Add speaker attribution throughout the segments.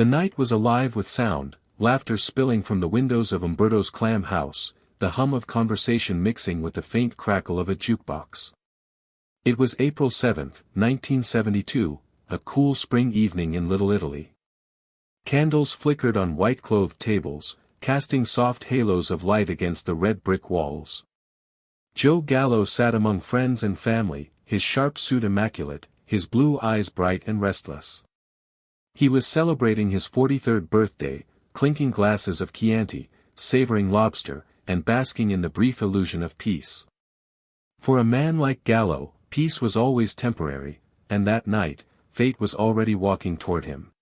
Speaker 1: The night was alive with sound, laughter spilling from the windows of Umberto's clam house, the hum of conversation mixing with the faint crackle of a jukebox. It was April 7, 1972, a cool spring evening in Little Italy. Candles flickered on white-clothed tables, casting soft halos of light against the red brick walls. Joe Gallo sat among friends and family, his sharp suit immaculate, his blue eyes bright and restless. He was celebrating his 43rd birthday, clinking glasses of Chianti, savoring lobster, and basking in the brief illusion of peace. For a man like Gallo, peace was always temporary, and that night, fate was already walking toward him.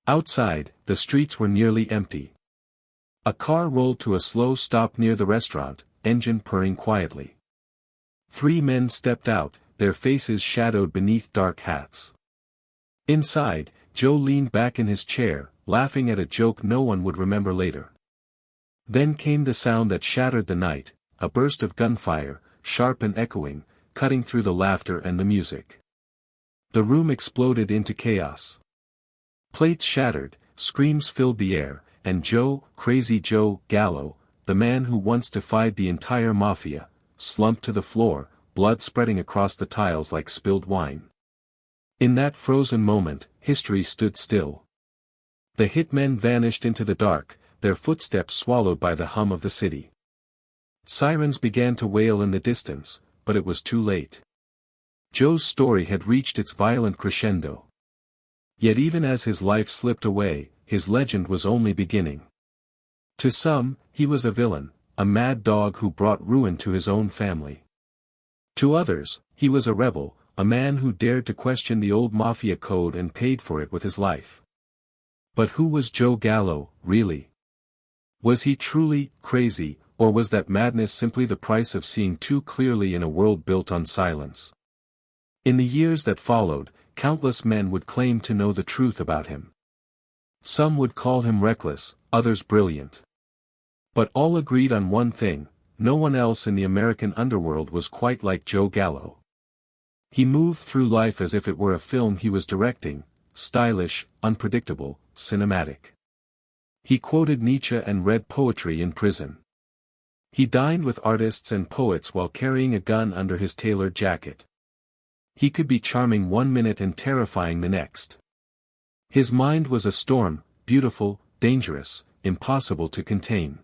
Speaker 1: Outside, the streets were nearly empty. A car rolled to a slow stop near the restaurant, engine purring quietly. 3 men stepped out, their faces shadowed beneath dark hats. Inside, Joe leaned back in his chair, laughing at a joke no one would remember later. Then came the sound that shattered the night, a burst of gunfire, sharp and echoing, cutting through the laughter and the music. The room exploded into chaos. Plates shattered, screams filled the air, and Joe, Crazy Joe Gallo, the man who once defied the entire Mafia, slumped to the floor, blood spreading across the tiles like spilled wine. In that frozen moment, history stood still. The hitmen vanished into the dark, their footsteps swallowed by the hum of the city. Sirens began to wail in the distance, but it was too late. Joe's story had reached its violent crescendo. Yet even as his life slipped away, his legend was only beginning. To some, he was a villain, a mad dog who brought ruin to his own family. To others, he was a rebel, a man who dared to question the old Mafia code and paid for it with his life. But who was Joe Gallo, really? Was he truly crazy, or was that madness simply the price of seeing too clearly in a world built on silence? In the years that followed, countless men would claim to know the truth about him. Some would call him reckless, others brilliant. But all agreed on one thing: no one else in the American underworld was quite like Joe Gallo. He moved through life as if it were a film he was directing, stylish, unpredictable, cinematic. He quoted Nietzsche and read poetry in prison. He dined with artists and poets while carrying a gun under his tailored jacket. He could be charming one minute and terrifying the next. His mind was a storm, beautiful, dangerous, impossible to contain.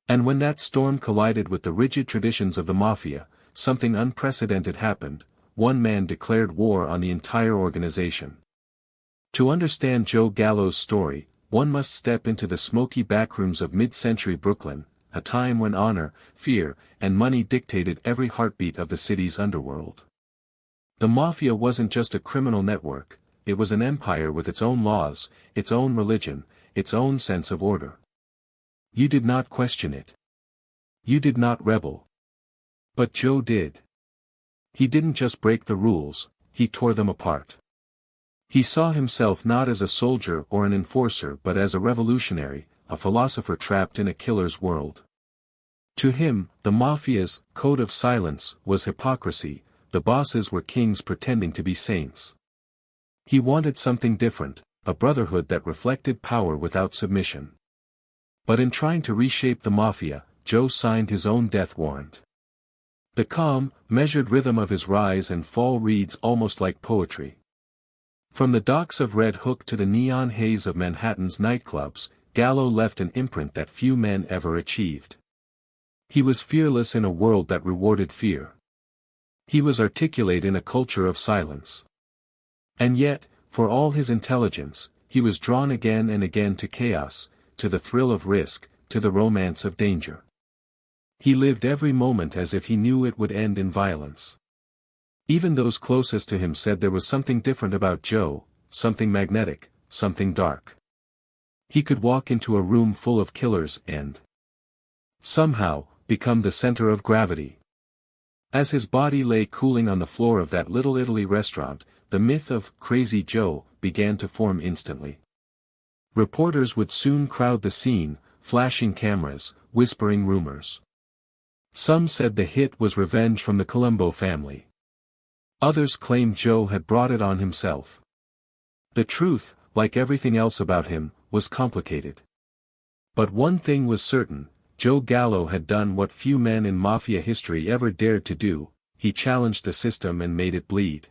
Speaker 1: And when that storm collided with the rigid traditions of the Mafia, something unprecedented happened. One man declared war on the entire organization. To understand Joe Gallo's story, one must step into the smoky backrooms of mid-century Brooklyn, a time when honor, fear, and money dictated every heartbeat of the city's underworld. The Mafia wasn't just a criminal network, it was an empire with its own laws, its own religion, its own sense of order. You did not question it. You did not rebel. But Joe did. He didn't just break the rules, he tore them apart. He saw himself not as a soldier or an enforcer but as a revolutionary, a philosopher trapped in a killer's world. To him, the Mafia's code of silence was hypocrisy, the bosses were kings pretending to be saints. He wanted something different, a brotherhood that reflected power without submission. But in trying to reshape the Mafia, Joe signed his own death warrant. The calm, measured rhythm of his rise and fall reads almost like poetry. From the docks of Red Hook to the neon haze of Manhattan's nightclubs, Gallo left an imprint that few men ever achieved. He was fearless in a world that rewarded fear. He was articulate in a culture of silence. And yet, for all his intelligence, he was drawn again and again to chaos, to the thrill of risk, to the romance of danger. He lived every moment as if he knew it would end in violence. Even those closest to him said there was something different about Joe, something magnetic, something dark. He could walk into a room full of killers and somehow become the center of gravity. As his body lay cooling on the floor of that Little Italy restaurant, the myth of Crazy Joe began to form instantly. Reporters would soon crowd the scene, flashing cameras, whispering rumors. Some said the hit was revenge from the Colombo family. Others claimed Joe had brought it on himself. The truth, like everything else about him, was complicated. But one thing was certain, Joe Gallo had done what few men in Mafia history ever dared to do, he challenged the system and made it bleed.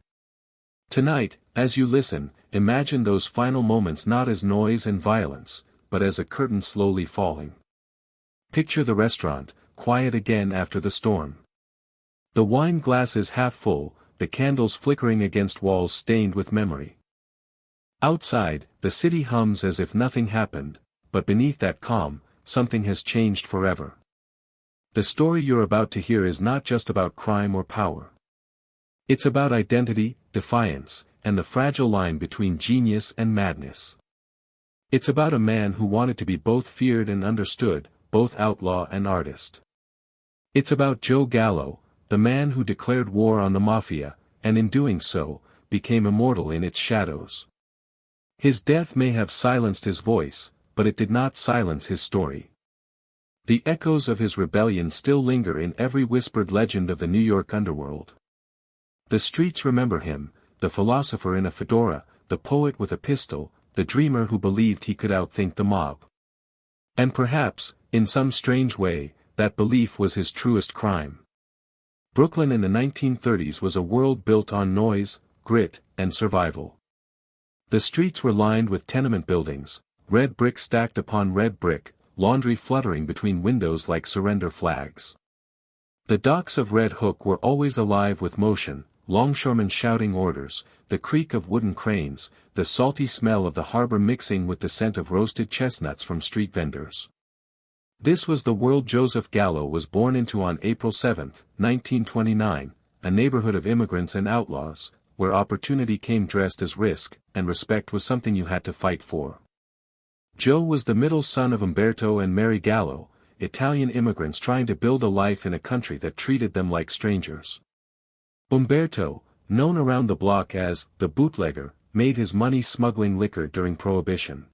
Speaker 1: Tonight, as you listen, imagine those final moments not as noise and violence, but as a curtain slowly falling. Picture the restaurant, quiet again after the storm. The wine glasses half full, the candles flickering against walls stained with memory. Outside, the city hums as if nothing happened, but beneath that calm, something has changed forever. The story you're about to hear is not just about crime or power. It's about identity, defiance, and the fragile line between genius and madness. It's about a man who wanted to be both feared and understood, both outlaw and artist. It's about Joe Gallo, the man who declared war on the Mafia, and in doing so, became immortal in its shadows. His death may have silenced his voice, but it did not silence his story. The echoes of his rebellion still linger in every whispered legend of the New York underworld. The streets remember him, the philosopher in a fedora, the poet with a pistol, the dreamer who believed he could outthink the mob. And perhaps, in some strange way, that belief was his truest crime. Brooklyn in the 1930s was a world built on noise, grit, and survival. The streets were lined with tenement buildings, red brick stacked upon red brick, laundry fluttering between windows like surrender flags. The docks of Red Hook were always alive with motion, longshoremen shouting orders, the creak of wooden cranes, the salty smell of the harbor mixing with the scent of roasted chestnuts from street vendors. This was the world Joseph Gallo was born into on April 7, 1929, a neighborhood of immigrants and outlaws, where opportunity came dressed as risk, and respect was something you had to fight for. Joe was the middle son of Umberto and Mary Gallo, Italian immigrants trying to build a life in a country that treated them like strangers. Umberto, known around the block as the bootlegger, made his money smuggling liquor during Prohibition.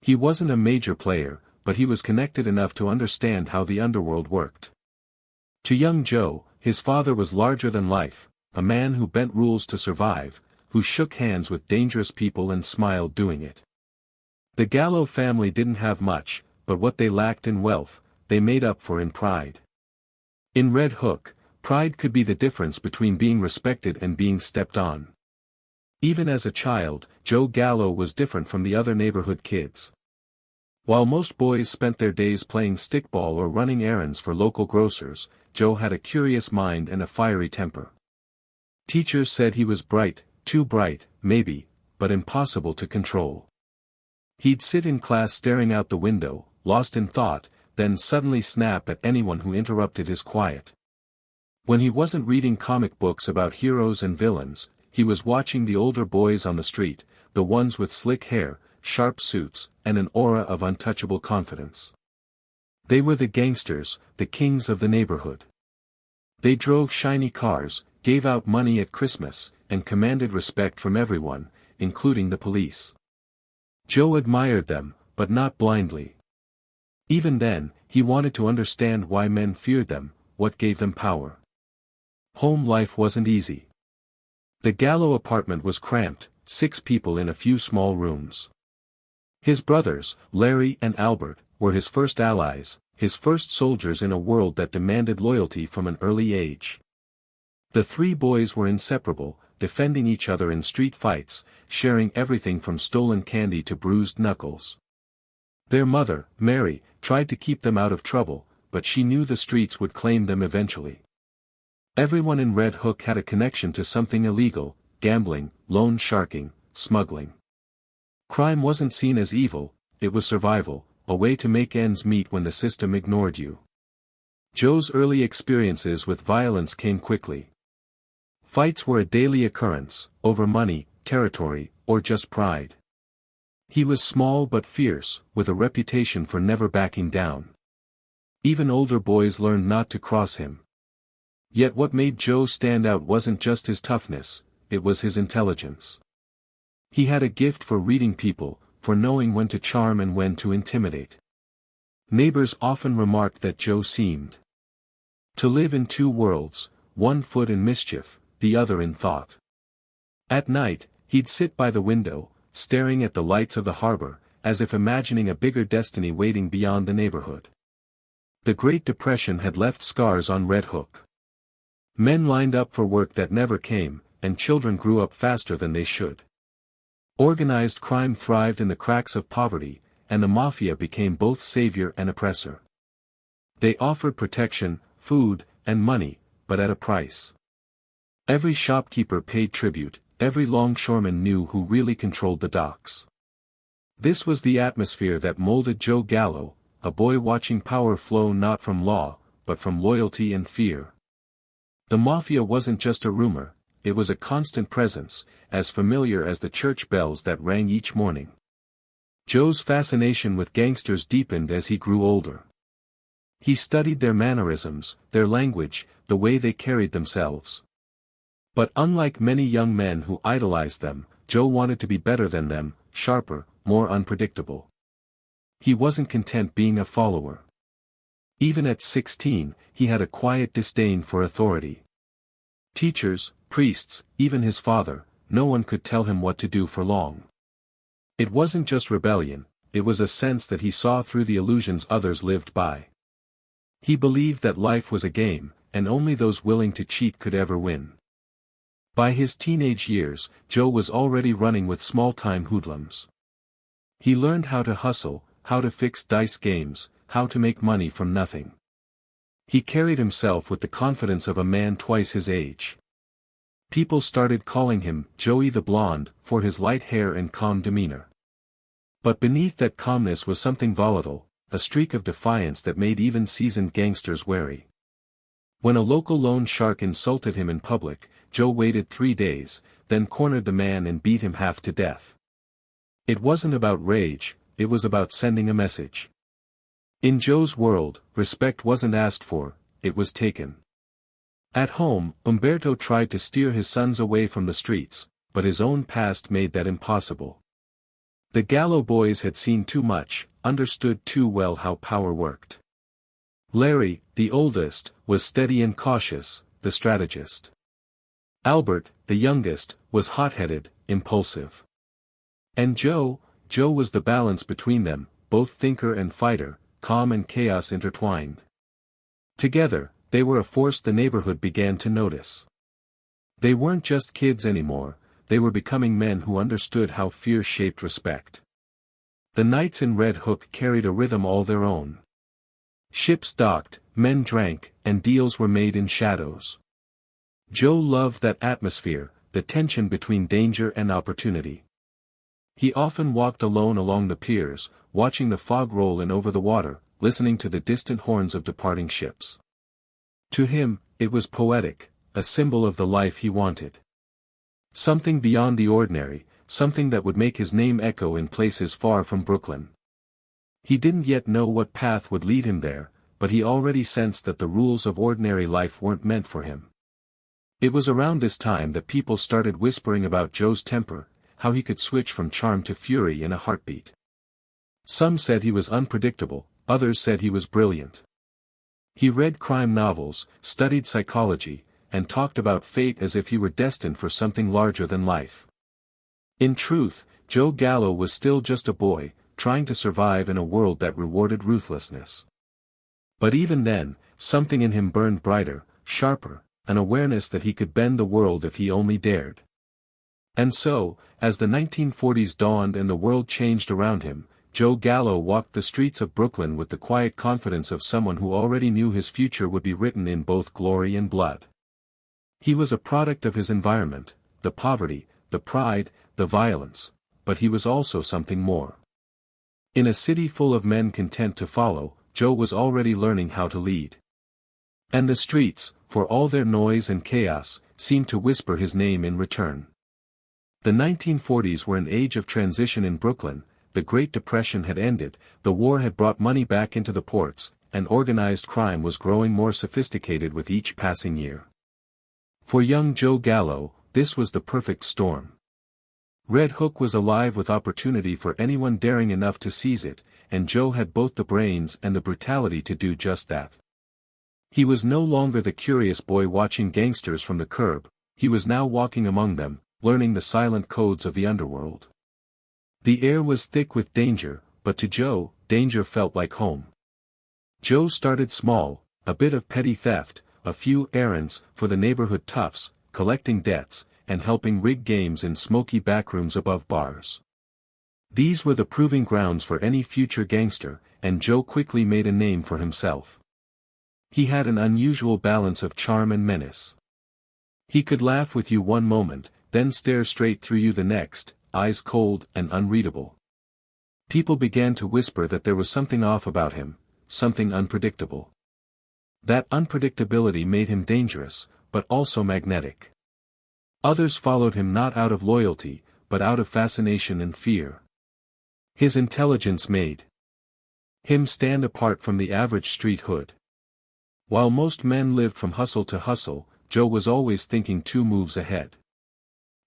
Speaker 1: He wasn't a major player, but he was connected enough to understand how the underworld worked. To young Joe, his father was larger than life, a man who bent rules to survive, who shook hands with dangerous people and smiled doing it. The Gallo family didn't have much, but what they lacked in wealth, they made up for in pride. In Red Hook, pride could be the difference between being respected and being stepped on. Even as a child, Joe Gallo was different from the other neighborhood kids. While most boys spent their days playing stickball or running errands for local grocers, Joe had a curious mind and a fiery temper. Teachers said he was bright, too bright, maybe, but impossible to control. He'd sit in class staring out the window, lost in thought, then suddenly snap at anyone who interrupted his quiet. When he wasn't reading comic books about heroes and villains, he was watching the older boys on the street, the ones with slick hair, sharp suits, and an aura of untouchable confidence. They were the gangsters, the kings of the neighborhood. They drove shiny cars, gave out money at Christmas, and commanded respect from everyone, including the police. Joe admired them, but not blindly. Even then, he wanted to understand why men feared them, what gave them power. Home life wasn't easy. The Gallo apartment was cramped, 6 people in a few small rooms. His brothers, Larry and Albert, were his first allies, his first soldiers in a world that demanded loyalty from an early age. The 3 boys were inseparable, defending each other in street fights, sharing everything from stolen candy to bruised knuckles. Their mother, Mary, tried to keep them out of trouble, but she knew the streets would claim them eventually. Everyone in Red Hook had a connection to something illegal: gambling, loan sharking, smuggling. Crime wasn't seen as evil, it was survival, a way to make ends meet when the system ignored you. Joe's early experiences with violence came quickly. Fights were a daily occurrence, over money, territory, or just pride. He was small but fierce, with a reputation for never backing down. Even older boys learned not to cross him. Yet what made Joe stand out wasn't just his toughness, it was his intelligence. He had a gift for reading people, for knowing when to charm and when to intimidate. Neighbors often remarked that Joe seemed to live in 2 worlds, one foot in mischief, the other in thought. At night, he'd sit by the window, staring at the lights of the harbor, as if imagining a bigger destiny waiting beyond the neighborhood. The Great Depression had left scars on Red Hook. Men lined up for work that never came, and children grew up faster than they should. Organized crime thrived in the cracks of poverty, and the Mafia became both savior and oppressor. They offered protection, food, and money, but at a price. Every shopkeeper paid tribute, every longshoreman knew who really controlled the docks. This was the atmosphere that molded Joe Gallo, a boy watching power flow not from law, but from loyalty and fear. The Mafia wasn't just a rumor, it was a constant presence, as familiar as the church bells that rang each morning. Joe's fascination with gangsters deepened as he grew older. He studied their mannerisms, their language, the way they carried themselves. But unlike many young men who idolized them, Joe wanted to be better than them, sharper, more unpredictable. He wasn't content being a follower. Even at 16, he had a quiet disdain for authority. Teachers, priests, even his father, no one could tell him what to do for long. It wasn't just rebellion, it was a sense that he saw through the illusions others lived by. He believed that life was a game, and only those willing to cheat could ever win. By his teenage years, Joe was already running with small-time hoodlums. He learned how to hustle, how to fix dice games, how to make money from nothing. He carried himself with the confidence of a man twice his age. People started calling him Joey the Blonde for his light hair and calm demeanor. But beneath that calmness was something volatile, a streak of defiance that made even seasoned gangsters wary. When a local loan shark insulted him in public, Joe waited 3 days, then cornered the man and beat him half to death. It wasn't about rage, it was about sending a message. In Joe's world, respect wasn't asked for, it was taken. At home, Umberto tried to steer his sons away from the streets, but his own past made that impossible. The Gallo boys had seen too much, understood too well how power worked. Larry, the oldest, was steady and cautious, the strategist. Albert, the youngest, was hot-headed, impulsive. And Joe was the balance between them, both thinker and fighter, calm and chaos intertwined. Together, they were a force the neighborhood began to notice. They weren't just kids anymore, they were becoming men who understood how fear shaped respect. The nights in Red Hook carried a rhythm all their own. Ships docked, men drank, and deals were made in shadows. Joe loved that atmosphere, the tension between danger and opportunity. He often walked alone along the piers, watching the fog roll in over the water, listening to the distant horns of departing ships. To him, it was poetic, a symbol of the life he wanted. Something beyond the ordinary, something that would make his name echo in places far from Brooklyn. He didn't yet know what path would lead him there, but he already sensed that the rules of ordinary life weren't meant for him. It was around this time that people started whispering about Joe's temper, how he could switch from charm to fury in a heartbeat. Some said he was unpredictable, others said he was brilliant. He read crime novels, studied psychology, and talked about fate as if he were destined for something larger than life. In truth, Joe Gallo was still just a boy, trying to survive in a world that rewarded ruthlessness. But even then, something in him burned brighter, sharper, an awareness that he could bend the world if he only dared. And so, as the 1940s dawned and the world changed around him, Joe Gallo walked the streets of Brooklyn with the quiet confidence of someone who already knew his future would be written in both glory and blood. He was a product of his environment, the poverty, the pride, the violence, but he was also something more. In a city full of men content to follow, Joe was already learning how to lead. And the streets, for all their noise and chaos, seemed to whisper his name in return. The 1940s were an age of transition in Brooklyn, the Great Depression had ended, the war had brought money back into the ports, and organized crime was growing more sophisticated with each passing year. For young Joe Gallo, this was the perfect storm. Red Hook was alive with opportunity for anyone daring enough to seize it, and Joe had both the brains and the brutality to do just that. He was no longer the curious boy watching gangsters from the curb, he was now walking among them, learning the silent codes of the underworld. The air was thick with danger, but to Joe, danger felt like home. Joe started small, a bit of petty theft, a few errands for the neighborhood toughs, collecting debts, and helping rig games in smoky backrooms above bars. These were the proving grounds for any future gangster, and Joe quickly made a name for himself. He had an unusual balance of charm and menace. He could laugh with you one moment, then stare straight through you the next, eyes cold and unreadable. People began to whisper that there was something off about him, something unpredictable. That unpredictability made him dangerous, but also magnetic. Others followed him not out of loyalty, but out of fascination and fear. His intelligence made him stand apart from the average street hood. While most men lived from hustle to hustle, Joe was always thinking 2 moves ahead.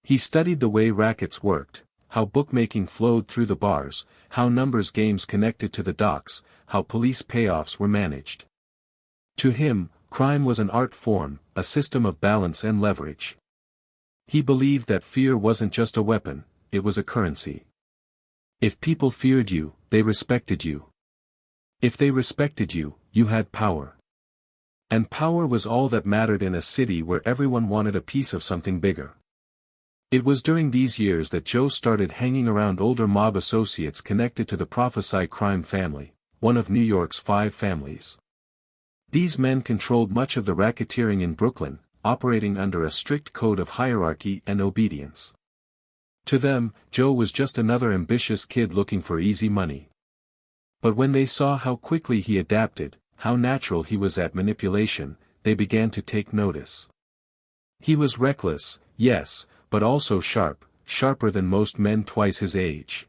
Speaker 1: He studied the way rackets worked, how bookmaking flowed through the bars, how numbers games connected to the docks, how police payoffs were managed. To him, crime was an art form, a system of balance and leverage. He believed that fear wasn't just a weapon, it was a currency. If people feared you, they respected you. If they respected you, you had power. And power was all that mattered in a city where everyone wanted a piece of something bigger. It was during these years that Joe started hanging around older mob associates connected to the Profaci crime family, one of New York's 5 families. These men controlled much of the racketeering in Brooklyn, operating under a strict code of hierarchy and obedience. To them, Joe was just another ambitious kid looking for easy money. But when they saw how quickly he adapted, how natural he was at manipulation, they began to take notice. He was reckless, yes, but also sharp, sharper than most men twice his age.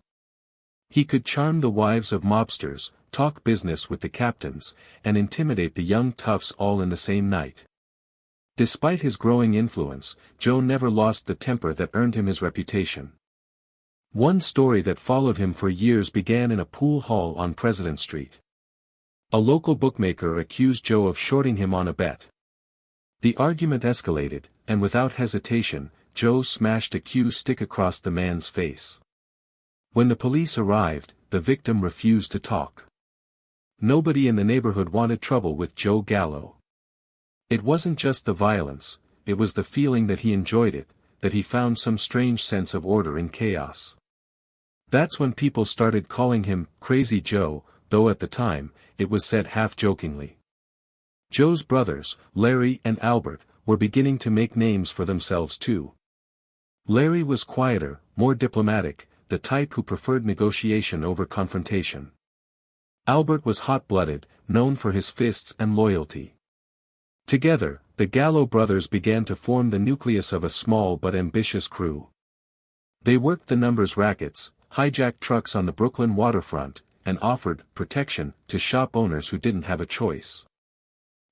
Speaker 1: He could charm the wives of mobsters, talk business with the captains, and intimidate the young toughs all in the same night. Despite his growing influence, Joe never lost the temper that earned him his reputation. One story that followed him for years began in a pool hall on President Street. A local bookmaker accused Joe of shorting him on a bet. The argument escalated, and without hesitation, Joe smashed a cue stick across the man's face. When the police arrived, the victim refused to talk. Nobody in the neighborhood wanted trouble with Joe Gallo. It wasn't just the violence, it was the feeling that he enjoyed it, that he found some strange sense of order in chaos. That's when people started calling him Crazy Joe, though at the time, it was said half-jokingly. Joe's brothers, Larry and Albert, were beginning to make names for themselves too. Larry was quieter, more diplomatic, the type who preferred negotiation over confrontation. Albert was hot-blooded, known for his fists and loyalty. Together, the Gallo brothers began to form the nucleus of a small but ambitious crew. They worked the numbers rackets, hijacked trucks on the Brooklyn waterfront, and offered protection to shop owners who didn't have a choice.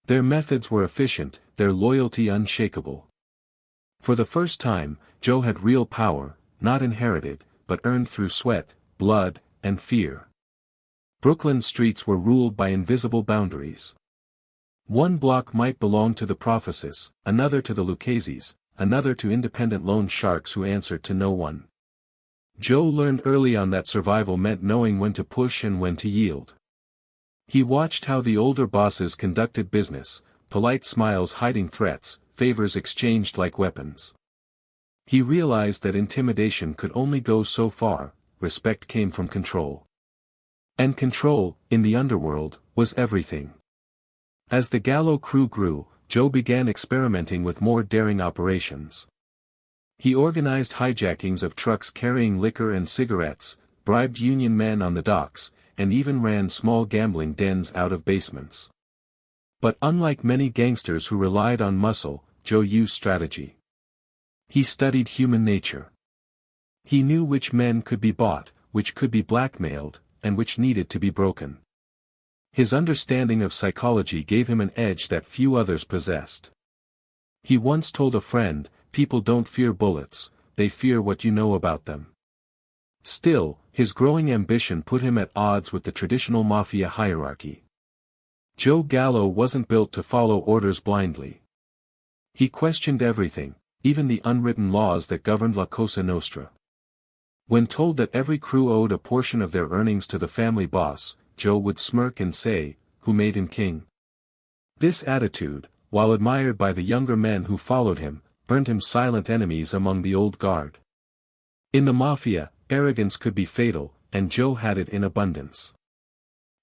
Speaker 1: Their methods were efficient, their loyalty unshakable. For the first time, Joe had real power, not inherited, but earned through sweat, blood, and fear. Brooklyn's streets were ruled by invisible boundaries. One block might belong to the Profacis, another to the Lucchese's, another to independent loan sharks who answered to no one. Joe learned early on that survival meant knowing when to push and when to yield. He watched how the older bosses conducted business, polite smiles hiding threats, favors exchanged like weapons. He realized that intimidation could only go so far, respect came from control. And control, in the underworld, was everything. As the Gallo crew grew, Joe began experimenting with more daring operations. He organized hijackings of trucks carrying liquor and cigarettes, bribed union men on the docks, and even ran small gambling dens out of basements. But unlike many gangsters who relied on muscle, Joe used strategy. He studied human nature. He knew which men could be bought, which could be blackmailed, and which needed to be broken. His understanding of psychology gave him an edge that few others possessed. He once told a friend, "People don't fear bullets, they fear what you know about them." Still, his growing ambition put him at odds with the traditional Mafia hierarchy. Joe Gallo wasn't built to follow orders blindly. He questioned everything, even the unwritten laws that governed La Cosa Nostra. When told that every crew owed a portion of their earnings to the family boss, Joe would smirk and say, "Who made him king?" This attitude, while admired by the younger men who followed him, earned him silent enemies among the old guard. In the Mafia, arrogance could be fatal, and Joe had it in abundance.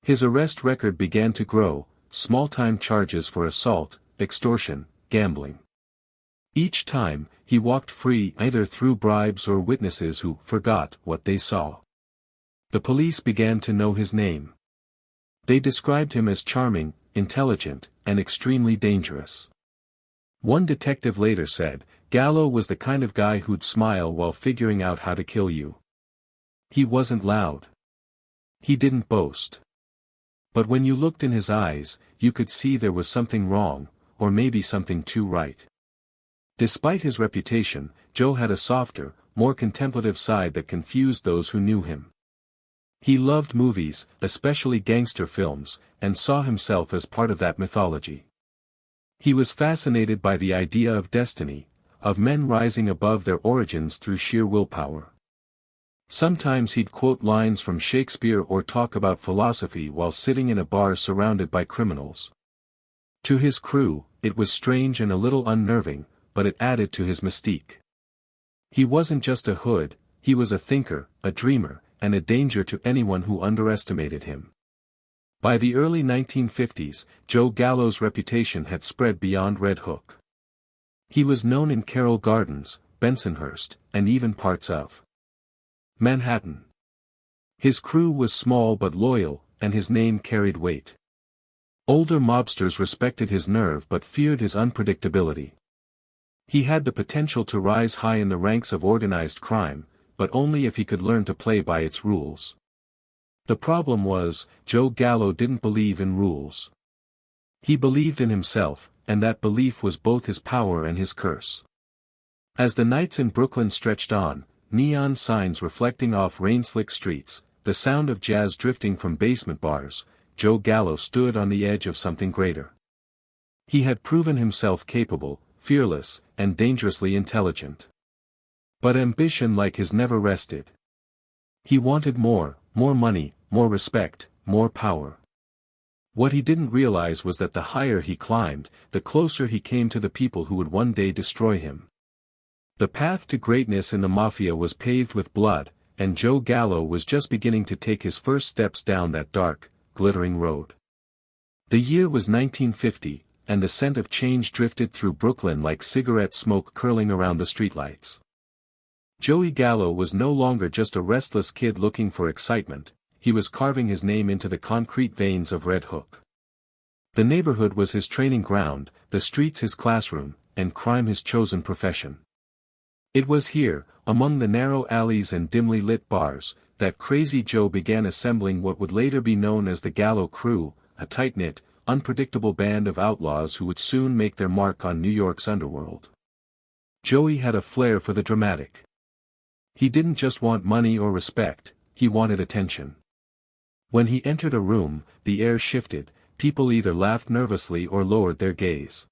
Speaker 1: His arrest record began to grow, small-time charges for assault, extortion, gambling. Each time, he walked free either through bribes or witnesses who forgot what they saw. The police began to know his name. They described him as charming, intelligent, and extremely dangerous. One detective later said, "Gallo was the kind of guy who'd smile while figuring out how to kill you." He wasn't loud. He didn't boast. But when you looked in his eyes, you could see there was something wrong, or maybe something too right. Despite his reputation, Joe had a softer, more contemplative side that confused those who knew him. He loved movies, especially gangster films, and saw himself as part of that mythology. He was fascinated by the idea of destiny, of men rising above their origins through sheer willpower. Sometimes he'd quote lines from Shakespeare or talk about philosophy while sitting in a bar surrounded by criminals. To his crew, it was strange and a little unnerving, but it added to his mystique. He wasn't just a hood, he was a thinker, a dreamer, and a danger to anyone who underestimated him. By the early 1950s, Joe Gallo's reputation had spread beyond Red Hook. He was known in Carroll Gardens, Bensonhurst, and even parts of Manhattan. His crew was small but loyal, and his name carried weight. Older mobsters respected his nerve but feared his unpredictability. He had the potential to rise high in the ranks of organized crime, but only if he could learn to play by its rules. The problem was, Joe Gallo didn't believe in rules. He believed in himself, and that belief was both his power and his curse. As the nights in Brooklyn stretched on, neon signs reflecting off rain-slick streets, the sound of jazz drifting from basement bars, Joe Gallo stood on the edge of something greater. He had proven himself capable, fearless, and dangerously intelligent. But ambition like his never rested. He wanted more money, more respect, more power. What he didn't realize was that the higher he climbed, the closer he came to the people who would one day destroy him. The path to greatness in the Mafia was paved with blood, and Joe Gallo was just beginning to take his first steps down that dark, glittering road. The year was 1950, and the scent of change drifted through Brooklyn like cigarette smoke curling around the streetlights. Joey Gallo was no longer just a restless kid looking for excitement, he was carving his name into the concrete veins of Red Hook. The neighborhood was his training ground, the streets his classroom, and crime his chosen profession. It was here, among the narrow alleys and dimly lit bars, that Crazy Joe began assembling what would later be known as the Gallo Crew, a tight-knit, unpredictable band of outlaws who would soon make their mark on New York's underworld. Joey had a flair for the dramatic. He didn't just want money or respect, he wanted attention. When he entered a room, the air shifted, people either laughed nervously or lowered their gaze.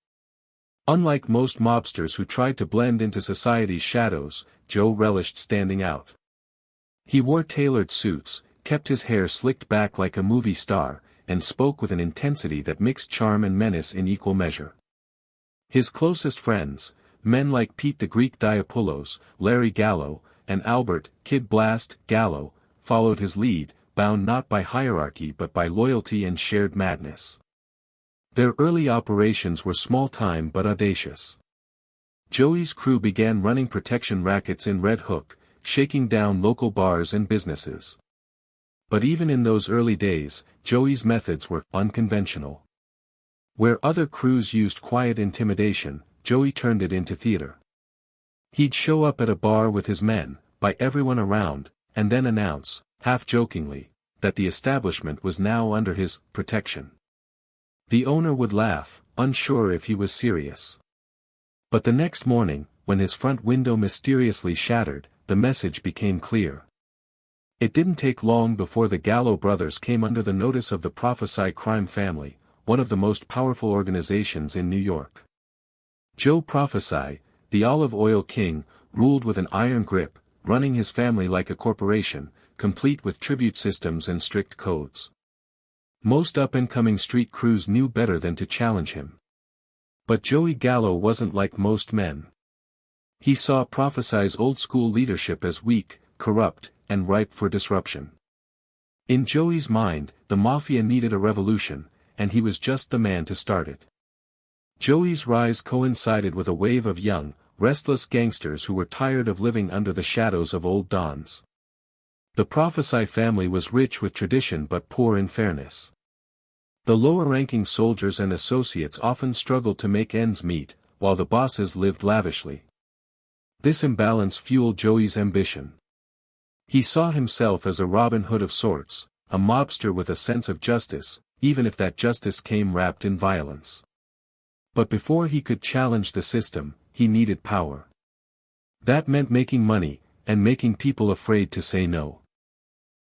Speaker 1: Unlike most mobsters who tried to blend into society's shadows, Joe relished standing out. He wore tailored suits, kept his hair slicked back like a movie star, and spoke with an intensity that mixed charm and menace in equal measure. His closest friends, men like Pete the Greek Diapoulos, Larry Gallo, and Albert, Kid Blast, Gallo, followed his lead, bound not by hierarchy but by loyalty and shared madness. Their early operations were small-time but audacious. Joey's crew began running protection rackets in Red Hook, shaking down local bars and businesses. But even in those early days, Joey's methods were unconventional. Where other crews used quiet intimidation, Joey turned it into theater. He'd show up at a bar with his men, by everyone around, and then announce, half-jokingly, that the establishment was now under his protection. The owner would laugh, unsure if he was serious. But the next morning, when his front window mysteriously shattered, the message became clear. It didn't take long before the Gallo brothers came under the notice of the Profaci crime family, one of the most powerful organizations in New York. Joe Profaci, the olive oil king, ruled with an iron grip, running his family like a corporation, complete with tribute systems and strict codes. Most up-and-coming street crews knew better than to challenge him. But Joey Gallo wasn't like most men. He saw Profaci's old-school leadership as weak, corrupt, and ripe for disruption. In Joey's mind, the Mafia needed a revolution, and he was just the man to start it. Joey's rise coincided with a wave of young, restless gangsters who were tired of living under the shadows of old dons. The Profaci family was rich with tradition but poor in fairness. The lower-ranking soldiers and associates often struggled to make ends meet, while the bosses lived lavishly. This imbalance fueled Joey's ambition. He saw himself as a Robin Hood of sorts, a mobster with a sense of justice, even if that justice came wrapped in violence. But before he could challenge the system, he needed power. That meant making money, and making people afraid to say no.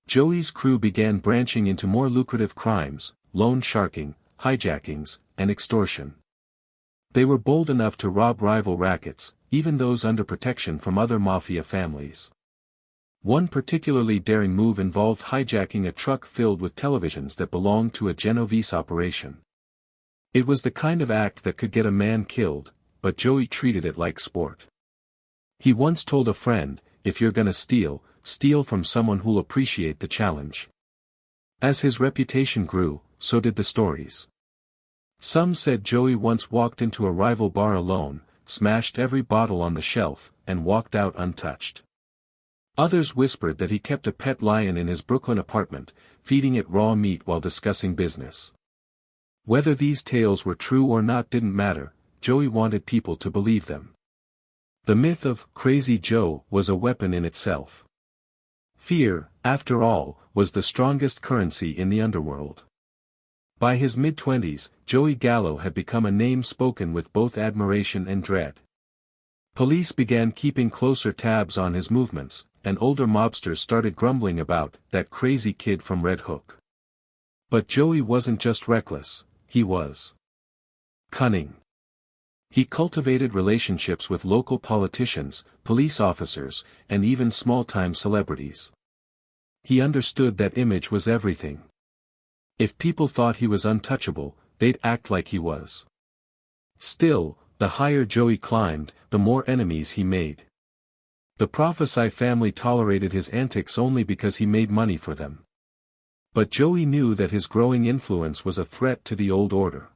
Speaker 1: Joey's crew began branching into more lucrative crimes, loan sharking, hijackings, and extortion. They were bold enough to rob rival rackets, even those under protection from other Mafia families. One particularly daring move involved hijacking a truck filled with televisions that belonged to a Genovese operation. It was the kind of act that could get a man killed, but Joey treated it like sport. He once told a friend, "If you're gonna steal, steal from someone who'll appreciate the challenge." As his reputation grew, so did the stories. Some said Joey once walked into a rival bar alone, smashed every bottle on the shelf, and walked out untouched. Others whispered that he kept a pet lion in his Brooklyn apartment, feeding it raw meat while discussing business. Whether these tales were true or not didn't matter, Joey wanted people to believe them. The myth of Crazy Joe was a weapon in itself. Fear, after all, was the strongest currency in the underworld. By his mid-20s, Joey Gallo had become a name spoken with both admiration and dread. Police began keeping closer tabs on his movements, and older mobsters started grumbling about that crazy kid from Red Hook. But Joey wasn't just reckless, he was cunning. He cultivated relationships with local politicians, police officers, and even small-time celebrities. He understood that image was everything. If people thought he was untouchable, they'd act like he was. Still, the higher Joey climbed, the more enemies he made. The Profaci family tolerated his antics only because he made money for them. But Joey knew that his growing influence was a threat to the old order.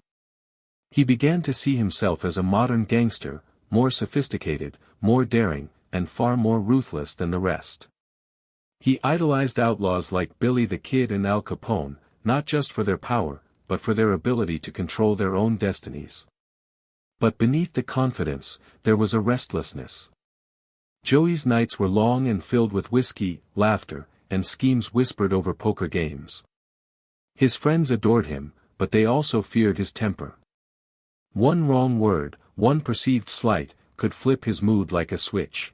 Speaker 1: He began to see himself as a modern gangster, more sophisticated, more daring, and far more ruthless than the rest. He idolized outlaws like Billy the Kid and Al Capone, not just for their power, but for their ability to control their own destinies. But beneath the confidence, there was a restlessness. Joey's nights were long and filled with whiskey, laughter, and schemes whispered over poker games. His friends adored him, but they also feared his temper. One wrong word, one perceived slight, could flip his mood like a switch.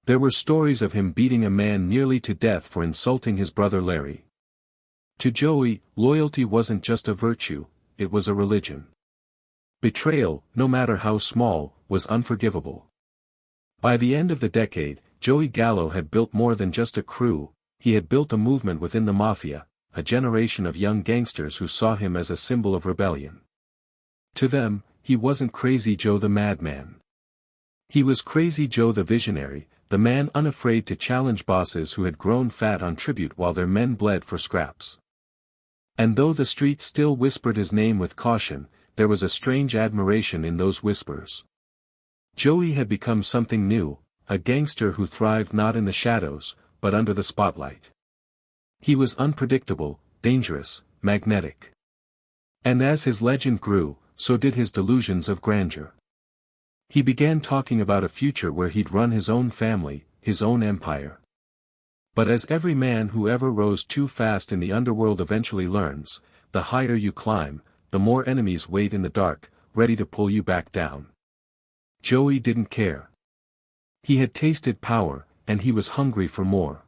Speaker 1: There were stories of him beating a man nearly to death for insulting his brother Larry. To Joey, loyalty wasn't just a virtue, it was a religion. Betrayal, no matter how small, was unforgivable. By the end of the decade, Joey Gallo had built more than just a crew, he had built a movement within the Mafia, a generation of young gangsters who saw him as a symbol of rebellion. To them, he wasn't Crazy Joe the madman. He was Crazy Joe the visionary, the man unafraid to challenge bosses who had grown fat on tribute while their men bled for scraps. And though the streets still whispered his name with caution, there was a strange admiration in those whispers. Joey had become something new, a gangster who thrived not in the shadows, but under the spotlight. He was unpredictable, dangerous, magnetic. And as his legend grew, so did his delusions of grandeur. He began talking about a future where he'd run his own family, his own empire. But as every man who ever rose too fast in the underworld eventually learns, the higher you climb, the more enemies wait in the dark, ready to pull you back down. Joey didn't care. He had tasted power, and he was hungry for more.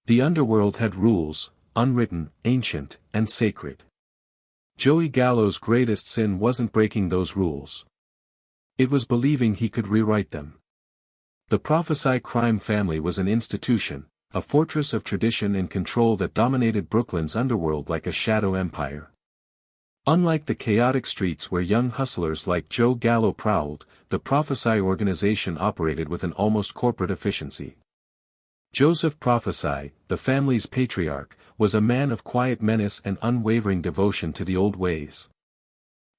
Speaker 1: The underworld had rules, unwritten, ancient, and sacred. Joey Gallo's greatest sin wasn't breaking those rules. It was believing he could rewrite them. The Profaci crime family was an institution, a fortress of tradition and control that dominated Brooklyn's underworld like a shadow empire. Unlike the chaotic streets where young hustlers like Joe Gallo prowled, the Profaci organization operated with an almost corporate efficiency. Joseph Profaci, the family's patriarch, was a man of quiet menace and unwavering devotion to the old ways.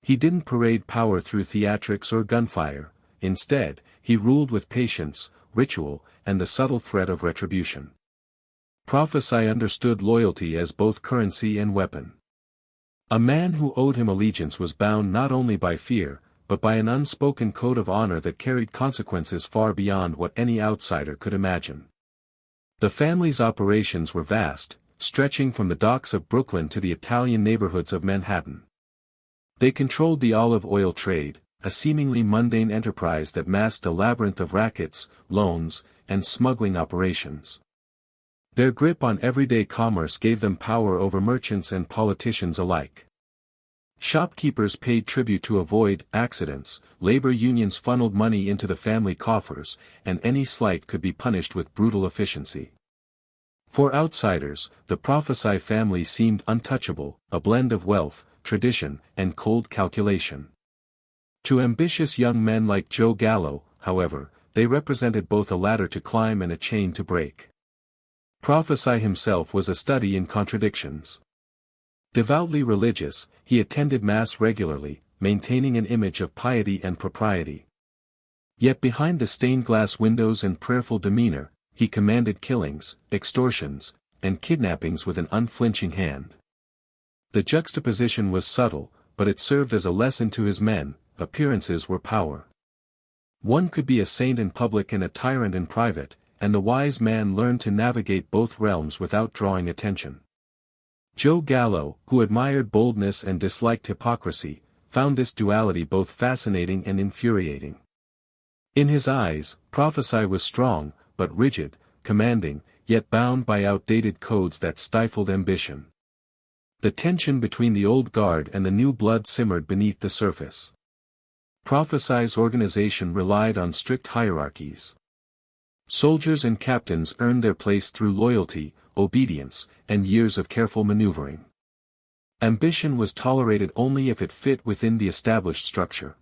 Speaker 1: He didn't parade power through theatrics or gunfire. Instead, he ruled with patience, ritual, and the subtle threat of retribution. Profaci understood loyalty as both currency and weapon. A man who owed him allegiance was bound not only by fear, but by an unspoken code of honor that carried consequences far beyond what any outsider could imagine. The family's operations were vast, stretching from the docks of Brooklyn to the Italian neighborhoods of Manhattan. They controlled the olive oil trade, a seemingly mundane enterprise that masked a labyrinth of rackets, loans, and smuggling operations. Their grip on everyday commerce gave them power over merchants and politicians alike. Shopkeepers paid tribute to avoid accidents, labor unions funneled money into the family coffers, and any slight could be punished with brutal efficiency. For outsiders, the Profaci family seemed untouchable, a blend of wealth, tradition, and cold calculation. To ambitious young men like Joe Gallo, however, they represented both a ladder to climb and a chain to break. Profaci himself was a study in contradictions. Devoutly religious, he attended Mass regularly, maintaining an image of piety and propriety. Yet behind the stained-glass windows and prayerful demeanor, he commanded killings, extortions, and kidnappings with an unflinching hand. The juxtaposition was subtle, but it served as a lesson to his men: appearances were power. One could be a saint in public and a tyrant in private, and the wise man learned to navigate both realms without drawing attention. Joe Gallo, who admired boldness and disliked hypocrisy, found this duality both fascinating and infuriating. In his eyes, Profaci was strong, but rigid, commanding, yet bound by outdated codes that stifled ambition. The tension between the old guard and the new blood simmered beneath the surface. Profaci's organization relied on strict hierarchies. Soldiers and captains earned their place through loyalty, obedience, and years of careful maneuvering. Ambition was tolerated only if it fit within the established structure.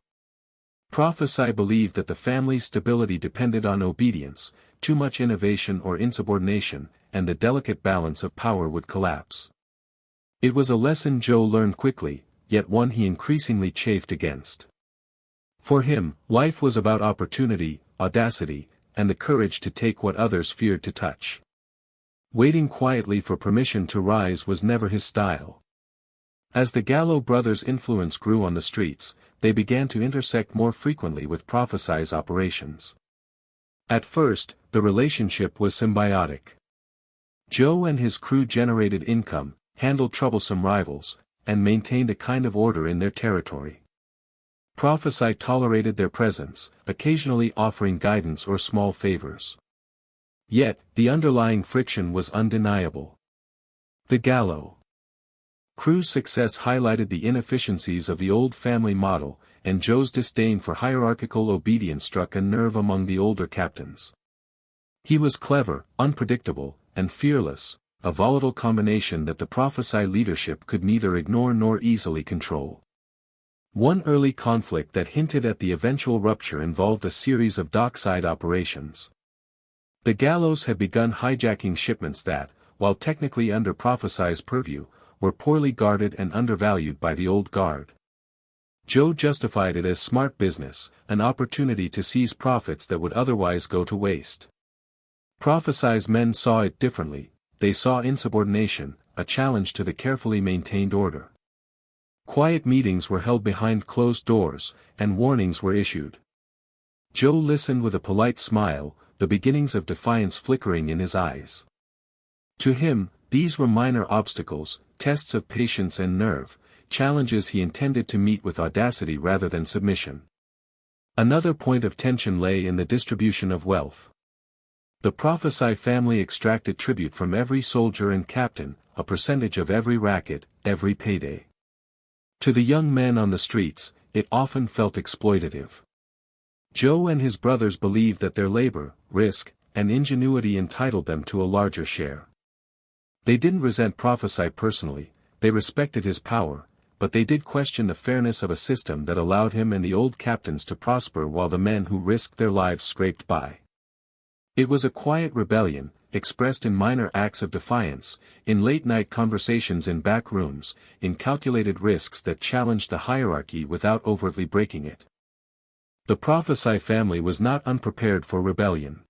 Speaker 1: Profaci believed that the family's stability depended on obedience. Too much innovation or insubordination, and the delicate balance of power would collapse. It was a lesson Joe learned quickly, yet one he increasingly chafed against. For him, life was about opportunity, audacity, and the courage to take what others feared to touch. Waiting quietly for permission to rise was never his style. As the Gallo brothers' influence grew on the streets, they began to intersect more frequently with Profaci's operations. At first, the relationship was symbiotic. Joe and his crew generated income, handled troublesome rivals, and maintained a kind of order in their territory. Profaci tolerated their presence, occasionally offering guidance or small favors. Yet, the underlying friction was undeniable. The Gallo crew's success highlighted the inefficiencies of the old family model, and Joe's disdain for hierarchical obedience struck a nerve among the older captains. He was clever, unpredictable, and fearless, a volatile combination that the Profaci leadership could neither ignore nor easily control. One early conflict that hinted at the eventual rupture involved a series of dockside operations. The Gallos had begun hijacking shipments that, while technically under Profaci's purview, were poorly guarded and undervalued by the old guard. Joe justified it as smart business, an opportunity to seize profits that would otherwise go to waste. Profaci's men saw it differently. They saw insubordination, a challenge to the carefully maintained order. Quiet meetings were held behind closed doors, and warnings were issued. Joe listened with a polite smile, the beginnings of defiance flickering in his eyes. To him, these were minor obstacles, tests of patience and nerve, challenges he intended to meet with audacity rather than submission. Another point of tension lay in the distribution of wealth. The Profaci family extracted tribute from every soldier and captain, a percentage of every racket, every payday. To the young men on the streets, it often felt exploitative. Joe and his brothers believed that their labor, risk, and ingenuity entitled them to a larger share. They didn't resent Profaci personally, they respected his power, but they did question the fairness of a system that allowed him and the old captains to prosper while the men who risked their lives scraped by. It was a quiet rebellion, expressed in minor acts of defiance, in late-night conversations in back rooms, in calculated risks that challenged the hierarchy without overtly breaking it. The Profaci family was not unprepared for rebellion.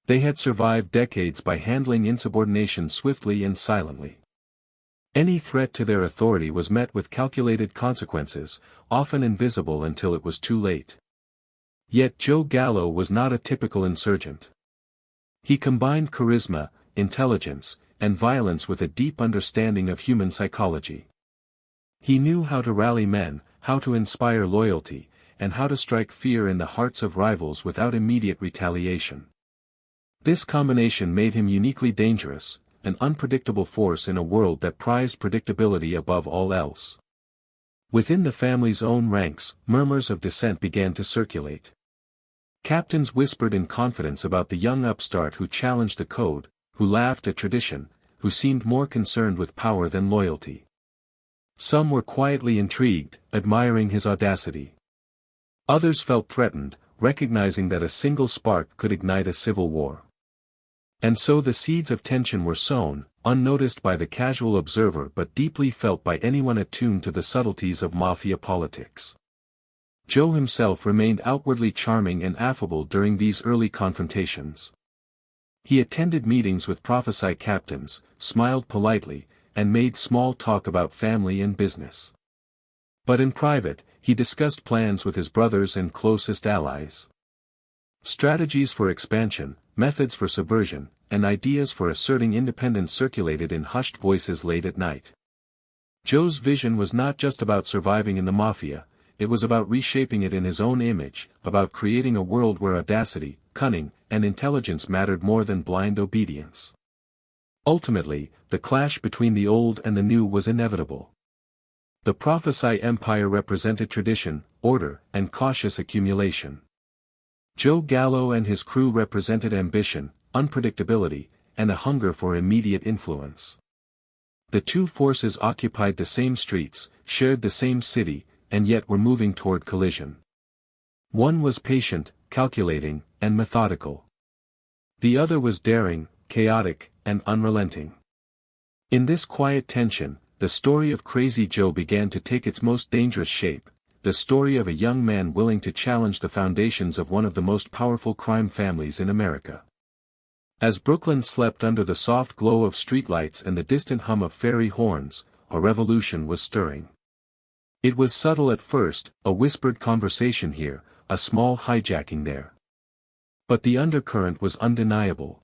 Speaker 1: They had survived decades by handling insubordination swiftly and silently. Any threat to their authority was met with calculated consequences, often invisible until it was too late. Yet Joe Gallo was not a typical insurgent. He combined charisma, intelligence, and violence with a deep understanding of human psychology. He knew how to rally men, how to inspire loyalty, and how to strike fear in the hearts of rivals without immediate retaliation. This combination made him uniquely dangerous, an unpredictable force in a world that prized predictability above all else. Within the family's own ranks, murmurs of dissent began to circulate. Captains whispered in confidence about the young upstart who challenged the code, who laughed at tradition, who seemed more concerned with power than loyalty. Some were quietly intrigued, admiring his audacity. Others felt threatened, recognizing that a single spark could ignite a civil war. And so the seeds of tension were sown, unnoticed by the casual observer but deeply felt by anyone attuned to the subtleties of Mafia politics. Joe himself remained outwardly charming and affable during these early confrontations. He attended meetings with Profaci captains, smiled politely, and made small talk about family and business. But in private, he discussed plans with his brothers and closest allies. Strategies for expansion, methods for subversion, and ideas for asserting independence circulated in hushed voices late at night. Joe's vision was not just about surviving in the Mafia, it was about reshaping it in his own image, about creating a world where audacity, cunning, and intelligence mattered more than blind obedience. Ultimately, the clash between the old and the new was inevitable. The Profaci empire represented tradition, order, and cautious accumulation. Joe Gallo and his crew represented ambition, unpredictability, and a hunger for immediate influence. The two forces occupied the same streets, shared the same city, and yet were moving toward collision. One was patient, calculating, and methodical. The other was daring, chaotic, and unrelenting. In this quiet tension, the story of Crazy Joe began to take its most dangerous shape, the story of a young man willing to challenge the foundations of one of the most powerful crime families in America. As Brooklyn slept under the soft glow of streetlights and the distant hum of ferry horns, a revolution was stirring. It was subtle at first, a whispered conversation here, a small hijacking there. But the undercurrent was undeniable.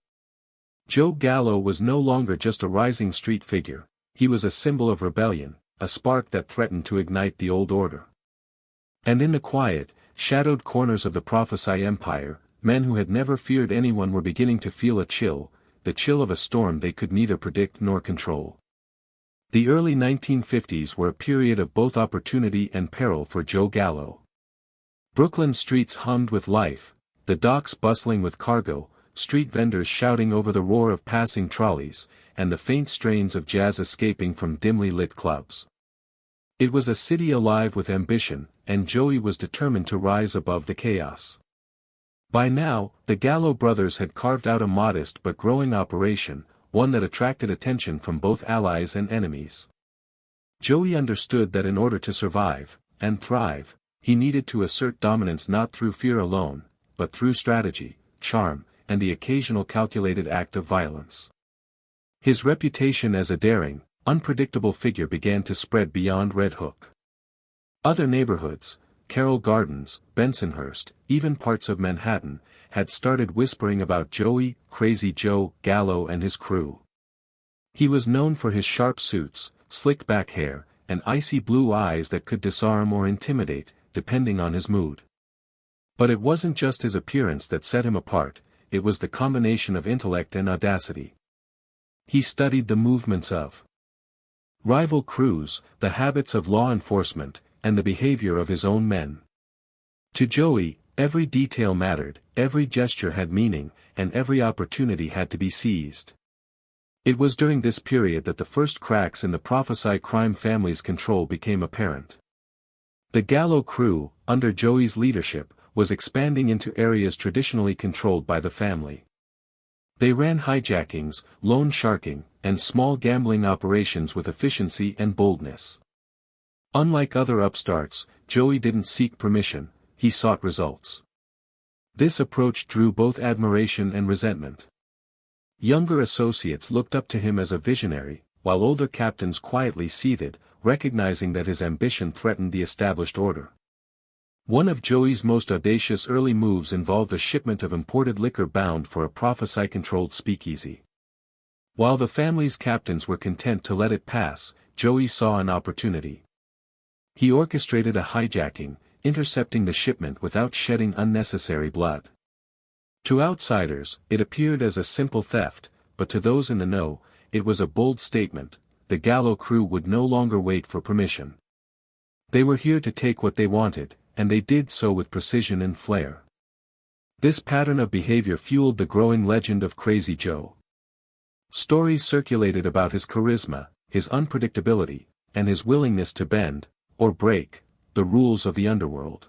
Speaker 1: Joe Gallo was no longer just a rising street figure, he was a symbol of rebellion, a spark that threatened to ignite the old order. And in the quiet, shadowed corners of the Profaci empire, men who had never feared anyone were beginning to feel a chill, the chill of a storm they could neither predict nor control. The early 1950s were a period of both opportunity and peril for Joe Gallo. Brooklyn's streets hummed with life, the docks bustling with cargo, street vendors shouting over the roar of passing trolleys, and the faint strains of jazz escaping from dimly lit clubs. It was a city alive with ambition, and Joey was determined to rise above the chaos. By now, the Gallo brothers had carved out a modest but growing operation, one that attracted attention from both allies and enemies. Joey understood that in order to survive, and thrive, he needed to assert dominance not through fear alone, but through strategy, charm, and the occasional calculated act of violence. His reputation as a daring, unpredictable figure began to spread beyond Red Hook. Other neighborhoods, Carroll Gardens, Bensonhurst, even parts of Manhattan, had started whispering about Joey, Crazy Joe, Gallo and his crew. He was known for his sharp suits, slick back hair, and icy blue eyes that could disarm or intimidate, depending on his mood. But it wasn't just his appearance that set him apart, it was the combination of intellect and audacity. He studied the movements of rival crews, the habits of law enforcement, and the behavior of his own men. To Joey, Every detail mattered, every gesture had meaning, and every opportunity had to be seized. It was during this period that the first cracks in the Profaci crime family's control became apparent. The Gallo crew, under Joey's leadership, was expanding into areas traditionally controlled by the family. They ran hijackings, loan sharking, and small gambling operations with efficiency and boldness. Unlike other upstarts, Joey didn't seek permission, he sought results. This approach drew both admiration and resentment. Younger associates looked up to him as a visionary, while older captains quietly seethed, recognizing that his ambition threatened the established order. One of Joey's most audacious early moves involved a shipment of imported liquor bound for a Profaci-controlled speakeasy. While the family's captains were content to let it pass, Joey saw an opportunity. He orchestrated a hijacking, intercepting the shipment without shedding unnecessary blood. To outsiders, it appeared as a simple theft, but to those in the know, it was a bold statement. The Gallo crew would no longer wait for permission. They were here to take what they wanted, and they did so with precision and flair. This pattern of behavior fueled the growing legend of Crazy Joe. Stories circulated about his charisma, his unpredictability, and his willingness to bend, or break, the rules of the underworld.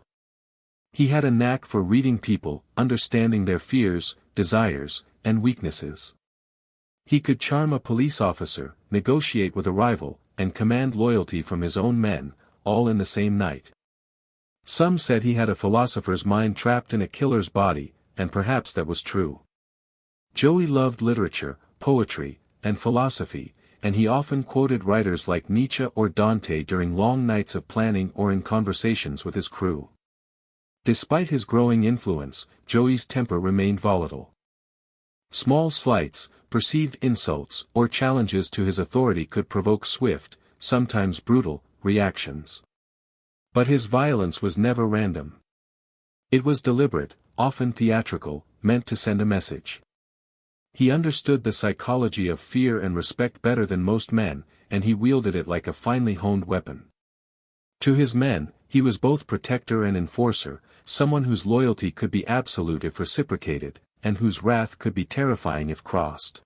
Speaker 1: He had a knack for reading people, understanding their fears, desires, and weaknesses. He could charm a police officer, negotiate with a rival, and command loyalty from his own men, all in the same night. Some said he had a philosopher's mind trapped in a killer's body, and perhaps that was true. Joey loved literature, poetry, and philosophy, and he often quoted writers like Nietzsche or Dante during long nights of planning or in conversations with his crew. Despite his growing influence, Joey's temper remained volatile. Small slights, perceived insults, or challenges to his authority could provoke swift, sometimes brutal, reactions. But his violence was never random. It was deliberate, often theatrical, meant to send a message. He understood the psychology of fear and respect better than most men, and he wielded it like a finely honed weapon. To his men, he was both protector and enforcer, someone whose loyalty could be absolute if reciprocated, and whose wrath could be terrifying if crossed.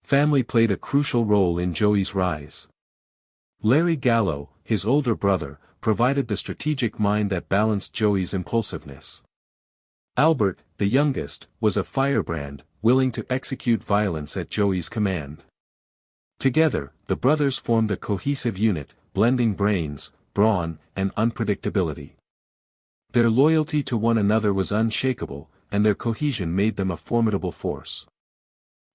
Speaker 1: Family played a crucial role in Joey's rise. Larry Gallo, his older brother, provided the strategic mind that balanced Joey's impulsiveness. Albert, the youngest, was a firebrand, willing to execute violence at Joey's command. Together, the brothers formed a cohesive unit, blending brains, brawn, and unpredictability. Their loyalty to one another was unshakable, and their cohesion made them a formidable force.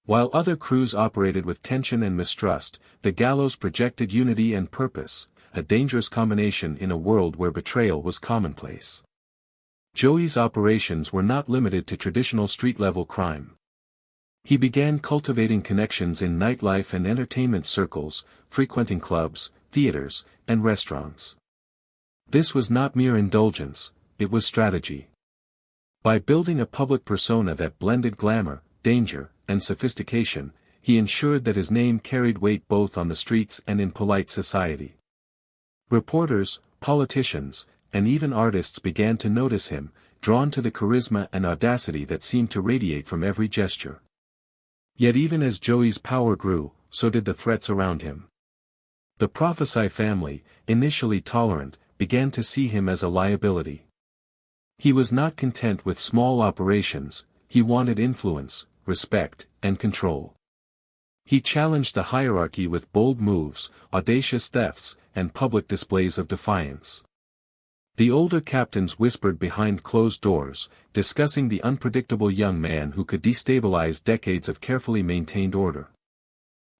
Speaker 1: While other crews operated with tension and mistrust, the Gallos projected unity and purpose, a dangerous combination in a world where betrayal was commonplace. Joey's operations were not limited to traditional street-level crime. He began cultivating connections in nightlife and entertainment circles, frequenting clubs, theaters, and restaurants. This was not mere indulgence, it was strategy. By building a public persona that blended glamour, danger, and sophistication, he ensured that his name carried weight both on the streets and in polite society. Reporters, politicians, and even artists began to notice him, drawn to the charisma and audacity that seemed to radiate from every gesture. Yet even as Joey's power grew, so did the threats around him. The Profaci family, initially tolerant, began to see him as a liability. He was not content with small operations, he wanted influence, respect, and control. He challenged the hierarchy with bold moves, audacious thefts, and public displays of defiance. The older captains whispered behind closed doors, discussing the unpredictable young man who could destabilize decades of carefully maintained order.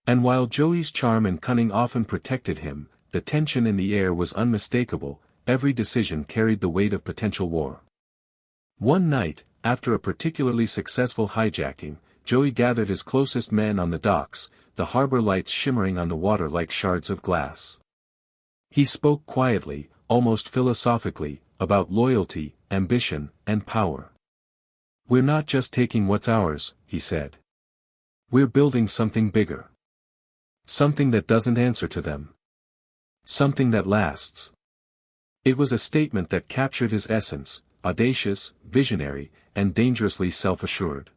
Speaker 1: And while Joey's charm and cunning often protected him, the tension in the air was unmistakable, every decision carried the weight of potential war. One night, after a particularly successful hijacking, Joey gathered his closest men on the docks, the harbor lights shimmering on the water like shards of glass. He spoke quietly, almost philosophically, about loyalty, ambition, and power. "We're not just taking what's ours," he said. "We're building something bigger. Something that doesn't answer to them. Something that lasts." It was a statement that captured his essence, audacious, visionary, and dangerously self-assured.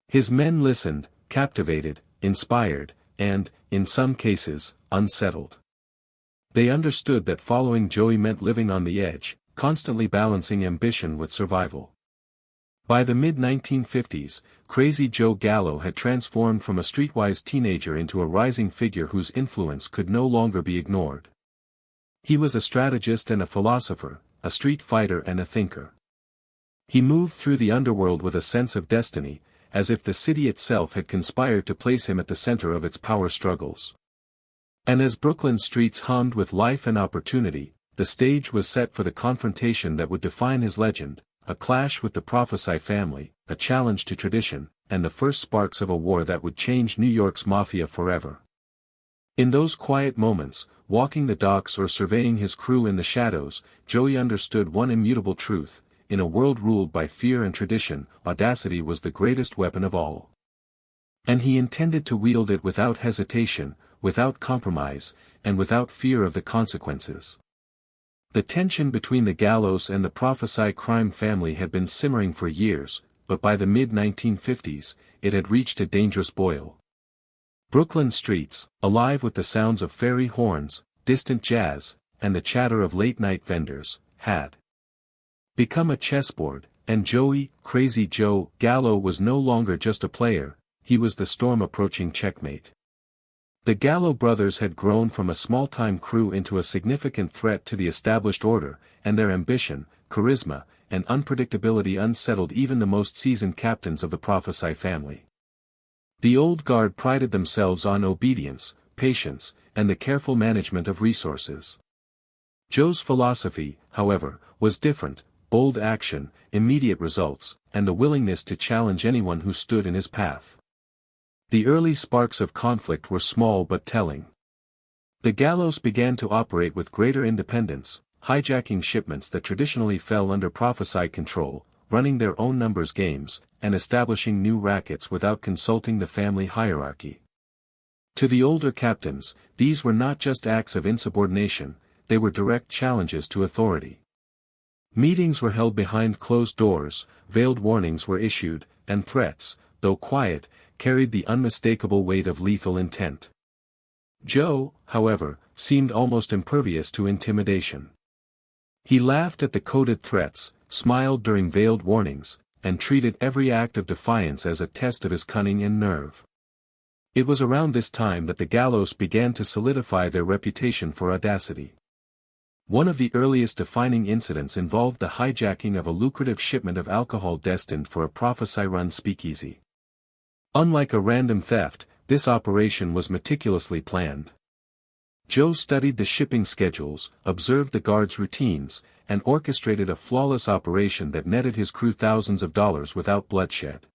Speaker 1: His men listened, captivated, inspired, and, in some cases, unsettled. They understood that following Joey meant living on the edge, constantly balancing ambition with survival. By the mid-1950s, Crazy Joe Gallo had transformed from a streetwise teenager into a rising figure whose influence could no longer be ignored. He was a strategist and a philosopher, a street fighter and a thinker. He moved through the underworld with a sense of destiny, as if the city itself had conspired to place him at the center of its power struggles. And as Brooklyn's streets hummed with life and opportunity, the stage was set for the confrontation that would define his legend, a clash with the Profaci family, a challenge to tradition, and the first sparks of a war that would change New York's Mafia forever. In those quiet moments, walking the docks or surveying his crew in the shadows, Joey understood one immutable truth: in a world ruled by fear and tradition, audacity was the greatest weapon of all. And he intended to wield it without hesitation, without compromise, and without fear of the consequences. The tension between the Gallos and the Profaci crime family had been simmering for years, but by the mid-1950s, it had reached a dangerous boil. Brooklyn streets, alive with the sounds of fairy horns, distant jazz, and the chatter of late-night vendors, had become a chessboard, and Joey, Crazy Joe, Gallo was no longer just a player, he was the storm approaching checkmate. The Gallo brothers had grown from a small-time crew into a significant threat to the established order, and their ambition, charisma, and unpredictability unsettled even the most seasoned captains of the Profaci family. The old guard prided themselves on obedience, patience, and the careful management of resources. Joe's philosophy, however, was different: bold action, immediate results, and the willingness to challenge anyone who stood in his path. The early sparks of conflict were small but telling. The Gallos began to operate with greater independence, hijacking shipments that traditionally fell under Profaci control, running their own numbers games, and establishing new rackets without consulting the family hierarchy. To the older captains, these were not just acts of insubordination, they were direct challenges to authority. Meetings were held behind closed doors, veiled warnings were issued, and threats, though quiet, carried the unmistakable weight of lethal intent. Joe, however, seemed almost impervious to intimidation. He laughed at the coded threats, smiled during veiled warnings, and treated every act of defiance as a test of his cunning and nerve. It was around this time that the Gallos began to solidify their reputation for audacity. One of the earliest defining incidents involved the hijacking of a lucrative shipment of alcohol destined for a Profaci-run speakeasy. Unlike a random theft, this operation was meticulously planned. Joe studied the shipping schedules, observed the guards' routines, and orchestrated a flawless operation that netted his crew thousands of dollars without bloodshed.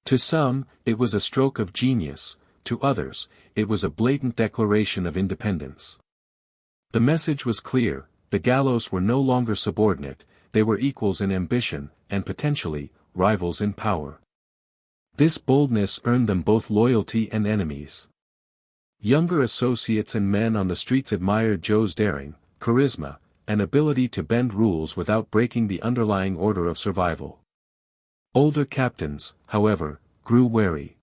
Speaker 1: To some, it was a stroke of genius; to others, it was a blatant declaration of independence. The message was clear: the Gallos were no longer subordinate, they were equals in ambition, and potentially, rivals in power. This boldness earned them both loyalty and enemies. Younger associates and men on the streets admired Joe's daring, charisma, and ability to bend rules without breaking the underlying order of survival. Older captains, however, grew wary.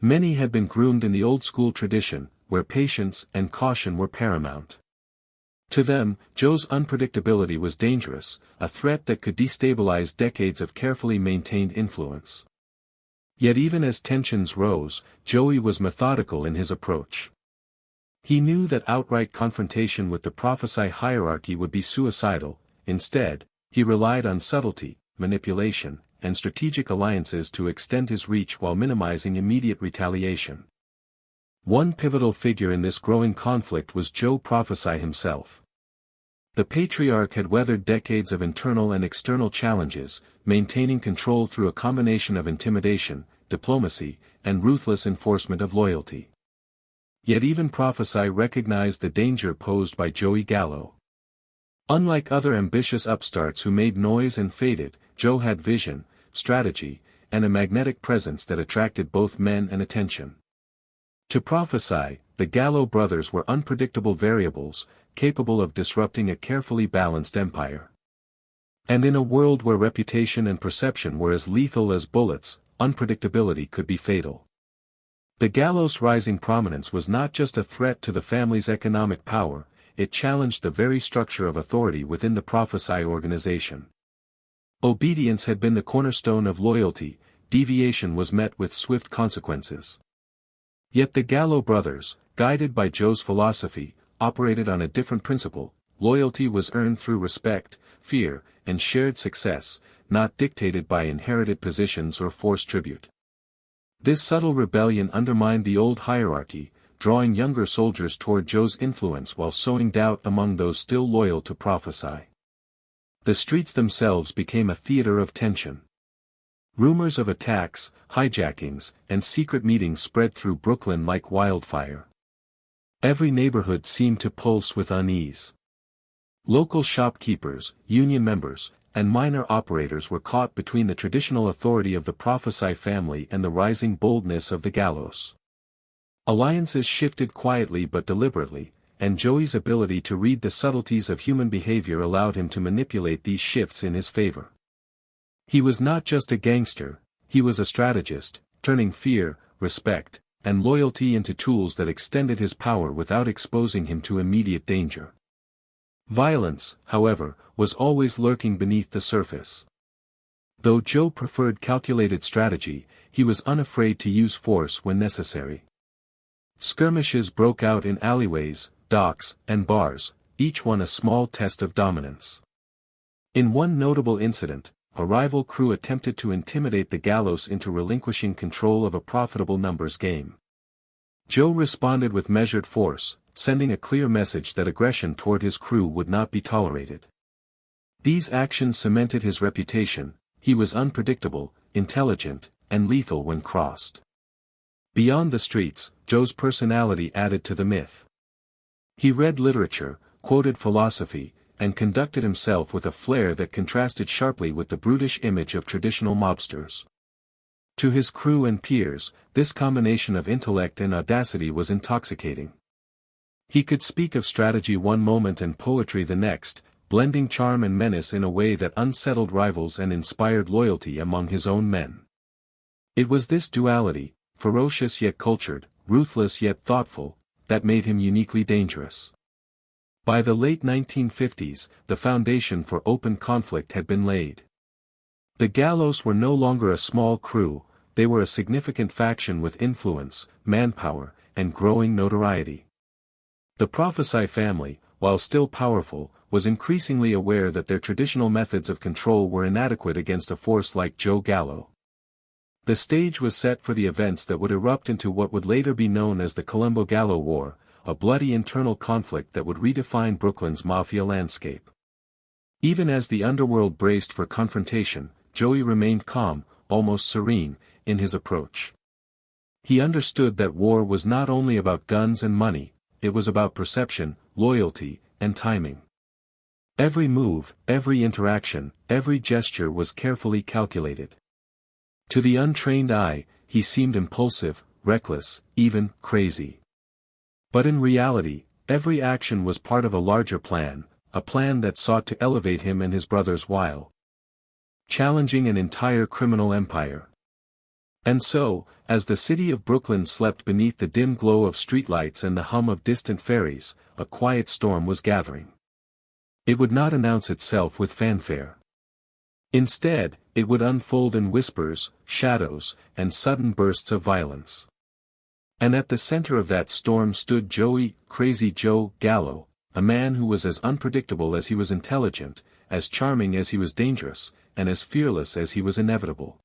Speaker 1: Many had been groomed in the old-school tradition, where patience and caution were paramount. To them, Joe's unpredictability was dangerous, a threat that could destabilize decades of carefully maintained influence. Yet even as tensions rose, Joey was methodical in his approach. He knew that outright confrontation with the Profaci hierarchy would be suicidal; instead, he relied on subtlety, manipulation, and strategic alliances to extend his reach while minimizing immediate retaliation. One pivotal figure in this growing conflict was Joe Profaci himself. The patriarch had weathered decades of internal and external challenges, maintaining control through a combination of intimidation, diplomacy, and ruthless enforcement of loyalty. Yet even Profaci recognized the danger posed by Joey Gallo. Unlike other ambitious upstarts who made noise and faded, Joe had vision, strategy, and a magnetic presence that attracted both men and attention. To Profaci, the Gallo brothers were unpredictable variables, capable of disrupting a carefully balanced empire. And in a world where reputation and perception were as lethal as bullets, unpredictability could be fatal. The Gallo's rising prominence was not just a threat to the family's economic power, it challenged the very structure of authority within the Profaci organization. Obedience had been the cornerstone of loyalty, deviation was met with swift consequences. Yet the Gallo brothers, guided by Joe's philosophy, operated on a different principle. Loyalty was earned through respect, fear, and shared success, not dictated by inherited positions or forced tribute. This subtle rebellion undermined the old hierarchy, drawing younger soldiers toward Joe's influence while sowing doubt among those still loyal to Profaci. The streets themselves became a theater of tension. Rumors of attacks, hijackings, and secret meetings spread through Brooklyn like wildfire. Every neighborhood seemed to pulse with unease. Local shopkeepers, union members, and minor operators were caught between the traditional authority of the Profaci family and the rising boldness of the Gallos. Alliances shifted quietly but deliberately, and Joey's ability to read the subtleties of human behavior allowed him to manipulate these shifts in his favor. He was not just a gangster, he was a strategist, turning fear, respect, and loyalty into tools that extended his power without exposing him to immediate danger. Violence, however, was always lurking beneath the surface. Though Joe preferred calculated strategy, he was unafraid to use force when necessary. Skirmishes broke out in alleyways, docks, and bars, each one a small test of dominance. In one notable incident, a rival crew attempted to intimidate the Gallos into relinquishing control of a profitable numbers game. Joe responded with measured force, sending a clear message that aggression toward his crew would not be tolerated. These actions cemented his reputation. He was unpredictable, intelligent, and lethal when crossed. Beyond the streets, Joe's personality added to the myth. He read literature, quoted philosophy, and conducted himself with a flair that contrasted sharply with the brutish image of traditional mobsters. To his crew and peers, this combination of intellect and audacity was intoxicating. He could speak of strategy one moment and poetry the next, blending charm and menace in a way that unsettled rivals and inspired loyalty among his own men. It was this duality, ferocious yet cultured, ruthless yet thoughtful, that made him uniquely dangerous. By the late 1950s, the foundation for open conflict had been laid. The Gallos were no longer a small crew, they were a significant faction with influence, manpower, and growing notoriety. The Profaci family, while still powerful, was increasingly aware that their traditional methods of control were inadequate against a force like Joe Gallo. The stage was set for the events that would erupt into what would later be known as the Colombo-Gallo War, a bloody internal conflict that would redefine Brooklyn's Mafia landscape. Even as the underworld braced for confrontation, Joey remained calm, almost serene, in his approach. He understood that war was not only about guns and money, it was about perception, loyalty, and timing. Every move, every interaction, every gesture was carefully calculated. To the untrained eye, he seemed impulsive, reckless, even crazy. But in reality, every action was part of a larger plan, a plan that sought to elevate him and his brothers while challenging an entire criminal empire. And so, as the city of Brooklyn slept beneath the dim glow of streetlights and the hum of distant ferries, a quiet storm was gathering. It would not announce itself with fanfare. Instead, it would unfold in whispers, shadows, and sudden bursts of violence. And at the center of that storm stood Joey, Crazy Joe Gallo, a man who was as unpredictable as he was intelligent, as charming as he was dangerous, and as fearless as he was inevitable.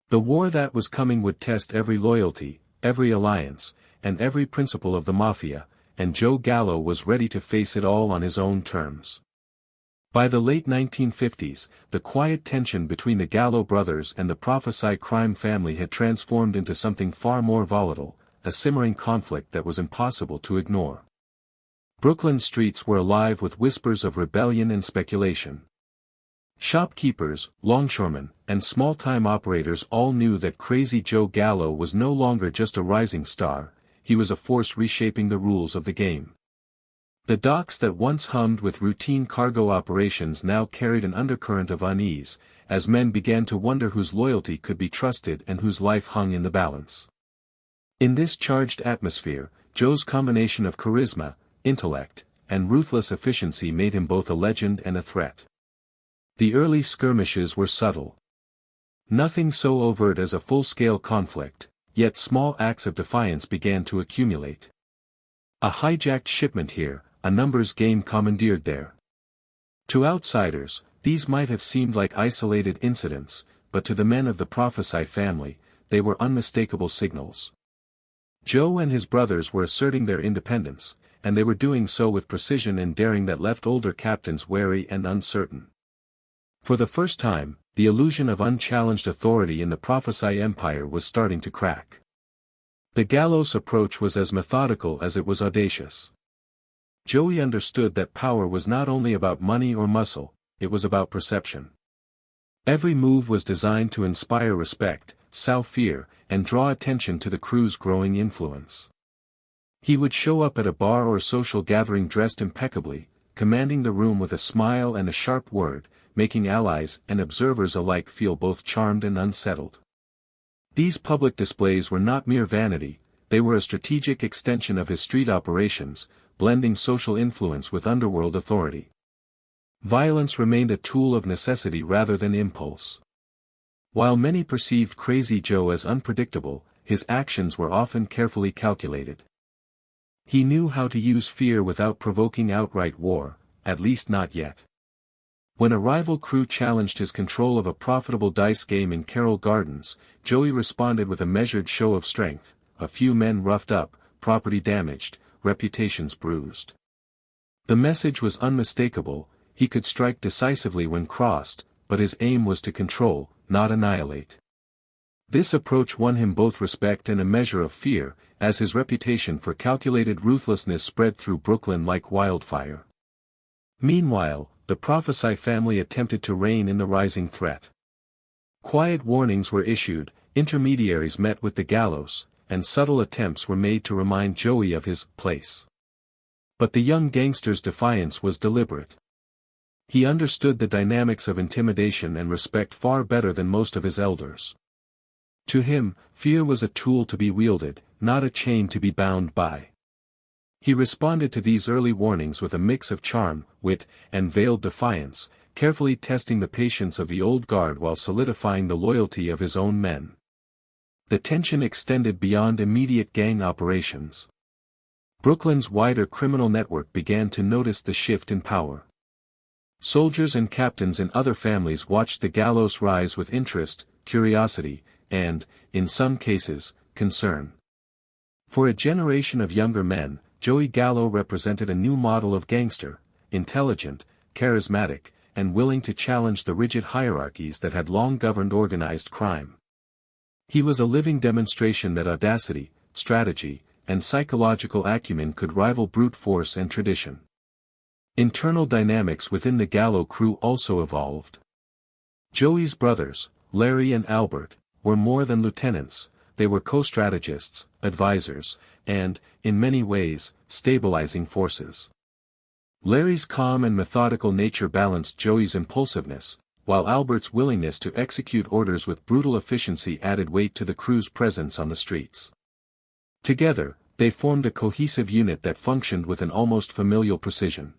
Speaker 1: The war that was coming would test every loyalty, every alliance, and every principle of the Mafia, and Joe Gallo was ready to face it all on his own terms. By the late 1950s, the quiet tension between the Gallo brothers and the Profaci crime family had transformed into something far more volatile, a simmering conflict that was impossible to ignore. Brooklyn streets were alive with whispers of rebellion and speculation. Shopkeepers, longshoremen, and small-time operators all knew that Crazy Joe Gallo was no longer just a rising star, he was a force reshaping the rules of the game. The docks that once hummed with routine cargo operations now carried an undercurrent of unease, as men began to wonder whose loyalty could be trusted and whose life hung in the balance. In this charged atmosphere, Joe's combination of charisma, intellect, and ruthless efficiency made him both a legend and a threat. The early skirmishes were subtle. Nothing so overt as a full-scale conflict, yet small acts of defiance began to accumulate. A hijacked shipment here, a numbers game commandeered there. To outsiders, these might have seemed like isolated incidents, but to the men of the Profaci family, they were unmistakable signals. Joe and his brothers were asserting their independence, and they were doing so with precision and daring that left older captains wary and uncertain. For the first time, the illusion of unchallenged authority in the Profaci Empire was starting to crack. The gallows approach was as methodical as it was audacious. Joey understood that power was not only about money or muscle, it was about perception. Every move was designed to inspire respect, sow fear, and draw attention to the crew's growing influence. He would show up at a bar or social gathering dressed impeccably, commanding the room with a smile and a sharp word, making allies and observers alike feel both charmed and unsettled. These public displays were not mere vanity, they were a strategic extension of his street operations, blending social influence with underworld authority. Violence remained a tool of necessity rather than impulse. While many perceived Crazy Joe as unpredictable, his actions were often carefully calculated. He knew how to use fear without provoking outright war, at least not yet. When a rival crew challenged his control of a profitable dice game in Carroll Gardens, Joey responded with a measured show of strength, a few men roughed up, property damaged, reputations bruised. The message was unmistakable, he could strike decisively when crossed, but his aim was to control, not annihilate. This approach won him both respect and a measure of fear, as his reputation for calculated ruthlessness spread through Brooklyn like wildfire. Meanwhile, the Profaci family attempted to rein in the rising threat. Quiet warnings were issued, intermediaries met with the gallows, and subtle attempts were made to remind Joey of his place. But the young gangster's defiance was deliberate. He understood the dynamics of intimidation and respect far better than most of his elders. To him, fear was a tool to be wielded, not a chain to be bound by. He responded to these early warnings with a mix of charm, wit, and veiled defiance, carefully testing the patience of the old guard while solidifying the loyalty of his own men. The tension extended beyond immediate gang operations. Brooklyn's wider criminal network began to notice the shift in power. Soldiers and captains in other families watched the gallows rise with interest, curiosity, and, in some cases, concern. For a generation of younger men, Joey Gallo represented a new model of gangster, intelligent, charismatic, and willing to challenge the rigid hierarchies that had long governed organized crime. He was a living demonstration that audacity, strategy, and psychological acumen could rival brute force and tradition. Internal dynamics within the Gallo crew also evolved. Joey's brothers, Larry and Albert, were more than lieutenants, they were co-strategists, advisors, and, in many ways, stabilizing forces. Larry's calm and methodical nature balanced Joey's impulsiveness, while Albert's willingness to execute orders with brutal efficiency added weight to the crew's presence on the streets. Together, they formed a cohesive unit that functioned with an almost familial precision.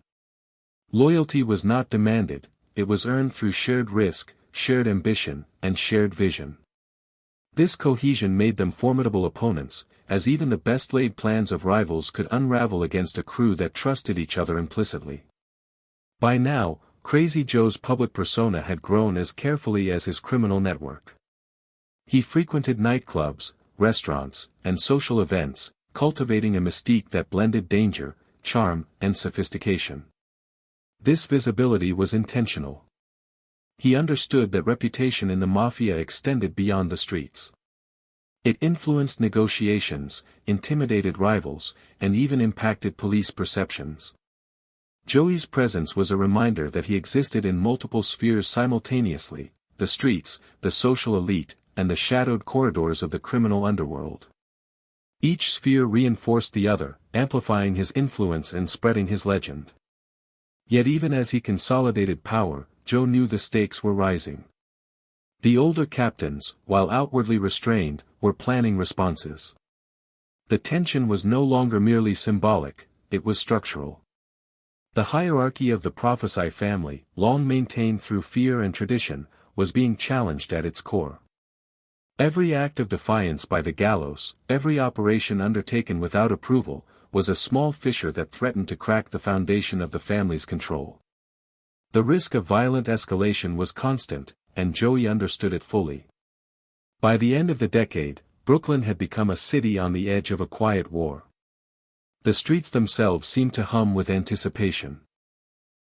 Speaker 1: Loyalty was not demanded, it was earned through shared risk, shared ambition, and shared vision. This cohesion made them formidable opponents, as even the best-laid plans of rivals could unravel against a crew that trusted each other implicitly. By now, Crazy Joe's public persona had grown as carefully as his criminal network. He frequented nightclubs, restaurants, and social events, cultivating a mystique that blended danger, charm, and sophistication. This visibility was intentional. He understood that reputation in the Mafia extended beyond the streets. It influenced negotiations, intimidated rivals, and even impacted police perceptions. Joey's presence was a reminder that he existed in multiple spheres simultaneously, the streets, the social elite, and the shadowed corridors of the criminal underworld. Each sphere reinforced the other, amplifying his influence and spreading his legend. Yet even as he consolidated power, Joe knew the stakes were rising. The older captains, while outwardly restrained, were planning responses. The tension was no longer merely symbolic, it was structural. The hierarchy of the Profaci family, long maintained through fear and tradition, was being challenged at its core. Every act of defiance by the Gallos, every operation undertaken without approval, was a small fissure that threatened to crack the foundation of the family's control. The risk of violent escalation was constant, and Joey understood it fully. By the end of the decade, Brooklyn had become a city on the edge of a quiet war. The streets themselves seemed to hum with anticipation.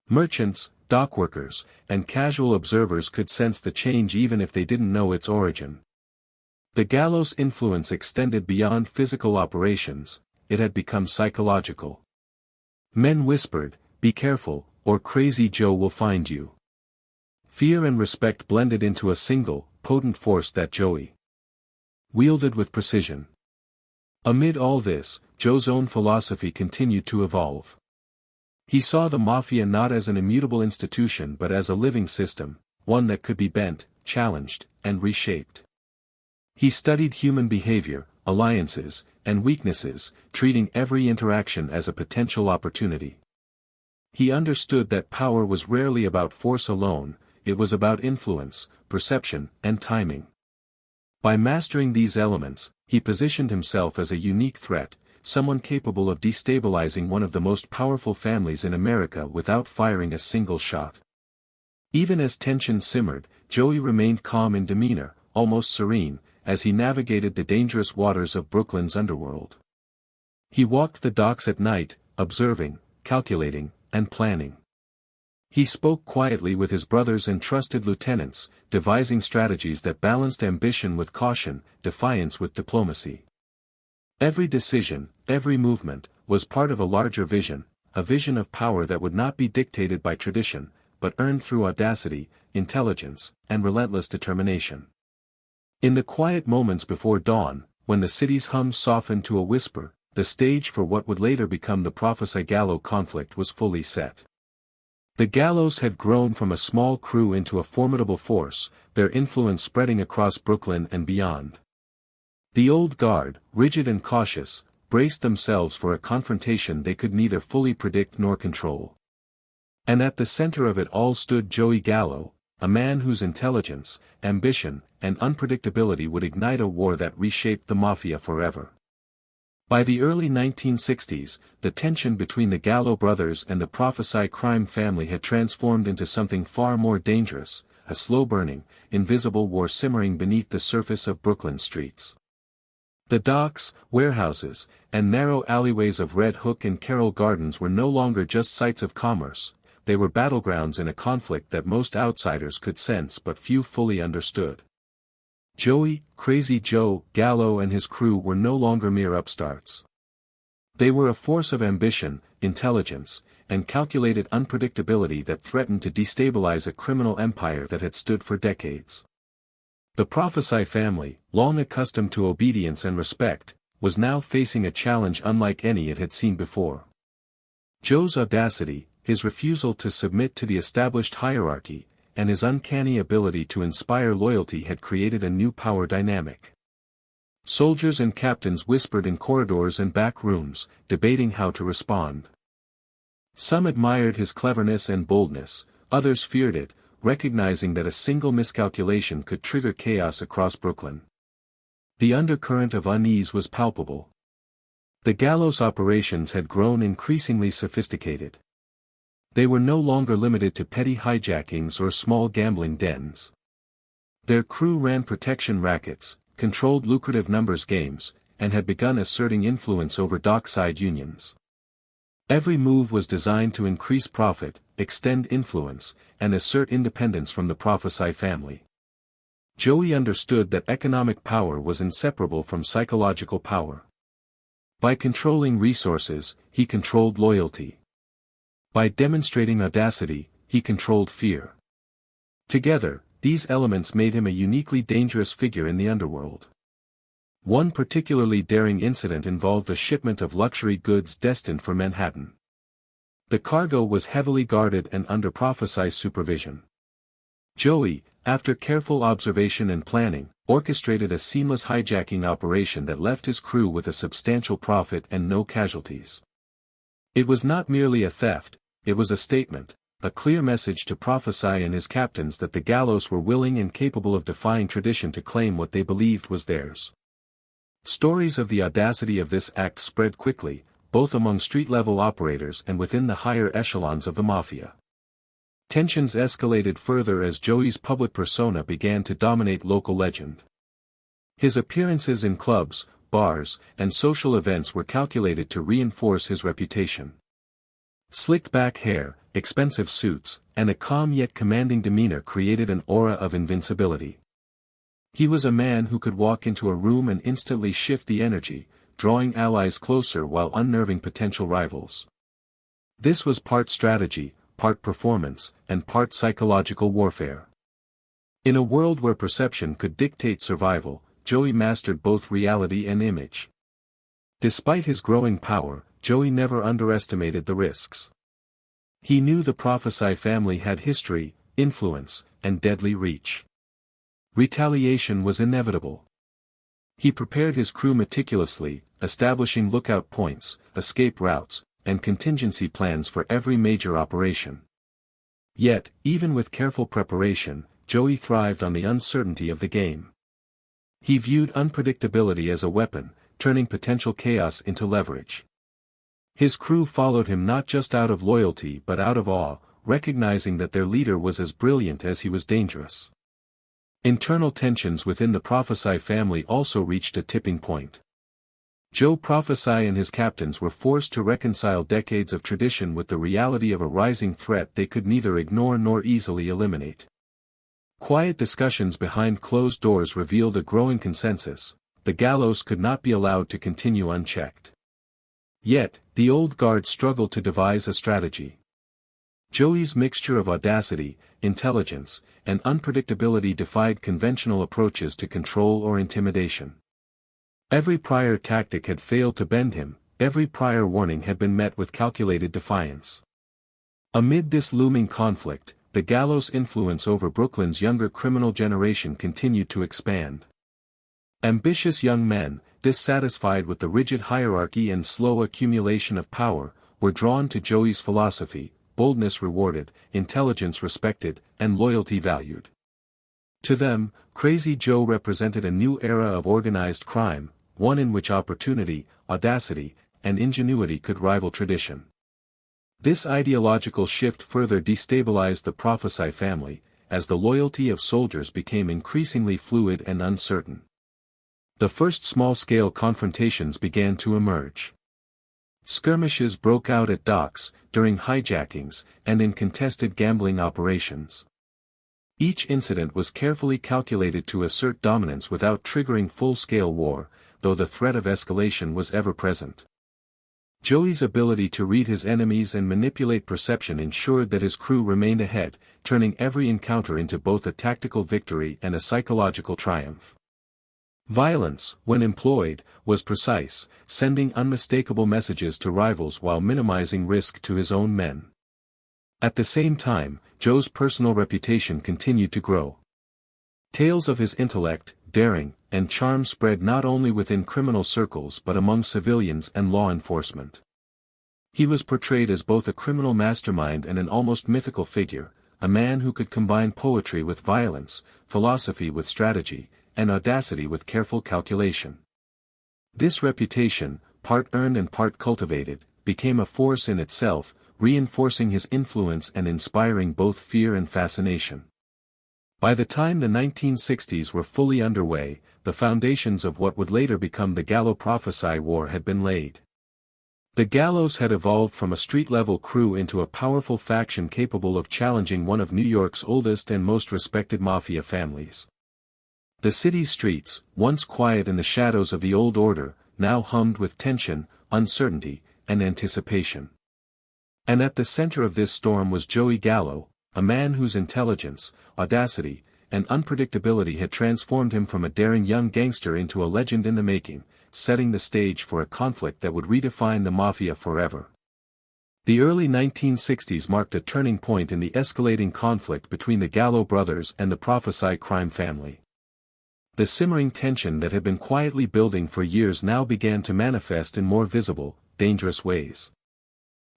Speaker 1: Merchants, dockworkers, and casual observers could sense the change even if they didn't know its origin. The Gallos' influence extended beyond physical operations, it had become psychological. Men whispered, "Be careful, or Crazy Joe will find you." Fear and respect blended into a single, potent force that Joey wielded with precision. Amid all this, Joe's own philosophy continued to evolve. He saw the Mafia not as an immutable institution but as a living system, one that could be bent, challenged, and reshaped. He studied human behavior, alliances, and weaknesses, treating every interaction as a potential opportunity. He understood that power was rarely about force alone, it was about influence, perception, and timing. By mastering these elements, he positioned himself as a unique threat, someone capable of destabilizing one of the most powerful families in America without firing a single shot. Even as tension simmered, Joey remained calm in demeanor, almost serene, as he navigated the dangerous waters of Brooklyn's underworld. He walked the docks at night, observing, calculating, and planning. He spoke quietly with his brothers and trusted lieutenants, devising strategies that balanced ambition with caution, defiance with diplomacy. Every decision, every movement, was part of a larger vision, a vision of power that would not be dictated by tradition, but earned through audacity, intelligence, and relentless determination. In the quiet moments before dawn, when the city's hum softened to a whisper, the stage for what would later become the Profaci-Gallo conflict was fully set. The Gallos had grown from a small crew into a formidable force, their influence spreading across Brooklyn and beyond. The old guard, rigid and cautious, braced themselves for a confrontation they could neither fully predict nor control. And at the center of it all stood Joey Gallo, a man whose intelligence, ambition, and unpredictability would ignite a war that reshaped the Mafia forever. By the early 1960s, the tension between the Gallo brothers and the Profaci crime family had transformed into something far more dangerous, a slow-burning, invisible war simmering beneath the surface of Brooklyn streets. The docks, warehouses, and narrow alleyways of Red Hook and Carroll Gardens were no longer just sites of commerce, they were battlegrounds in a conflict that most outsiders could sense but few fully understood. Joey, Crazy Joe, Gallo and his crew were no longer mere upstarts. They were a force of ambition, intelligence, and calculated unpredictability that threatened to destabilize a criminal empire that had stood for decades. The Profaci family, long accustomed to obedience and respect, was now facing a challenge unlike any it had seen before. Joe's audacity, his refusal to submit to the established hierarchy, and his uncanny ability to inspire loyalty had created a new power dynamic. Soldiers and captains whispered in corridors and back rooms, debating how to respond. Some admired his cleverness and boldness, others feared it, recognizing that a single miscalculation could trigger chaos across Brooklyn. The undercurrent of unease was palpable. The Gallos operations had grown increasingly sophisticated. They were no longer limited to petty hijackings or small gambling dens. Their crew ran protection rackets, controlled lucrative numbers games, and had begun asserting influence over dockside unions. Every move was designed to increase profit, extend influence, and assert independence from the Profaci family. Joey understood that economic power was inseparable from psychological power. By controlling resources, he controlled loyalty. By demonstrating audacity, he controlled fear. Together, these elements made him a uniquely dangerous figure in the underworld. One particularly daring incident involved a shipment of luxury goods destined for Manhattan. The cargo was heavily guarded and under Profaci's supervision. Joey, after careful observation and planning, orchestrated a seamless hijacking operation that left his crew with a substantial profit and no casualties. It was not merely a theft, it was a statement, a clear message to Profaci and his captains that the Gallos were willing and capable of defying tradition to claim what they believed was theirs. Stories of the audacity of this act spread quickly, both among street-level operators and within the higher echelons of the Mafia. Tensions escalated further as Joey's public persona began to dominate local legend. His appearances in clubs, bars, and social events were calculated to reinforce his reputation. Slicked-back hair, expensive suits, and a calm yet commanding demeanor created an aura of invincibility. He was a man who could walk into a room and instantly shift the energy, drawing allies closer while unnerving potential rivals. This was part strategy, part performance, and part psychological warfare. In a world where perception could dictate survival, Joey mastered both reality and image. Despite his growing power, Joey never underestimated the risks. He knew the Profaci family had history, influence, and deadly reach. Retaliation was inevitable. He prepared his crew meticulously, establishing lookout points, escape routes, and contingency plans for every major operation. Yet, even with careful preparation, Joey thrived on the uncertainty of the game. He viewed unpredictability as a weapon, turning potential chaos into leverage. His crew followed him not just out of loyalty but out of awe, recognizing that their leader was as brilliant as he was dangerous. Internal tensions within the Profaci family also reached a tipping point. Joe Profaci and his captains were forced to reconcile decades of tradition with the reality of a rising threat they could neither ignore nor easily eliminate. Quiet discussions behind closed doors revealed a growing consensus: the Gallos could not be allowed to continue unchecked. Yet, the old guard struggled to devise a strategy. Joey's mixture of audacity, intelligence, and unpredictability defied conventional approaches to control or intimidation. Every prior tactic had failed to bend him, every prior warning had been met with calculated defiance. Amid this looming conflict, the Gallos' influence over Brooklyn's younger criminal generation continued to expand. Ambitious young men, dissatisfied with the rigid hierarchy and slow accumulation of power, were drawn to Joey's philosophy: boldness rewarded, intelligence respected, and loyalty valued. To them, Crazy Joe represented a new era of organized crime, one in which opportunity, audacity, and ingenuity could rival tradition. This ideological shift further destabilized the Profaci family, as the loyalty of soldiers became increasingly fluid and uncertain. The first small-scale confrontations began to emerge. Skirmishes broke out at docks, during hijackings, and in contested gambling operations. Each incident was carefully calculated to assert dominance without triggering full-scale war, though the threat of escalation was ever present. Joey's ability to read his enemies and manipulate perception ensured that his crew remained ahead, turning every encounter into both a tactical victory and a psychological triumph. Violence, when employed, was precise, sending unmistakable messages to rivals while minimizing risk to his own men. At the same time, Joe's personal reputation continued to grow. Tales of his intellect, daring, and charm spread not only within criminal circles but among civilians and law enforcement. He was portrayed as both a criminal mastermind and an almost mythical figure, a man who could combine poetry with violence, philosophy with strategy, and audacity with careful calculation. This reputation, part earned and part cultivated, became a force in itself, reinforcing his influence and inspiring both fear and fascination. By the time the 1960s were fully underway, the foundations of what would later become the Gallo-Profaci War had been laid. The Gallos had evolved from a street-level crew into a powerful faction capable of challenging one of New York's oldest and most respected mafia families. The city's streets, once quiet in the shadows of the old order, now hummed with tension, uncertainty, and anticipation. And at the center of this storm was Joey Gallo, a man whose intelligence, audacity, and unpredictability had transformed him from a daring young gangster into a legend in the making, setting the stage for a conflict that would redefine the Mafia forever. The early 1960s marked a turning point in the escalating conflict between the Gallo brothers and the Profaci crime family. The simmering tension that had been quietly building for years now began to manifest in more visible, dangerous ways.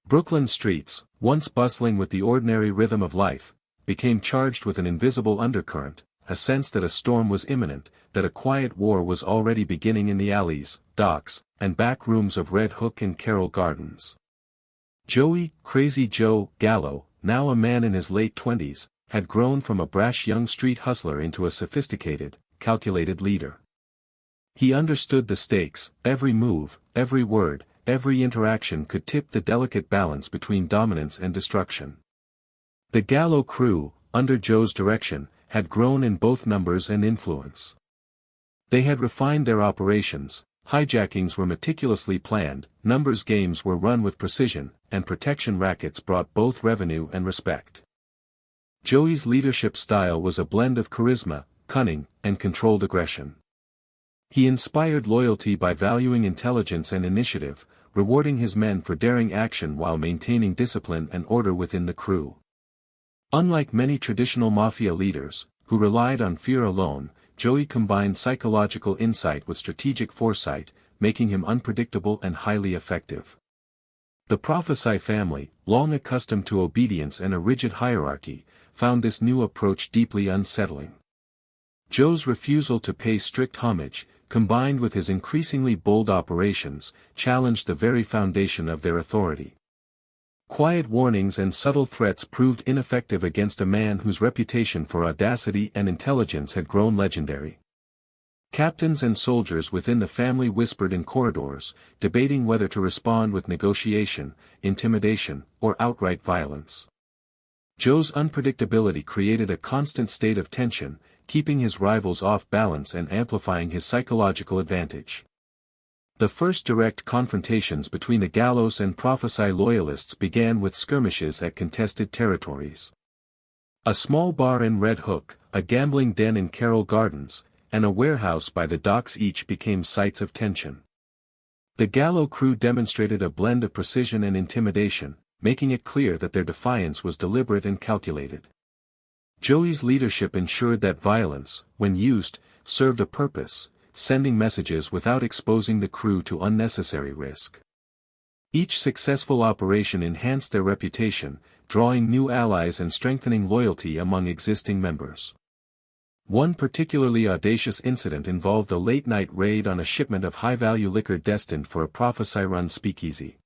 Speaker 1: Brooklyn streets, once bustling with the ordinary rhythm of life, became charged with an invisible undercurrent, a sense that a storm was imminent, that a quiet war was already beginning in the alleys, docks, and back rooms of Red Hook and Carroll Gardens. Joey, Crazy Joe, Gallo, now a man in his late 20s, had grown from a brash young street hustler into a sophisticated, calculated leader. He understood the stakes. Every move, every word, every interaction could tip the delicate balance between dominance and destruction. The Gallo crew, under Joe's direction, had grown in both numbers and influence. They had refined their operations, hijackings were meticulously planned, numbers games were run with precision, and protection rackets brought both revenue and respect. Joey's leadership style was a blend of charisma, cunning, and controlled aggression. He inspired loyalty by valuing intelligence and initiative, rewarding his men for daring action while maintaining discipline and order within the crew. Unlike many traditional Mafia leaders, who relied on fear alone, Joey combined psychological insight with strategic foresight, making him unpredictable and highly effective. The Profaci family, long accustomed to obedience and a rigid hierarchy, found this new approach deeply unsettling. Joe's refusal to pay strict homage, combined with his increasingly bold operations, challenged the very foundation of their authority. Quiet warnings and subtle threats proved ineffective against a man whose reputation for audacity and intelligence had grown legendary. Captains and soldiers within the family whispered in corridors, debating whether to respond with negotiation, intimidation, or outright violence. Joe's unpredictability created a constant state of tension, keeping his rivals off balance and amplifying his psychological advantage. The first direct confrontations between the Gallos and Profaci loyalists began with skirmishes at contested territories. A small bar in Red Hook, a gambling den in Carroll Gardens, and a warehouse by the docks each became sites of tension. The Gallo crew demonstrated a blend of precision and intimidation, making it clear that their defiance was deliberate and calculated. Joey's leadership ensured that violence, when used, served a purpose, sending messages without exposing the crew to unnecessary risk. Each successful operation enhanced their reputation, drawing new allies and strengthening loyalty among existing members. One particularly audacious incident involved a late-night raid on a shipment of high-value liquor destined for a Profaci-run speakeasy.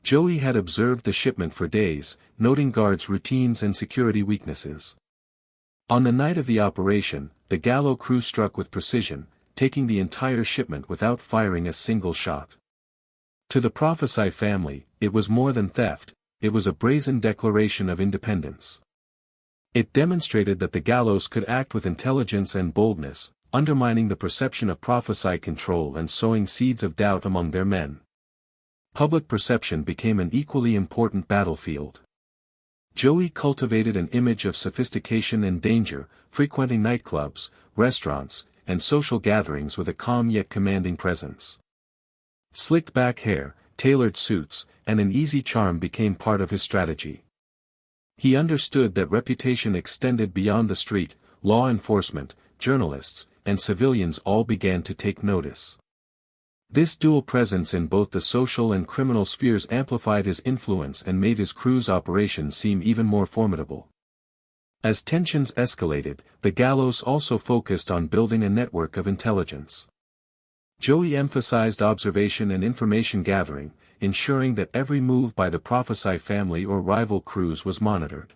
Speaker 1: Joey had observed the shipment for days, noting guards' routines and security weaknesses. On the night of the operation, the Gallo crew struck with precision, taking the entire shipment without firing a single shot. To the Profaci family, it was more than theft, it was a brazen declaration of independence. It demonstrated that the Gallos could act with intelligence and boldness, undermining the perception of Profaci control and sowing seeds of doubt among their men. Public perception became an equally important battlefield. Joey cultivated an image of sophistication and danger, frequenting nightclubs, restaurants, and social gatherings with a calm yet commanding presence. Slicked back hair, tailored suits, and an easy charm became part of his strategy. He understood that reputation extended beyond the street, law enforcement, journalists, and civilians all began to take notice. This dual presence in both the social and criminal spheres amplified his influence and made his crew's operations seem even more formidable. As tensions escalated, the Gallos also focused on building a network of intelligence. Joey emphasized observation and information gathering, ensuring that every move by the Profaci family or rival crews was monitored.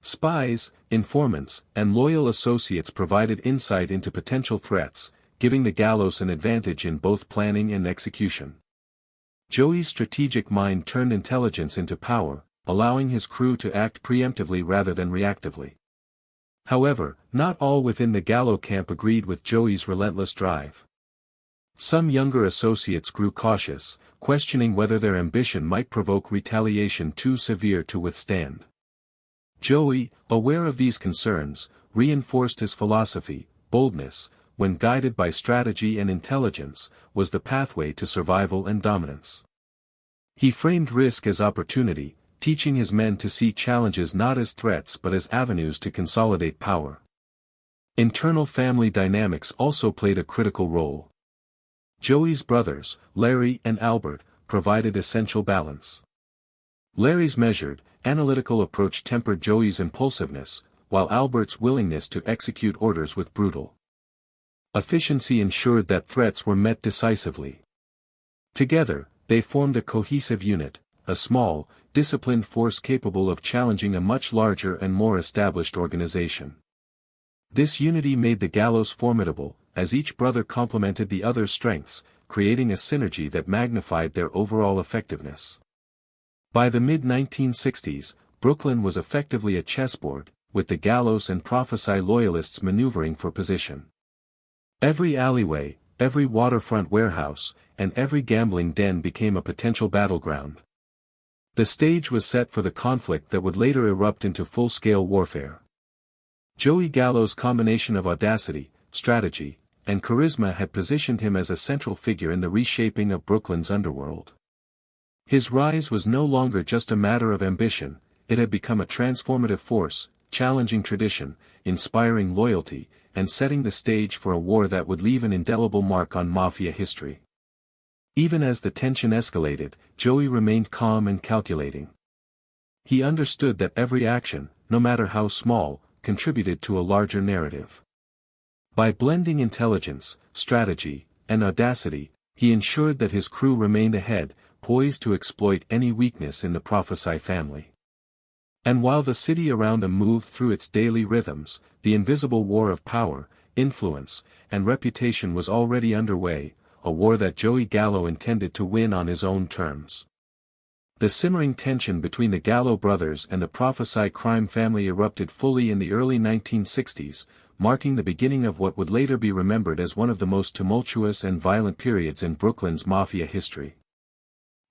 Speaker 1: Spies, informants, and loyal associates provided insight into potential threats, giving the Gallos an advantage in both planning and execution. Joey's strategic mind turned intelligence into power, allowing his crew to act preemptively rather than reactively. However, not all within the Gallo camp agreed with Joey's relentless drive. Some younger associates grew cautious, questioning whether their ambition might provoke retaliation too severe to withstand. Joey, aware of these concerns, reinforced his philosophy. Boldness, when guided by strategy and intelligence, was the pathway to survival and dominance. He framed risk as opportunity, teaching his men to see challenges not as threats but as avenues to consolidate power. Internal family dynamics also played a critical role. Joey's brothers, Larry and Albert, provided essential balance. Larry's measured, analytical approach tempered Joey's impulsiveness, while Albert's willingness to execute orders with brutal efficiency ensured that threats were met decisively. Together, they formed a cohesive unit, a small, disciplined force capable of challenging a much larger and more established organization. This unity made the Gallos formidable, as each brother complemented the other's strengths, creating a synergy that magnified their overall effectiveness. By the mid-1960s, Brooklyn was effectively a chessboard, with the Gallos and Profaci loyalists maneuvering for position. Every alleyway, every waterfront warehouse, and every gambling den became a potential battleground. The stage was set for the conflict that would later erupt into full-scale warfare. Joey Gallo's combination of audacity, strategy, and charisma had positioned him as a central figure in the reshaping of Brooklyn's underworld. His rise was no longer just a matter of ambition, it had become a transformative force, challenging tradition, inspiring loyalty, and setting the stage for a war that would leave an indelible mark on Mafia history. Even as the tension escalated, Joey remained calm and calculating. He understood that every action, no matter how small, contributed to a larger narrative. By blending intelligence, strategy, and audacity, he ensured that his crew remained ahead, poised to exploit any weakness in the Profaci family. And while the city around them moved through its daily rhythms, the invisible war of power, influence, and reputation was already underway, a war that Joey Gallo intended to win on his own terms. The simmering tension between the Gallo brothers and the Profaci crime family erupted fully in the early 1960s, marking the beginning of what would later be remembered as one of the most tumultuous and violent periods in Brooklyn's Mafia history.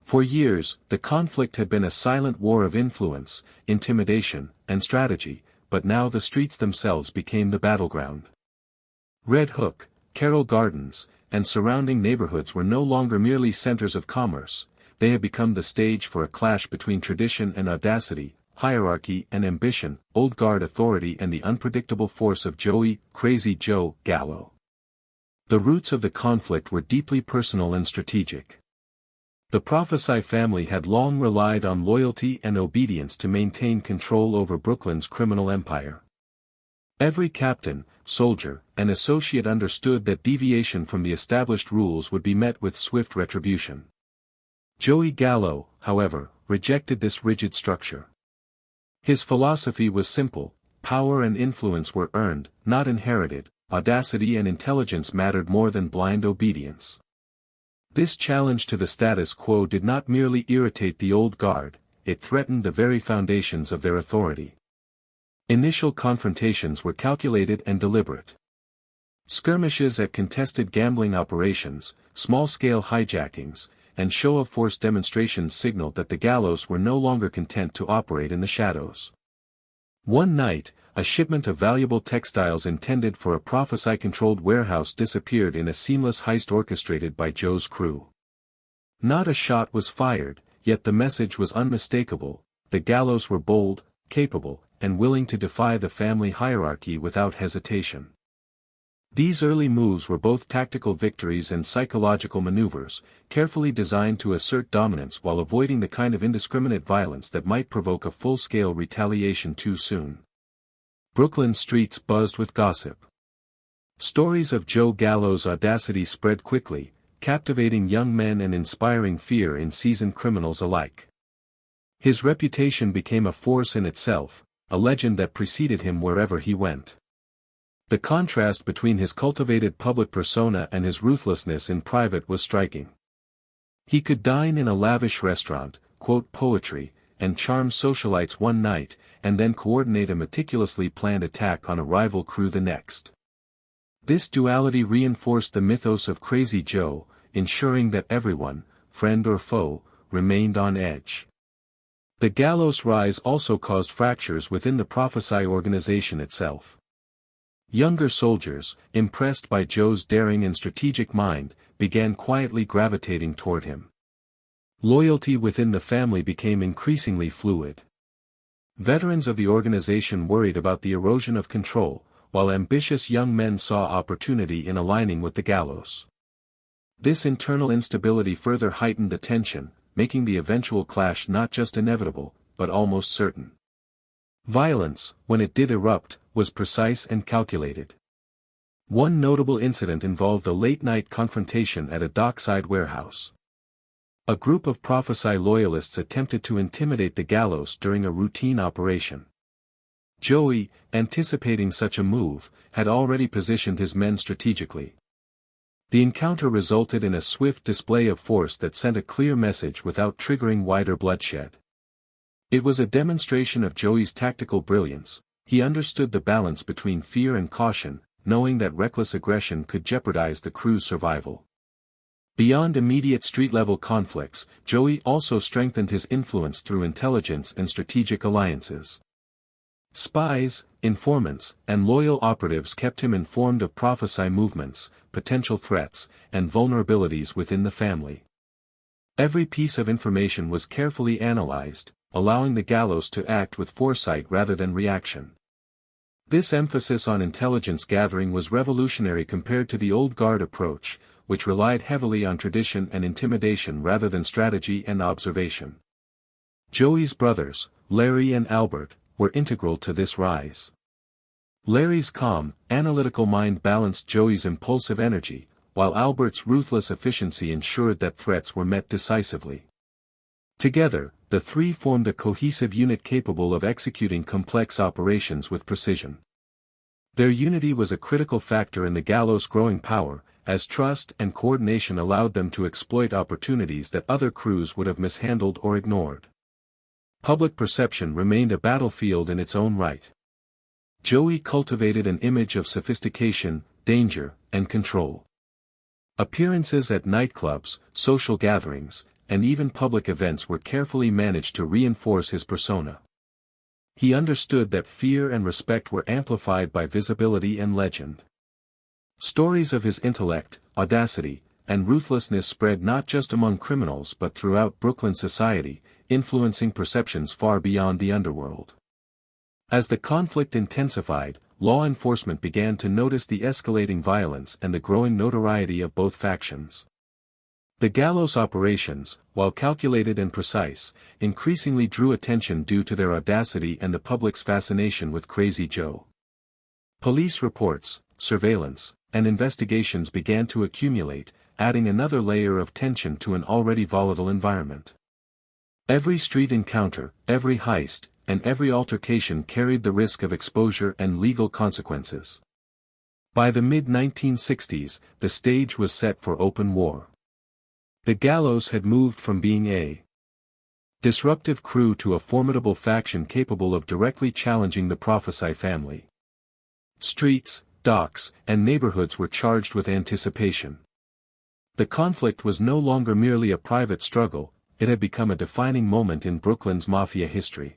Speaker 1: For years, the conflict had been a silent war of influence, intimidation, and strategy, but now the streets themselves became the battleground. Red Hook, Carroll Gardens, and surrounding neighborhoods were no longer merely centers of commerce, they had become the stage for a clash between tradition and audacity, hierarchy and ambition, old guard authority and the unpredictable force of Joey, Crazy Joe, Gallo. The roots of the conflict were deeply personal and strategic. The Profaci family had long relied on loyalty and obedience to maintain control over Brooklyn's criminal empire. Every captain, soldier, and associate understood that deviation from the established rules would be met with swift retribution. Joey Gallo, however, rejected this rigid structure. His philosophy was simple: power and influence were earned, not inherited, audacity and intelligence mattered more than blind obedience. This challenge to the status quo did not merely irritate the old guard, it threatened the very foundations of their authority. Initial confrontations were calculated and deliberate. Skirmishes at contested gambling operations, small-scale hijackings, and show-of-force demonstrations signaled that the Gallos were no longer content to operate in the shadows. One night, a shipment of valuable textiles intended for a Profaci-controlled warehouse disappeared in a seamless heist orchestrated by Joe's crew. Not a shot was fired, yet the message was unmistakable: the Gallos were bold, capable, and willing to defy the family hierarchy without hesitation. These early moves were both tactical victories and psychological maneuvers, carefully designed to assert dominance while avoiding the kind of indiscriminate violence that might provoke a full-scale retaliation too soon. Brooklyn's streets buzzed with gossip. Stories of Joe Gallo's audacity spread quickly, captivating young men and inspiring fear in seasoned criminals alike. His reputation became a force in itself, a legend that preceded him wherever he went. The contrast between his cultivated public persona and his ruthlessness in private was striking. He could dine in a lavish restaurant, quote poetry, and charm socialites one night, and then coordinate a meticulously planned attack on a rival crew the next. This duality reinforced the mythos of Crazy Joe, ensuring that everyone, friend or foe, remained on edge. The Gallos' rise also caused fractures within the Profaci organization itself. Younger soldiers, impressed by Joe's daring and strategic mind, began quietly gravitating toward him. Loyalty within the family became increasingly fluid. Veterans of the organization worried about the erosion of control, while ambitious young men saw opportunity in aligning with the Gallos. This internal instability further heightened the tension, making the eventual clash not just inevitable, but almost certain. Violence, when it did erupt, was precise and calculated. One notable incident involved a late-night confrontation at a dockside warehouse. A group of Profaci loyalists attempted to intimidate the Gallos during a routine operation. Joey, anticipating such a move, had already positioned his men strategically. The encounter resulted in a swift display of force that sent a clear message without triggering wider bloodshed. It was a demonstration of Joey's tactical brilliance. He understood the balance between fear and caution, knowing that reckless aggression could jeopardize the crew's survival. Beyond immediate street-level conflicts, Joey also strengthened his influence through intelligence and strategic alliances. Spies, informants, and loyal operatives kept him informed of Profaci movements, potential threats, and vulnerabilities within the family. Every piece of information was carefully analyzed, allowing the Gallos to act with foresight rather than reaction. This emphasis on intelligence gathering was revolutionary compared to the old guard approach, which relied heavily on tradition and intimidation rather than strategy and observation. Joey's brothers, Larry and Albert, were integral to this rise. Larry's calm, analytical mind balanced Joey's impulsive energy, while Albert's ruthless efficiency ensured that threats were met decisively. Together, the three formed a cohesive unit capable of executing complex operations with precision. Their unity was a critical factor in the Gallos' growing power, as trust and coordination allowed them to exploit opportunities that other crews would have mishandled or ignored. Public perception remained a battlefield in its own right. Joey cultivated an image of sophistication, danger, and control. Appearances at nightclubs, social gatherings, and even public events were carefully managed to reinforce his persona. He understood that fear and respect were amplified by visibility and legend. Stories of his intellect, audacity, and ruthlessness spread not just among criminals but throughout Brooklyn society, influencing perceptions far beyond the underworld. As the conflict intensified, law enforcement began to notice the escalating violence and the growing notoriety of both factions. The Gallos operations, while calculated and precise, increasingly drew attention due to their audacity and the public's fascination with Crazy Joe. Police reports, surveillance, and investigations began to accumulate, adding another layer of tension to an already volatile environment. Every street encounter, every heist, and every altercation carried the risk of exposure and legal consequences. By the mid-1960s, the stage was set for open war. The Gallos had moved from being a disruptive crew to a formidable faction capable of directly challenging the Profaci family. Streets, docks, and neighborhoods were charged with anticipation. The conflict was no longer merely a private struggle, it had become a defining moment in Brooklyn's Mafia history.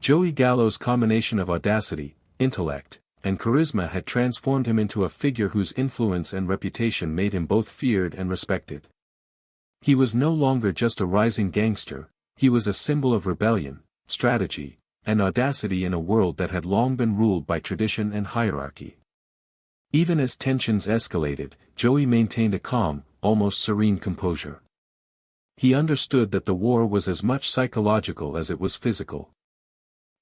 Speaker 1: Joey Gallo's combination of audacity, intellect, and charisma had transformed him into a figure whose influence and reputation made him both feared and respected. He was no longer just a rising gangster, he was a symbol of rebellion, strategy, and audacity in a world that had long been ruled by tradition and hierarchy. Even as tensions escalated, Joey maintained a calm, almost serene composure. He understood that the war was as much psychological as it was physical.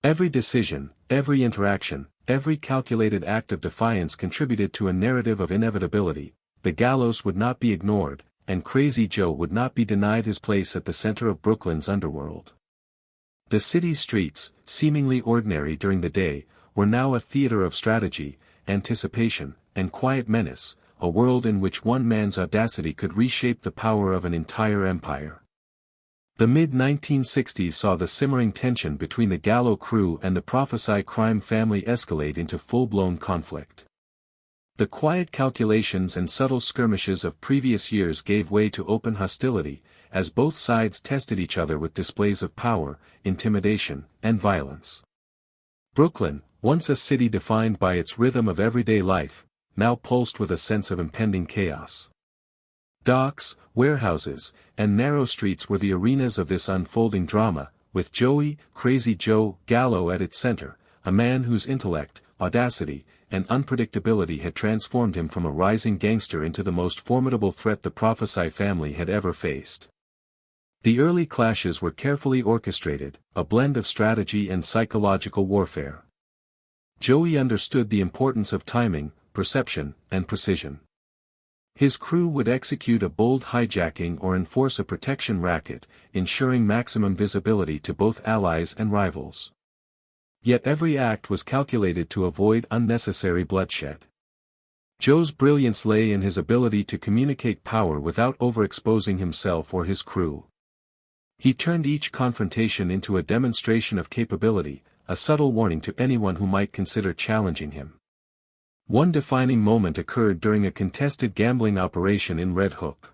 Speaker 1: Every decision, every interaction, every calculated act of defiance contributed to a narrative of inevitability. The Gallos would not be ignored, and Crazy Joe would not be denied his place at the center of Brooklyn's underworld. The city's streets, seemingly ordinary during the day, were now a theater of strategy, anticipation, and quiet menace, a world in which one man's audacity could reshape the power of an entire empire. The mid-1960s saw the simmering tension between the Gallo crew and the Profaci crime family escalate into full-blown conflict. The quiet calculations and subtle skirmishes of previous years gave way to open hostility, as both sides tested each other with displays of power, intimidation, and violence. Brooklyn, once a city defined by its rhythm of everyday life, now pulsed with a sense of impending chaos. Docks, warehouses, and narrow streets were the arenas of this unfolding drama, with Joey, Crazy Joe, Gallo at its center, a man whose intellect, audacity, and unpredictability had transformed him from a rising gangster into the most formidable threat the Profaci family had ever faced. The early clashes were carefully orchestrated, a blend of strategy and psychological warfare. Joey understood the importance of timing, perception, and precision. His crew would execute a bold hijacking or enforce a protection racket, ensuring maximum visibility to both allies and rivals. Yet every act was calculated to avoid unnecessary bloodshed. Joe's brilliance lay in his ability to communicate power without overexposing himself or his crew. He turned each confrontation into a demonstration of capability, a subtle warning to anyone who might consider challenging him. One defining moment occurred during a contested gambling operation in Red Hook.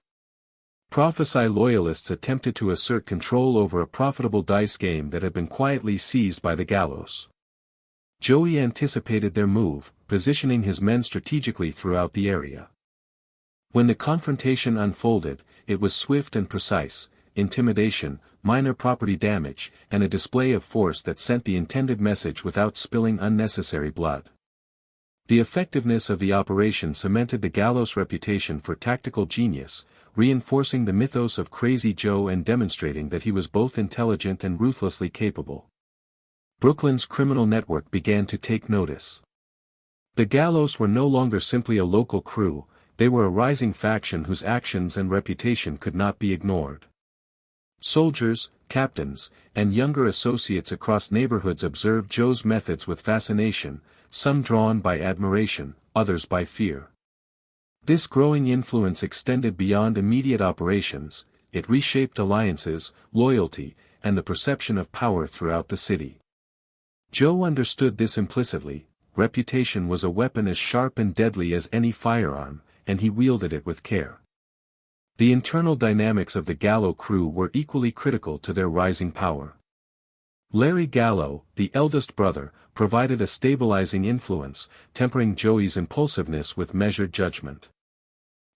Speaker 1: Profaci loyalists attempted to assert control over a profitable dice game that had been quietly seized by the Gallos. Joey anticipated their move, positioning his men strategically throughout the area. When the confrontation unfolded, it was swift and precise: intimidation, minor property damage, and a display of force that sent the intended message without spilling unnecessary blood. The effectiveness of the operation cemented the Gallos' reputation for tactical genius, reinforcing the mythos of Crazy Joe and demonstrating that he was both intelligent and ruthlessly capable. Brooklyn's criminal network began to take notice. The Gallos were no longer simply a local crew, they were a rising faction whose actions and reputation could not be ignored. Soldiers, captains, and younger associates across neighborhoods observed Joe's methods with fascination, some drawn by admiration, others by fear. This growing influence extended beyond immediate operations, it reshaped alliances, loyalty, and the perception of power throughout the city. Joe understood this implicitly: reputation was a weapon as sharp and deadly as any firearm, and he wielded it with care. The internal dynamics of the Gallo crew were equally critical to their rising power. Larry Gallo, the eldest brother, provided a stabilizing influence, tempering Joey's impulsiveness with measured judgment.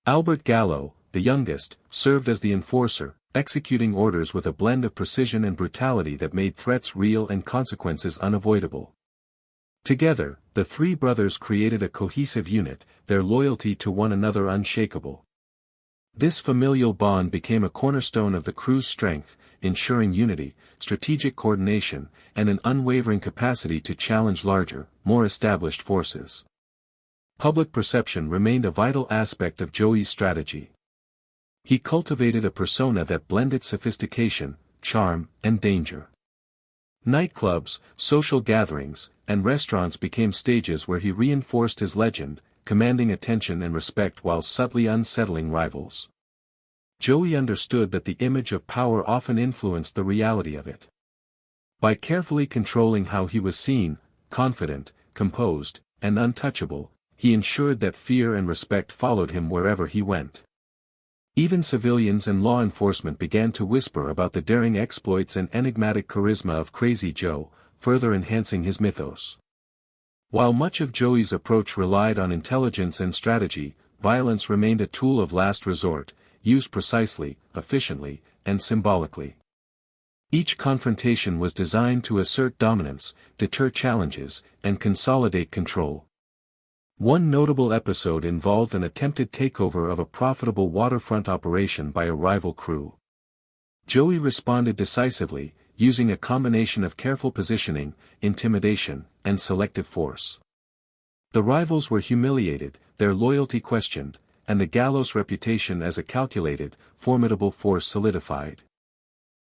Speaker 1: Albert Gallo, the youngest, served as the enforcer, executing orders with a blend of precision and brutality that made threats real and consequences unavoidable. Together, the three brothers created a cohesive unit, their loyalty to one another unshakable. This familial bond became a cornerstone of the crew's strength, ensuring unity, strategic coordination, and an unwavering capacity to challenge larger, more established forces. Public perception remained a vital aspect of Joey's strategy. He cultivated a persona that blended sophistication, charm, and danger. Nightclubs, social gatherings, and restaurants became stages where he reinforced his legend, commanding attention and respect while subtly unsettling rivals. Joey understood that the image of power often influenced the reality of it. By carefully controlling how he was seen, confident, composed, and untouchable, he ensured that fear and respect followed him wherever he went. Even civilians and law enforcement began to whisper about the daring exploits and enigmatic charisma of Crazy Joe, further enhancing his mythos. While much of Joey's approach relied on intelligence and strategy, violence remained a tool of last resort, used precisely, efficiently, and symbolically. Each confrontation was designed to assert dominance, deter challenges, and consolidate control. One notable episode involved an attempted takeover of a profitable waterfront operation by a rival crew. Joey responded decisively, using a combination of careful positioning, intimidation, and selective force. The rivals were humiliated, their loyalty questioned, and the Gallos' reputation as a calculated, formidable force solidified.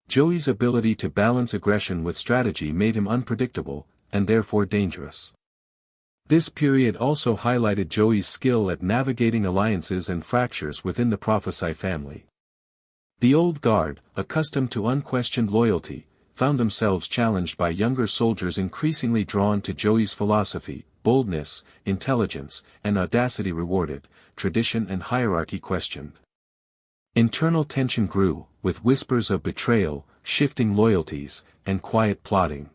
Speaker 1: Joey's ability to balance aggression with strategy made him unpredictable, and therefore dangerous. This period also highlighted Joey's skill at navigating alliances and fractures within the Profaci family. The old guard, accustomed to unquestioned loyalty, found themselves challenged by younger soldiers increasingly drawn to Joey's philosophy: boldness, intelligence, and audacity rewarded, tradition and hierarchy questioned. Internal tension grew, with whispers of betrayal, shifting loyalties, and quiet plotting.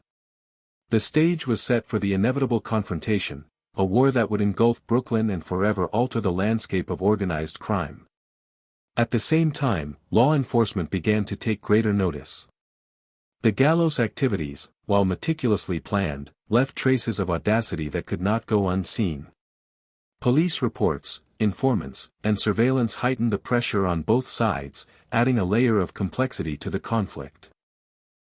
Speaker 1: The stage was set for the inevitable confrontation, a war that would engulf Brooklyn and forever alter the landscape of organized crime. At the same time, law enforcement began to take greater notice. The Gallo's activities, while meticulously planned, left traces of audacity that could not go unseen. Police reports, informants, and surveillance heightened the pressure on both sides, adding a layer of complexity to the conflict.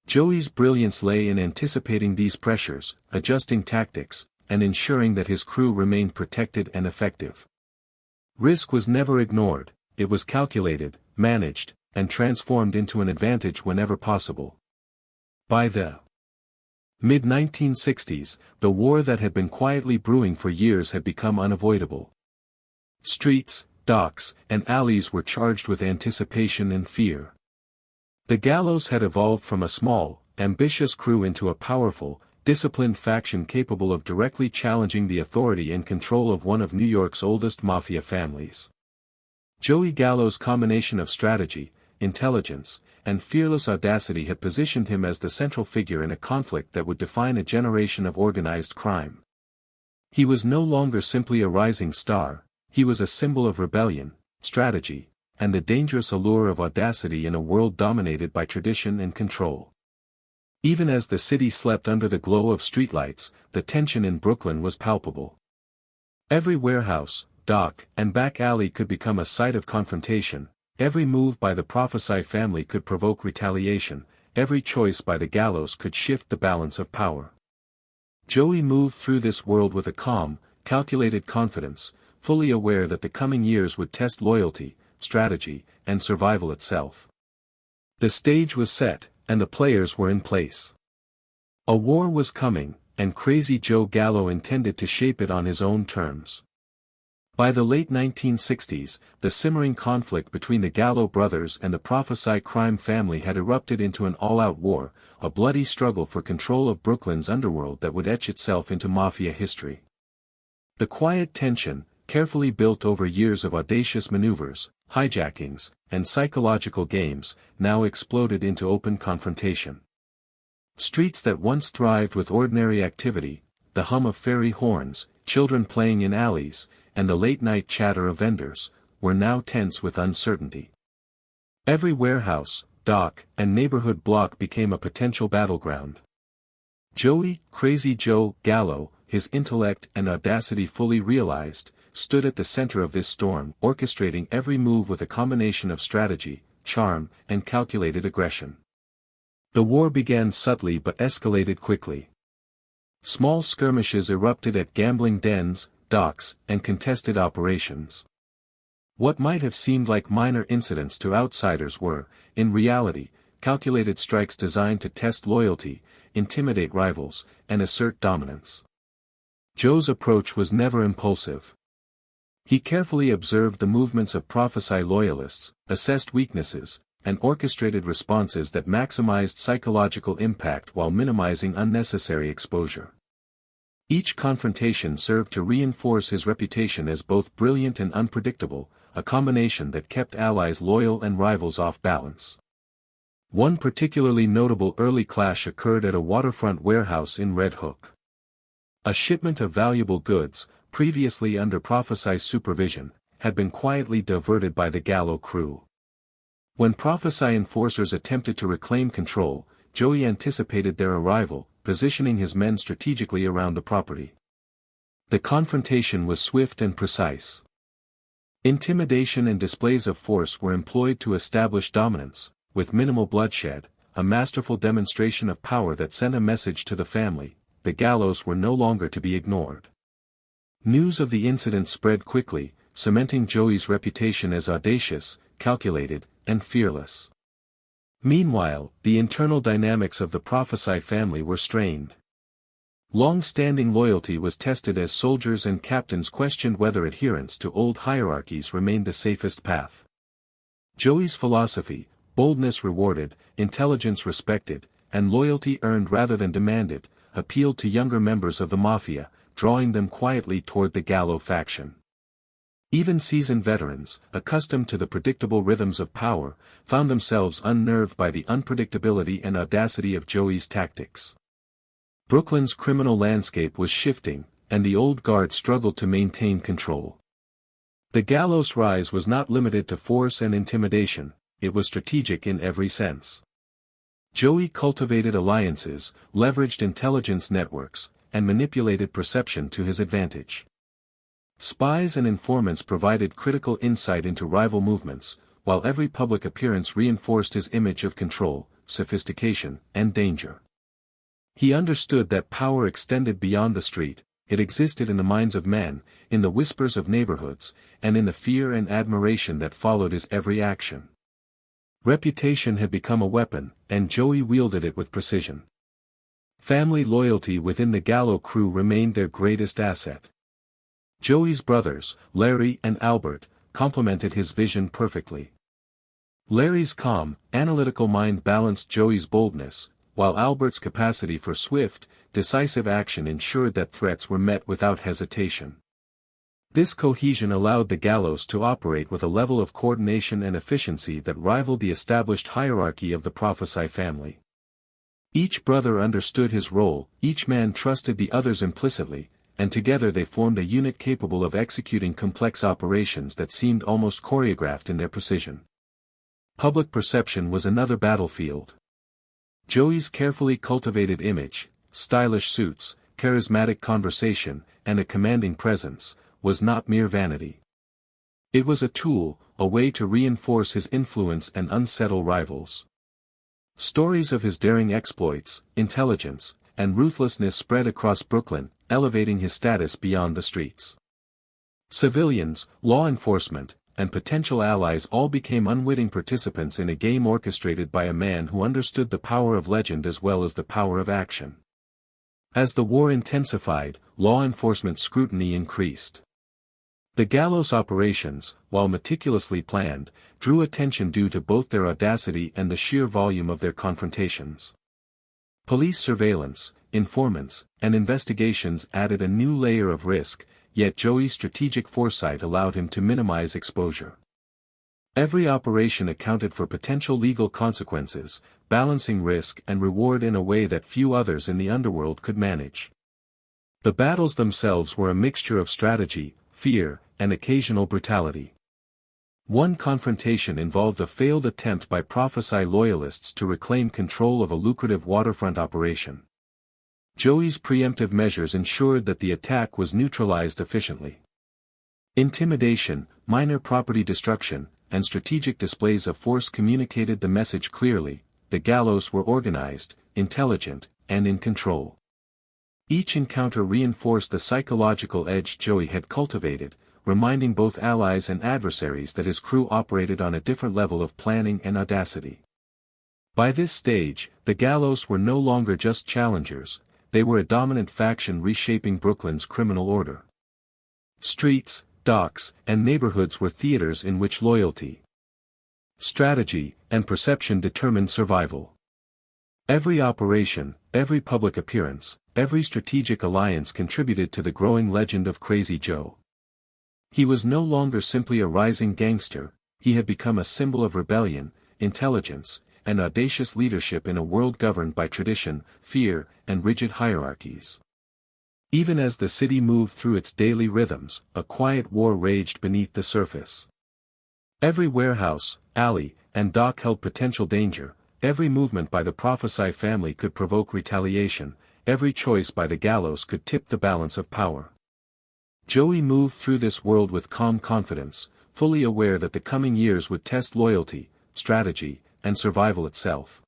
Speaker 1: Joey's brilliance lay in anticipating these pressures, adjusting tactics, and ensuring that his crew remained protected and effective. Risk was never ignored, it was calculated, managed, and transformed into an advantage whenever possible. By the mid-1960s, the war that had been quietly brewing for years had become unavoidable. Streets, docks, and alleys were charged with anticipation and fear. The Gallos had evolved from a small, ambitious crew into a powerful, disciplined faction capable of directly challenging the authority and control of one of New York's oldest mafia families. Joey Gallo's combination of strategy, intelligence, and fearless audacity had positioned him as the central figure in a conflict that would define a generation of organized crime. He was no longer simply a rising star, he was a symbol of rebellion, strategy, and the dangerous allure of audacity in a world dominated by tradition and control. Even as the city slept under the glow of streetlights, the tension in Brooklyn was palpable. Every warehouse, dock, and back alley could become a site of confrontation, every move by the Profaci family could provoke retaliation, every choice by the Gallos could shift the balance of power. Joey moved through this world with a calm, calculated confidence, fully aware that the coming years would test loyalty, strategy, and survival itself. The stage was set, and the players were in place. A war was coming, and Crazy Joe Gallo intended to shape it on his own terms. By the late 1960s, the simmering conflict between the Gallo brothers and the Profaci crime family had erupted into an all-out war, a bloody struggle for control of Brooklyn's underworld that would etch itself into Mafia history. The quiet tension, carefully built over years of audacious maneuvers, hijackings, and psychological games, now exploded into open confrontation. Streets that once thrived with ordinary activity, the hum of fairy horns, children playing in alleys, and the late-night chatter of vendors, were now tense with uncertainty. Every warehouse, dock, and neighborhood block became a potential battleground. Joey, Crazy Joe Gallo, his intellect and audacity fully realized, stood at the center of this storm, orchestrating every move with a combination of strategy, charm, and calculated aggression. The war began subtly but escalated quickly. Small skirmishes erupted at gambling dens, docks, and contested operations. What might have seemed like minor incidents to outsiders were, in reality, calculated strikes designed to test loyalty, intimidate rivals, and assert dominance. Joe's approach was never impulsive. He carefully observed the movements of Profaci loyalists, assessed weaknesses, and orchestrated responses that maximized psychological impact while minimizing unnecessary exposure. Each confrontation served to reinforce his reputation as both brilliant and unpredictable, a combination that kept allies loyal and rivals off balance. One particularly notable early clash occurred at a waterfront warehouse in Red Hook. A shipment of valuable goods, previously under Profaci's supervision, had been quietly diverted by the Gallo crew. When Profaci enforcers attempted to reclaim control, Joey anticipated their arrival, positioning his men strategically around the property. The confrontation was swift and precise. Intimidation and displays of force were employed to establish dominance, with minimal bloodshed, a masterful demonstration of power that sent a message to the family: the Gallos were no longer to be ignored. News of the incident spread quickly, cementing Joey's reputation as audacious, calculated, and fearless. Meanwhile, the internal dynamics of the Profaci family were strained. Long-standing loyalty was tested as soldiers and captains questioned whether adherence to old hierarchies remained the safest path. Joey's philosophy, boldness rewarded, intelligence respected, and loyalty earned rather than demanded, appealed to younger members of the Mafia, drawing them quietly toward the Gallo faction. Even seasoned veterans, accustomed to the predictable rhythms of power, found themselves unnerved by the unpredictability and audacity of Joey's tactics. Brooklyn's criminal landscape was shifting, and the old guard struggled to maintain control. The gallows' rise was not limited to force and intimidation, it was strategic in every sense. Joey cultivated alliances, leveraged intelligence networks, and manipulated perception to his advantage. Spies and informants provided critical insight into rival movements, while every public appearance reinforced his image of control, sophistication, and danger. He understood that power extended beyond the street, it existed in the minds of men, in the whispers of neighborhoods, and in the fear and admiration that followed his every action. Reputation had become a weapon, and Joey wielded it with precision. Family loyalty within the Gallo crew remained their greatest asset. Joey's brothers, Larry and Albert, complemented his vision perfectly. Larry's calm, analytical mind balanced Joey's boldness, while Albert's capacity for swift, decisive action ensured that threats were met without hesitation. This cohesion allowed the Gallows to operate with a level of coordination and efficiency that rivaled the established hierarchy of the Profaci family. Each brother understood his role, each man trusted the others implicitly, and together they formed a unit capable of executing complex operations that seemed almost choreographed in their precision. Public perception was another battlefield. Joey's carefully cultivated image, stylish suits, charismatic conversation, and a commanding presence, was not mere vanity. It was a tool, a way to reinforce his influence and unsettle rivals. Stories of his daring exploits, intelligence, and ruthlessness spread across Brooklyn, elevating his status beyond the streets. Civilians, law enforcement, and potential allies all became unwitting participants in a game orchestrated by a man who understood the power of legend as well as the power of action. As the war intensified, law enforcement scrutiny increased. The Gallows operations, while meticulously planned, drew attention due to both their audacity and the sheer volume of their confrontations. Police surveillance, informants, and investigations added a new layer of risk, yet Joey's strategic foresight allowed him to minimize exposure. Every operation accounted for potential legal consequences, balancing risk and reward in a way that few others in the underworld could manage. The battles themselves were a mixture of strategy, fear, and occasional brutality. One confrontation involved a failed attempt by Profaci loyalists to reclaim control of a lucrative waterfront operation. Joey's preemptive measures ensured that the attack was neutralized efficiently. Intimidation, minor property destruction, and strategic displays of force communicated the message clearly: the Gallows were organized, intelligent, and in control. Each encounter reinforced the psychological edge Joey had cultivated, reminding both allies and adversaries that his crew operated on a different level of planning and audacity. By this stage, the Gallows were no longer just challengers, they were a dominant faction reshaping Brooklyn's criminal order. Streets, docks, and neighborhoods were theaters in which loyalty, strategy, and perception determined survival. Every operation, every public appearance, every strategic alliance contributed to the growing legend of Crazy Joe. He was no longer simply a rising gangster, he had become a symbol of rebellion, intelligence, and audacious leadership in a world governed by tradition, fear, and rigid hierarchies. Even as the city moved through its daily rhythms, a quiet war raged beneath the surface. Every warehouse, alley, and dock held potential danger, every movement by the Profaci family could provoke retaliation, every choice by the Gallows could tip the balance of power. Joey moved through this world with calm confidence, fully aware that the coming years would test loyalty, strategy, and survival itself.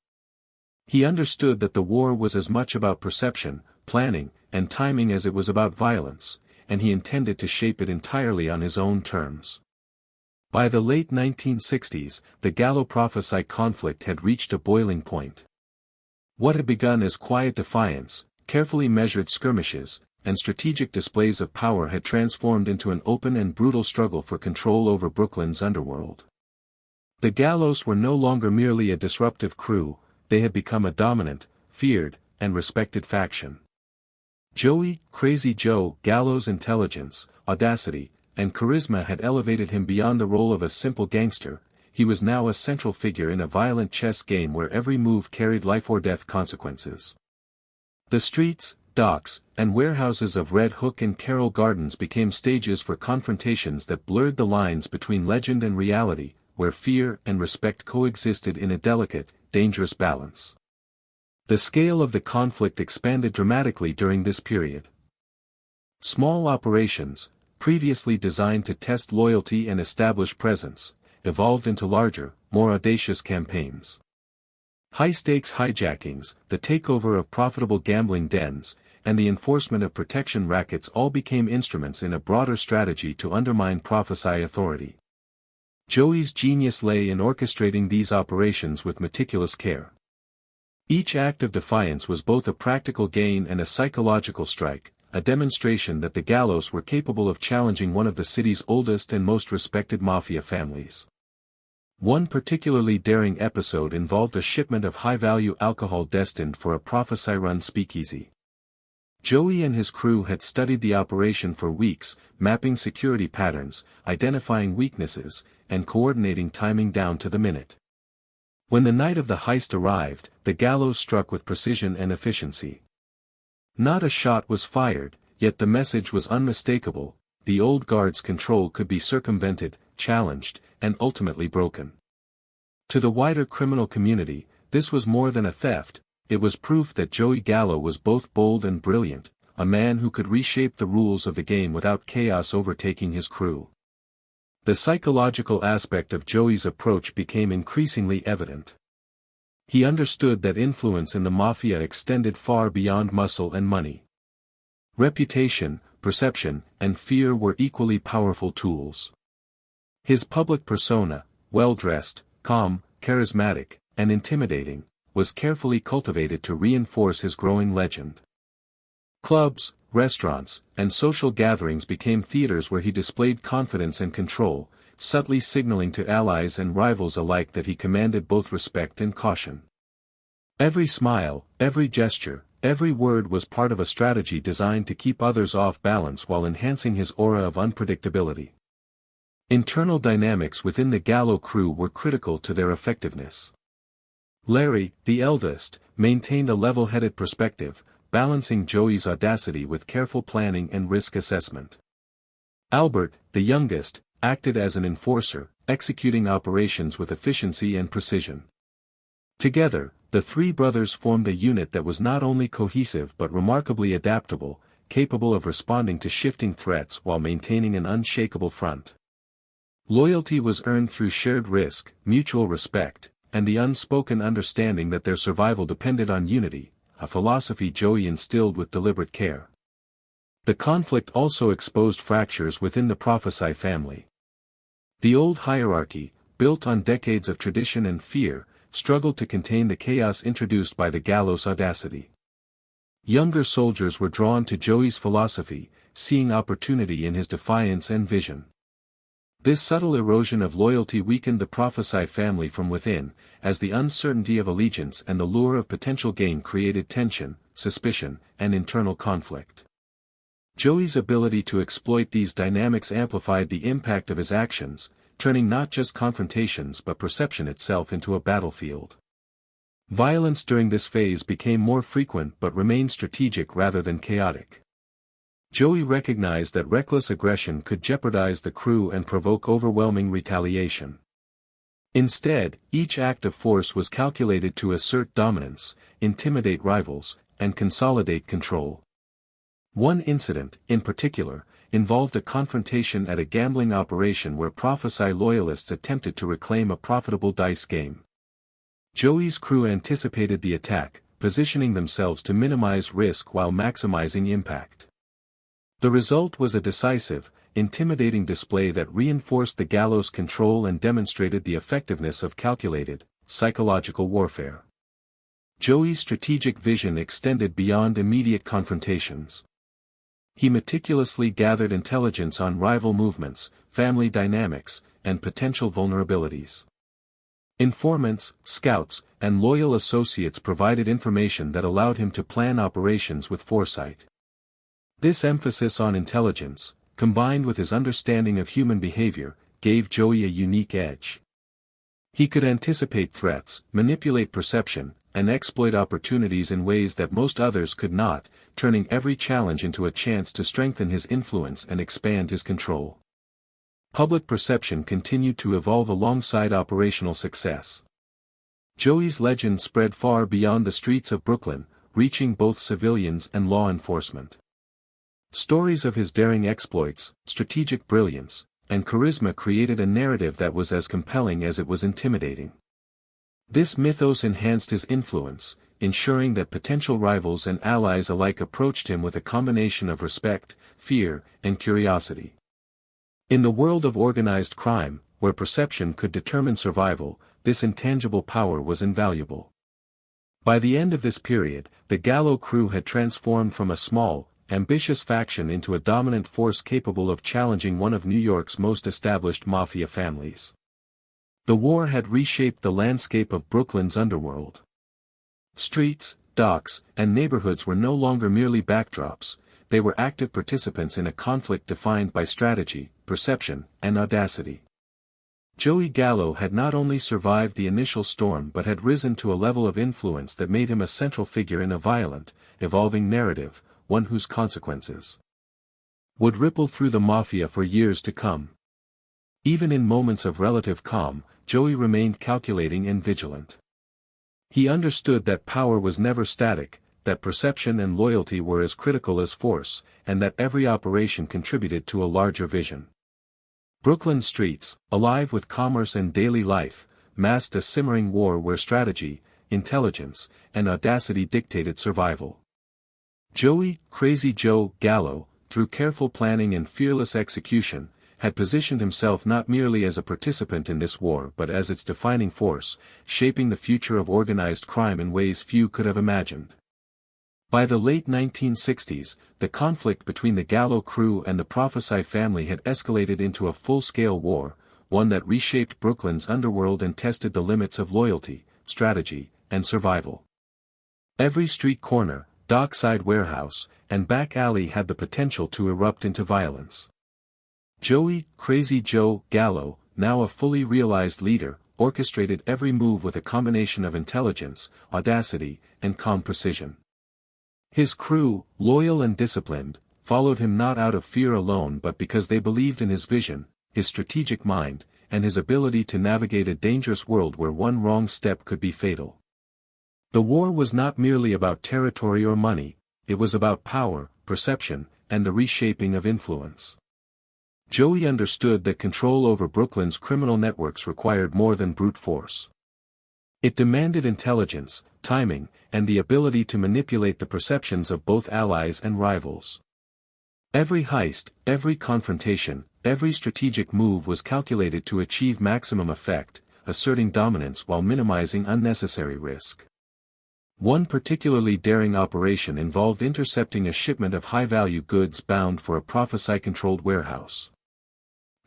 Speaker 1: He understood that the war was as much about perception, planning, and timing as it was about violence, and he intended to shape it entirely on his own terms. By the late 1960s, the Gallo-Profaci conflict had reached a boiling point. What had begun as quiet defiance, carefully measured skirmishes, and strategic displays of power had transformed into an open and brutal struggle for control over Brooklyn's underworld. The Gallows were no longer merely a disruptive crew, they had become a dominant, feared, and respected faction. Joey, Crazy Joe Gallo's intelligence, audacity, and charisma had elevated him beyond the role of a simple gangster. He was now a central figure in a violent chess game where every move carried life-or-death consequences. The streets, docks, and warehouses of Red Hook and Carroll Gardens became stages for confrontations that blurred the lines between legend and reality, where fear and respect coexisted in a delicate, dangerous balance. The scale of the conflict expanded dramatically during this period. Small operations, previously designed to test loyalty and establish presence, evolved into larger, more audacious campaigns. High-stakes hijackings, the takeover of profitable gambling dens, and the enforcement of protection rackets all became instruments in a broader strategy to undermine Profaci authority. Joey's genius lay in orchestrating these operations with meticulous care. Each act of defiance was both a practical gain and a psychological strike, a demonstration that the Gallos were capable of challenging one of the city's oldest and most respected mafia families. One particularly daring episode involved a shipment of high-value alcohol destined for a Profaci-run speakeasy. Joey and his crew had studied the operation for weeks, mapping security patterns, identifying weaknesses, and coordinating timing down to the minute. When the night of the heist arrived, the Gallos struck with precision and efficiency. Not a shot was fired, yet the message was unmistakable: the old guard's control could be circumvented, challenged, and ultimately broken. To the wider criminal community, this was more than a theft, it was proof that Joey Gallo was both bold and brilliant, a man who could reshape the rules of the game without chaos overtaking his crew. The psychological aspect of Joey's approach became increasingly evident. He understood that influence in the mafia extended far beyond muscle and money. Reputation, perception, and fear were equally powerful tools. His public persona, well-dressed, calm, charismatic, and intimidating, was carefully cultivated to reinforce his growing legend. Clubs, restaurants, and social gatherings became theaters where he displayed confidence and control, subtly signaling to allies and rivals alike that he commanded both respect and caution. Every smile, every gesture, every word was part of a strategy designed to keep others off balance while enhancing his aura of unpredictability. Internal dynamics within the Gallo crew were critical to their effectiveness. Larry, the eldest, maintained a level-headed perspective, balancing Joey's audacity with careful planning and risk assessment. Albert, the youngest, acted as an enforcer, executing operations with efficiency and precision. Together, the three brothers formed a unit that was not only cohesive but remarkably adaptable, capable of responding to shifting threats while maintaining an unshakable front. Loyalty was earned through shared risk, mutual respect, and the unspoken understanding that their survival depended on unity, a philosophy Joey instilled with deliberate care. The conflict also exposed fractures within the Profaci family. The old hierarchy, built on decades of tradition and fear, struggled to contain the chaos introduced by the Gallos' audacity. Younger soldiers were drawn to Joey's philosophy, seeing opportunity in his defiance and vision. This subtle erosion of loyalty weakened the Profaci family from within, as the uncertainty of allegiance and the lure of potential gain created tension, suspicion, and internal conflict. Joey's ability to exploit these dynamics amplified the impact of his actions, turning not just confrontations but perception itself into a battlefield. Violence during this phase became more frequent but remained strategic rather than chaotic. Joey recognized that reckless aggression could jeopardize the crew and provoke overwhelming retaliation. Instead, each act of force was calculated to assert dominance, intimidate rivals, and consolidate control. One incident, in particular, involved a confrontation at a gambling operation where Profaci loyalists attempted to reclaim a profitable dice game. Joey's crew anticipated the attack, positioning themselves to minimize risk while maximizing impact. The result was a decisive, intimidating display that reinforced the Gallos' control and demonstrated the effectiveness of calculated, psychological warfare. Joey's strategic vision extended beyond immediate confrontations. He meticulously gathered intelligence on rival movements, family dynamics, and potential vulnerabilities. Informants, scouts, and loyal associates provided information that allowed him to plan operations with foresight. This emphasis on intelligence, combined with his understanding of human behavior, gave Joey a unique edge. He could anticipate threats, manipulate perception, and exploit opportunities in ways that most others could not, turning every challenge into a chance to strengthen his influence and expand his control. Public perception continued to evolve alongside operational success. Joey's legend spread far beyond the streets of Brooklyn, reaching both civilians and law enforcement. Stories of his daring exploits, strategic brilliance, and charisma created a narrative that was as compelling as it was intimidating. This mythos enhanced his influence, ensuring that potential rivals and allies alike approached him with a combination of respect, fear, and curiosity. In the world of organized crime, where perception could determine survival, this intangible power was invaluable. By the end of this period, the Gallo crew had transformed from a small, ambitious faction into a dominant force capable of challenging one of New York's most established mafia families. The war had reshaped the landscape of Brooklyn's underworld. Streets, docks, and neighborhoods were no longer merely backdrops, they were active participants in a conflict defined by strategy, perception, and audacity. Joey Gallo had not only survived the initial storm but had risen to a level of influence that made him a central figure in a violent, evolving narrative, one whose consequences would ripple through the mafia for years to come. Even in moments of relative calm, Joey remained calculating and vigilant. He understood that power was never static, that perception and loyalty were as critical as force, and that every operation contributed to a larger vision. Brooklyn's streets, alive with commerce and daily life, masked a simmering war where strategy, intelligence, and audacity dictated survival. Joey, Crazy Joe, Gallo, through careful planning and fearless execution, had positioned himself not merely as a participant in this war but as its defining force, shaping the future of organized crime in ways few could have imagined. By the late 1960s, the conflict between the Gallo crew and the Profaci family had escalated into a full-scale war, one that reshaped Brooklyn's underworld and tested the limits of loyalty, strategy, and survival. Every street corner, dockside warehouse, and back alley had the potential to erupt into violence. Joey, Crazy Joe, Gallo, now a fully realized leader, orchestrated every move with a combination of intelligence, audacity, and calm precision. His crew, loyal and disciplined, followed him not out of fear alone but because they believed in his vision, his strategic mind, and his ability to navigate a dangerous world where one wrong step could be fatal. The war was not merely about territory or money, it was about power, perception, and the reshaping of influence. Joey understood that control over Brooklyn's criminal networks required more than brute force. It demanded intelligence, timing, and the ability to manipulate the perceptions of both allies and rivals. Every heist, every confrontation, every strategic move was calculated to achieve maximum effect, asserting dominance while minimizing unnecessary risk. One particularly daring operation involved intercepting a shipment of high-value goods bound for a Profaci-controlled warehouse.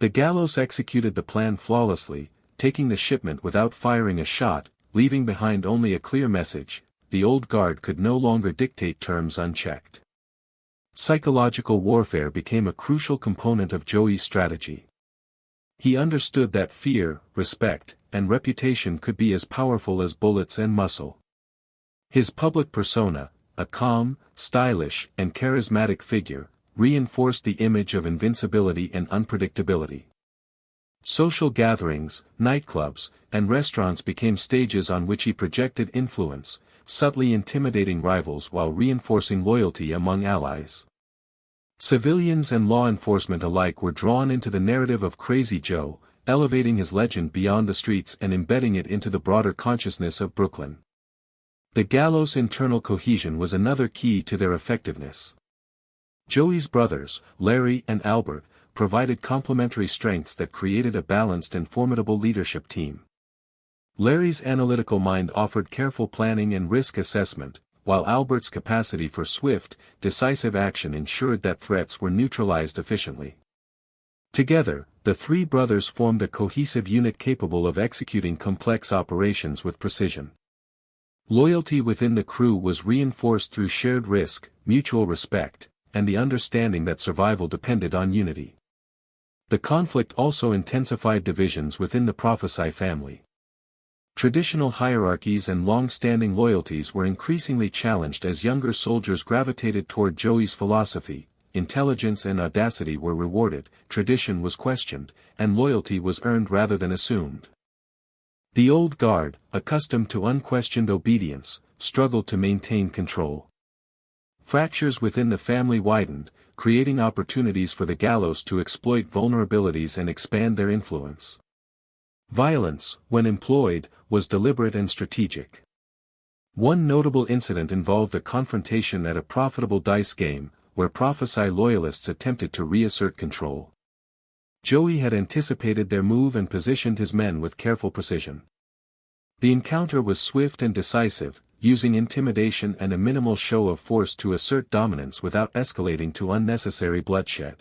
Speaker 1: The Gallos executed the plan flawlessly, taking the shipment without firing a shot, leaving behind only a clear message: the old guard could no longer dictate terms unchecked. Psychological warfare became a crucial component of Joey's strategy. He understood that fear, respect, and reputation could be as powerful as bullets and muscle. His public persona, a calm, stylish, and charismatic figure, reinforced the image of invincibility and unpredictability. Social gatherings, nightclubs, and restaurants became stages on which he projected influence, subtly intimidating rivals while reinforcing loyalty among allies. Civilians and law enforcement alike were drawn into the narrative of Crazy Joe, elevating his legend beyond the streets and embedding it into the broader consciousness of Brooklyn. The Gallos' internal cohesion was another key to their effectiveness. Joey's brothers, Larry and Albert, provided complementary strengths that created a balanced and formidable leadership team. Larry's analytical mind offered careful planning and risk assessment, while Albert's capacity for swift, decisive action ensured that threats were neutralized efficiently. Together, the three brothers formed a cohesive unit capable of executing complex operations with precision. Loyalty within the crew was reinforced through shared risk, mutual respect, and the understanding that survival depended on unity. The conflict also intensified divisions within the Profaci family. Traditional hierarchies and long-standing loyalties were increasingly challenged as younger soldiers gravitated toward Joey's philosophy. Intelligence and audacity were rewarded, tradition was questioned, and loyalty was earned rather than assumed. The old guard, accustomed to unquestioned obedience, struggled to maintain control. Fractures within the family widened, creating opportunities for the Gallos to exploit vulnerabilities and expand their influence. Violence, when employed, was deliberate and strategic. One notable incident involved a confrontation at a profitable dice game, where Profaci loyalists attempted to reassert control. Joey had anticipated their move and positioned his men with careful precision. The encounter was swift and decisive, using intimidation and a minimal show of force to assert dominance without escalating to unnecessary bloodshed.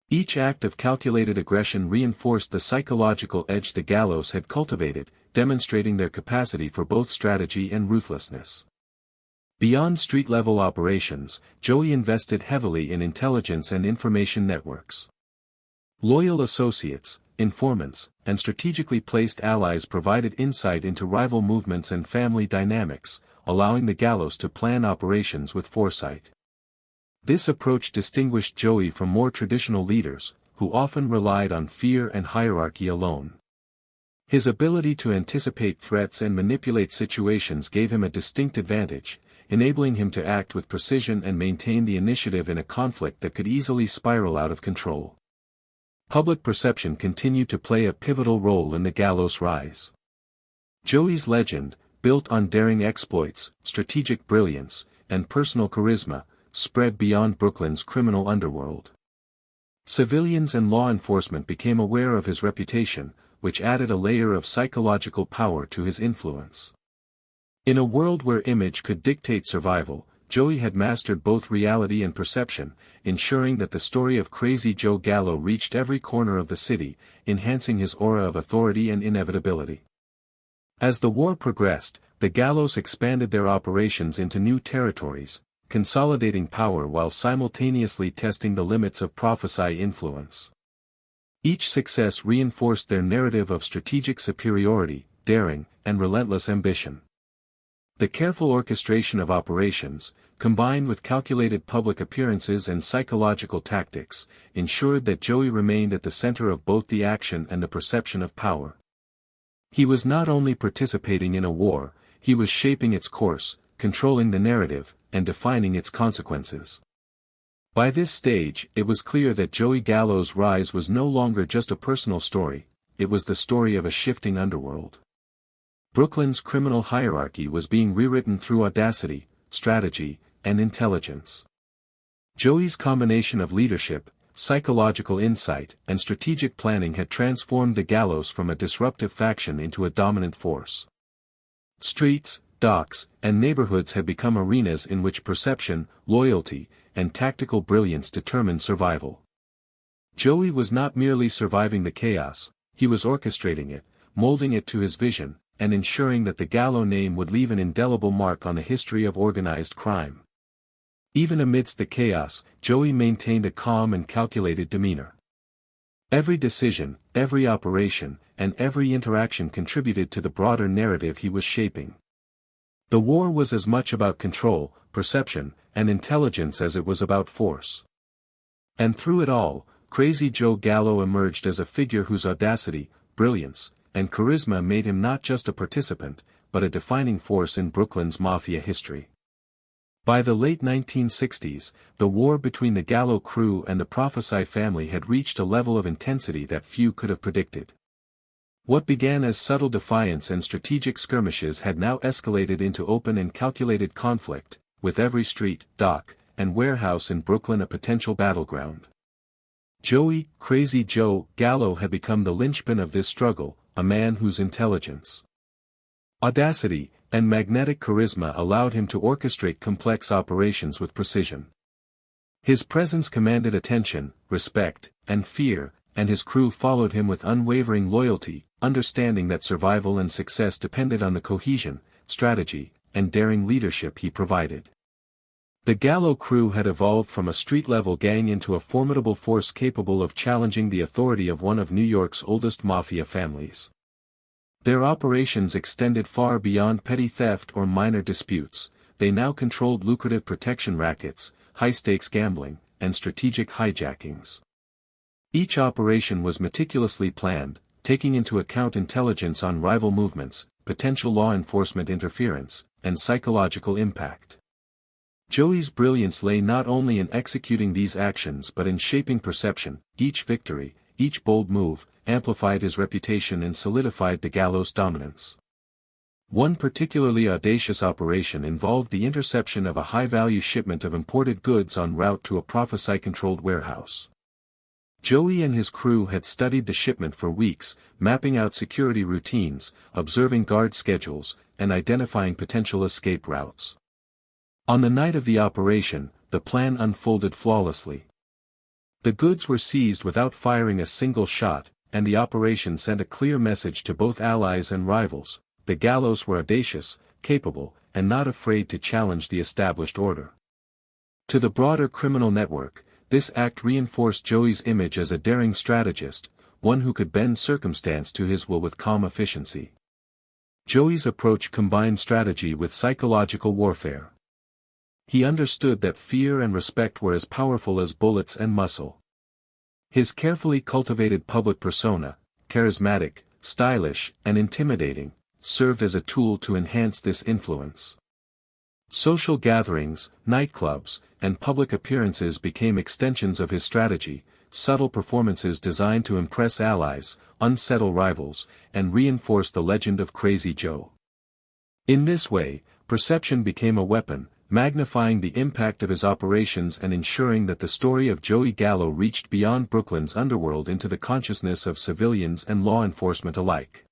Speaker 1: Each act of calculated aggression reinforced the psychological edge the Gallos had cultivated, demonstrating their capacity for both strategy and ruthlessness. Beyond street-level operations, Joey invested heavily in intelligence and information networks. Loyal associates, informants, and strategically placed allies provided insight into rival movements and family dynamics, allowing the Gallos to plan operations with foresight. This approach distinguished Joey from more traditional leaders, who often relied on fear and hierarchy alone. His ability to anticipate threats and manipulate situations gave him a distinct advantage, enabling him to act with precision and maintain the initiative in a conflict that could easily spiral out of control. Public perception continued to play a pivotal role in the Gallos' rise. Joey's legend, built on daring exploits, strategic brilliance, and personal charisma, spread beyond Brooklyn's criminal underworld. Civilians and law enforcement became aware of his reputation, which added a layer of psychological power to his influence. In a world where image could dictate survival, Joey had mastered both reality and perception, ensuring that the story of Crazy Joe Gallo reached every corner of the city, enhancing his aura of authority and inevitability. As the war progressed, the Gallos expanded their operations into new territories, consolidating power while simultaneously testing the limits of Profaci influence. Each success reinforced their narrative of strategic superiority, daring, and relentless ambition. The careful orchestration of operations, combined with calculated public appearances and psychological tactics, ensured that Joey remained at the center of both the action and the perception of power. He was not only participating in a war, he was shaping its course, controlling the narrative, and defining its consequences. By this stage, it was clear that Joey Gallo's rise was no longer just a personal story, it was the story of a shifting underworld. Brooklyn's criminal hierarchy was being rewritten through audacity, strategy, and intelligence. Joey's combination of leadership, psychological insight, and strategic planning had transformed the Gallos from a disruptive faction into a dominant force. Streets, docks, and neighborhoods had become arenas in which perception, loyalty, and tactical brilliance determined survival. Joey was not merely surviving the chaos, he was orchestrating it, molding it to his vision, and ensuring that the Gallo name would leave an indelible mark on the history of organized crime. Even amidst the chaos, Joey maintained a calm and calculated demeanor. Every decision, every operation, and every interaction contributed to the broader narrative he was shaping. The war was as much about control, perception, and intelligence as it was about force. And through it all, Crazy Joe Gallo emerged as a figure whose audacity, brilliance, and charisma made him not just a participant, but a defining force in Brooklyn's Mafia history. By the late 1960s, the war between the Gallo crew and the Profaci family had reached a level of intensity that few could have predicted. What began as subtle defiance and strategic skirmishes had now escalated into open and calculated conflict, with every street, dock, and warehouse in Brooklyn a potential battleground. Joey, Crazy Joe Gallo had become the linchpin of this struggle, a man whose intelligence, audacity, and magnetic charisma allowed him to orchestrate complex operations with precision. His presence commanded attention, respect, and fear, and his crew followed him with unwavering loyalty, understanding that survival and success depended on the cohesion, strategy, and daring leadership he provided. The Gallo crew had evolved from a street-level gang into a formidable force capable of challenging the authority of one of New York's oldest mafia families. Their operations extended far beyond petty theft or minor disputes. They now controlled lucrative protection rackets, high-stakes gambling, and strategic hijackings. Each operation was meticulously planned, taking into account intelligence on rival movements, potential law enforcement interference, and psychological impact. Joey's brilliance lay not only in executing these actions but in shaping perception. Each victory, each bold move, amplified his reputation and solidified the Gallo's dominance. One particularly audacious operation involved the interception of a high-value shipment of imported goods en route to a Profaci-controlled warehouse. Joey and his crew had studied the shipment for weeks, mapping out security routines, observing guard schedules, and identifying potential escape routes. On the night of the operation, the plan unfolded flawlessly. The goods were seized without firing a single shot, and the operation sent a clear message to both allies and rivals: the Gallos were audacious, capable, and not afraid to challenge the established order. To the broader criminal network, this act reinforced Joey's image as a daring strategist, one who could bend circumstance to his will with calm efficiency. Joey's approach combined strategy with psychological warfare. He understood that fear and respect were as powerful as bullets and muscle. His carefully cultivated public persona, charismatic, stylish, and intimidating, served as a tool to enhance this influence. Social gatherings, nightclubs, and public appearances became extensions of his strategy, subtle performances designed to impress allies, unsettle rivals, and reinforce the legend of Crazy Joe. In this way, perception became a weapon, magnifying the impact of his operations and ensuring that the story of Joey Gallo reached beyond Brooklyn's underworld into the consciousness of civilians and law enforcement alike.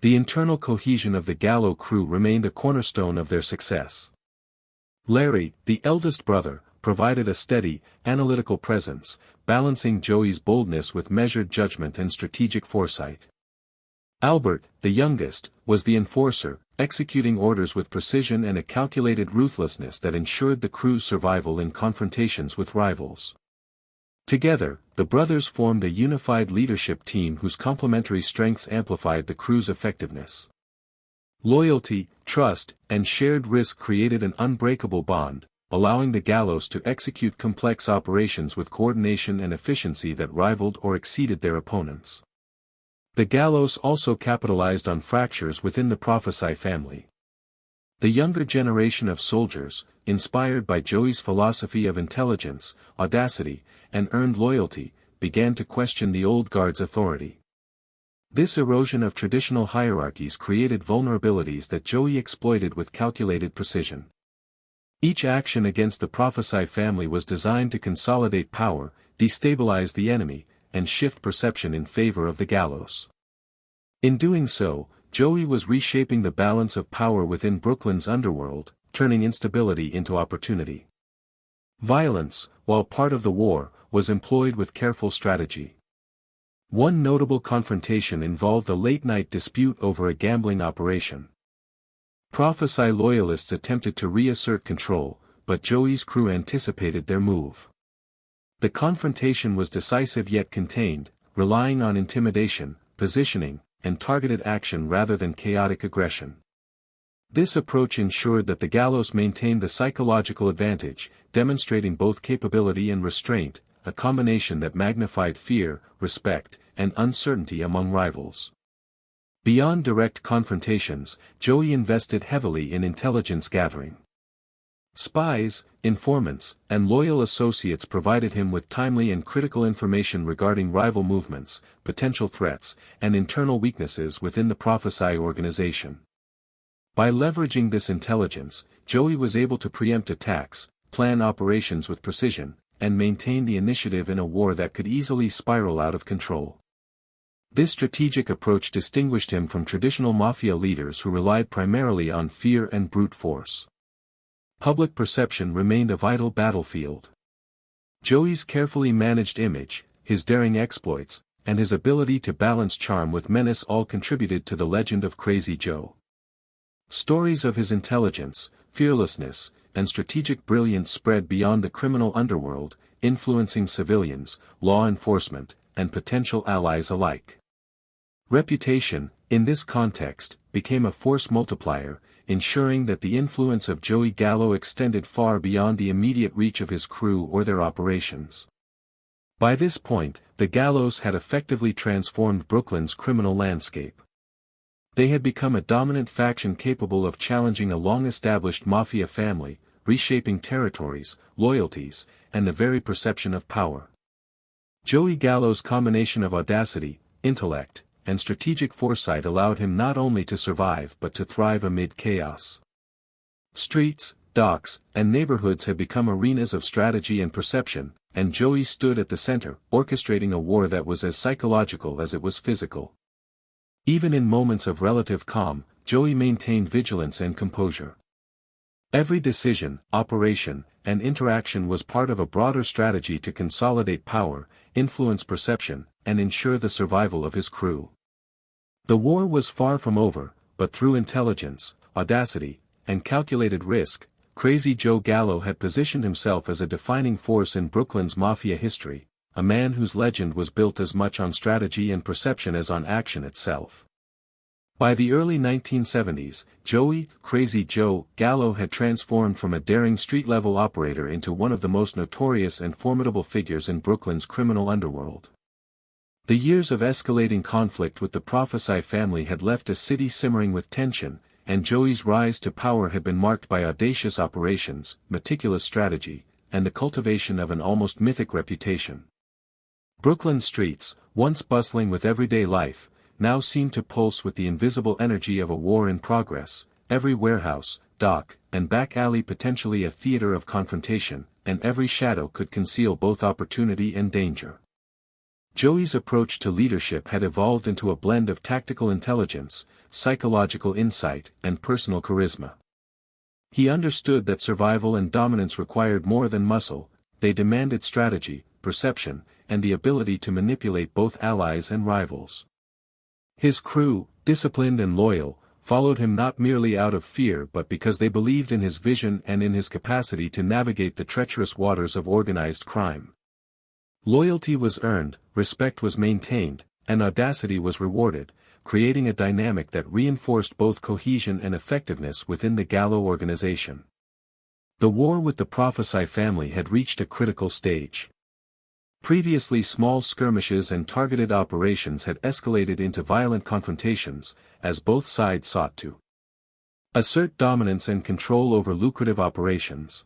Speaker 1: The internal cohesion of the Gallo crew remained a cornerstone of their success. Larry, the eldest brother, provided a steady, analytical presence, balancing Joey's boldness with measured judgment and strategic foresight. Albert, the youngest, was the enforcer, executing orders with precision and a calculated ruthlessness that ensured the crew's survival in confrontations with rivals. Together, the brothers formed a unified leadership team whose complementary strengths amplified the crew's effectiveness. Loyalty, trust, and shared risk created an unbreakable bond, allowing the Gallos to execute complex operations with coordination and efficiency that rivaled or exceeded their opponents. The Gallos also capitalized on fractures within the Profaci family. The younger generation of soldiers, inspired by Joey's philosophy of intelligence, audacity, and earned loyalty, began to question the old guard's authority. This erosion of traditional hierarchies created vulnerabilities that Joey exploited with calculated precision. Each action against the Profaci family was designed to consolidate power, destabilize the enemy, and shift perception in favor of the Gallos. In doing so, Joey was reshaping the balance of power within Brooklyn's underworld, turning instability into opportunity. Violence, while part of the war, was employed with careful strategy. One notable confrontation involved a late-night dispute over a gambling operation. Profaci loyalists attempted to reassert control, but Joey's crew anticipated their move. The confrontation was decisive yet contained, relying on intimidation, positioning, and targeted action rather than chaotic aggression. This approach ensured that the Gallos maintained the psychological advantage, demonstrating both capability and restraint, a combination that magnified fear, respect, and uncertainty among rivals. Beyond direct confrontations, Joey invested heavily in intelligence gathering. Spies, informants, and loyal associates provided him with timely and critical information regarding rival movements, potential threats, and internal weaknesses within the Profaci organization. By leveraging this intelligence, Joey was able to preempt attacks, plan operations with precision, and maintain the initiative in a war that could easily spiral out of control. This strategic approach distinguished him from traditional mafia leaders who relied primarily on fear and brute force. Public perception remained a vital battlefield. Joey's carefully managed image, his daring exploits, and his ability to balance charm with menace all contributed to the legend of Crazy Joe. Stories of his intelligence, fearlessness, and strategic brilliance spread beyond the criminal underworld, influencing civilians, law enforcement, and potential allies alike. Reputation, in this context, became a force multiplier, ensuring that the influence of Joey Gallo extended far beyond the immediate reach of his crew or their operations. By this point, the Gallos had effectively transformed Brooklyn's criminal landscape. They had become a dominant faction capable of challenging a long-established mafia family, reshaping territories, loyalties, and the very perception of power. Joey Gallo's combination of audacity, intellect, and strategic foresight allowed him not only to survive but to thrive amid chaos. Streets, docks, and neighborhoods had become arenas of strategy and perception, and Joey stood at the center, orchestrating a war that was as psychological as it was physical. Even in moments of relative calm, Joey maintained vigilance and composure. Every decision, operation, and interaction was part of a broader strategy to consolidate power, influence perception, and ensure the survival of his crew. The war was far from over, but through intelligence, audacity, and calculated risk, Crazy Joe Gallo had positioned himself as a defining force in Brooklyn's mafia history, a man whose legend was built as much on strategy and perception as on action itself. By the early 1970s, Joey, Crazy Joe, Gallo had transformed from a daring street-level operator into one of the most notorious and formidable figures in Brooklyn's criminal underworld. The years of escalating conflict with the Profaci family had left a city simmering with tension, and Joey's rise to power had been marked by audacious operations, meticulous strategy, and the cultivation of an almost mythic reputation. Brooklyn's streets, once bustling with everyday life, now seemed to pulse with the invisible energy of a war in progress, every warehouse, dock, and back alley potentially a theater of confrontation, and every shadow could conceal both opportunity and danger. Joey's approach to leadership had evolved into a blend of tactical intelligence, psychological insight, and personal charisma. He understood that survival and dominance required more than muscle, they demanded strategy, perception, and the ability to manipulate both allies and rivals. His crew, disciplined and loyal, followed him not merely out of fear but because they believed in his vision and in his capacity to navigate the treacherous waters of organized crime. Loyalty was earned, respect was maintained, and audacity was rewarded, creating a dynamic that reinforced both cohesion and effectiveness within the Gallo organization. The war with the Profaci family had reached a critical stage. Previously small skirmishes and targeted operations had escalated into violent confrontations, as both sides sought to assert dominance and control over lucrative operations.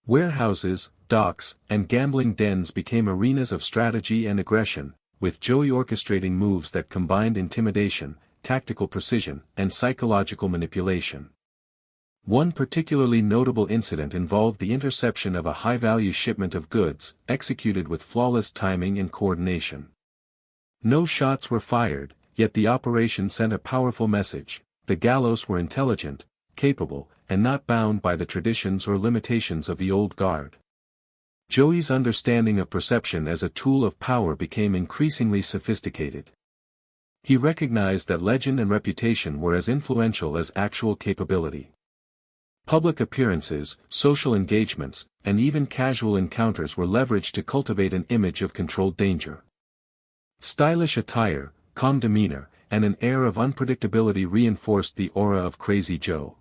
Speaker 1: Warehouses, docks, and gambling dens became arenas of strategy and aggression, with Joey orchestrating moves that combined intimidation, tactical precision, and psychological manipulation. One particularly notable incident involved the interception of a high-value shipment of goods, executed with flawless timing and coordination. No shots were fired, yet the operation sent a powerful message: the Gallos were intelligent, capable, and not bound by the traditions or limitations of the old guard. Joey's understanding of perception as a tool of power became increasingly sophisticated. He recognized that legend and reputation were as influential as actual capability. Public appearances, social engagements, and even casual encounters were leveraged to cultivate an image of controlled danger. Stylish attire, calm demeanor, and an air of unpredictability reinforced the aura of Crazy Joe.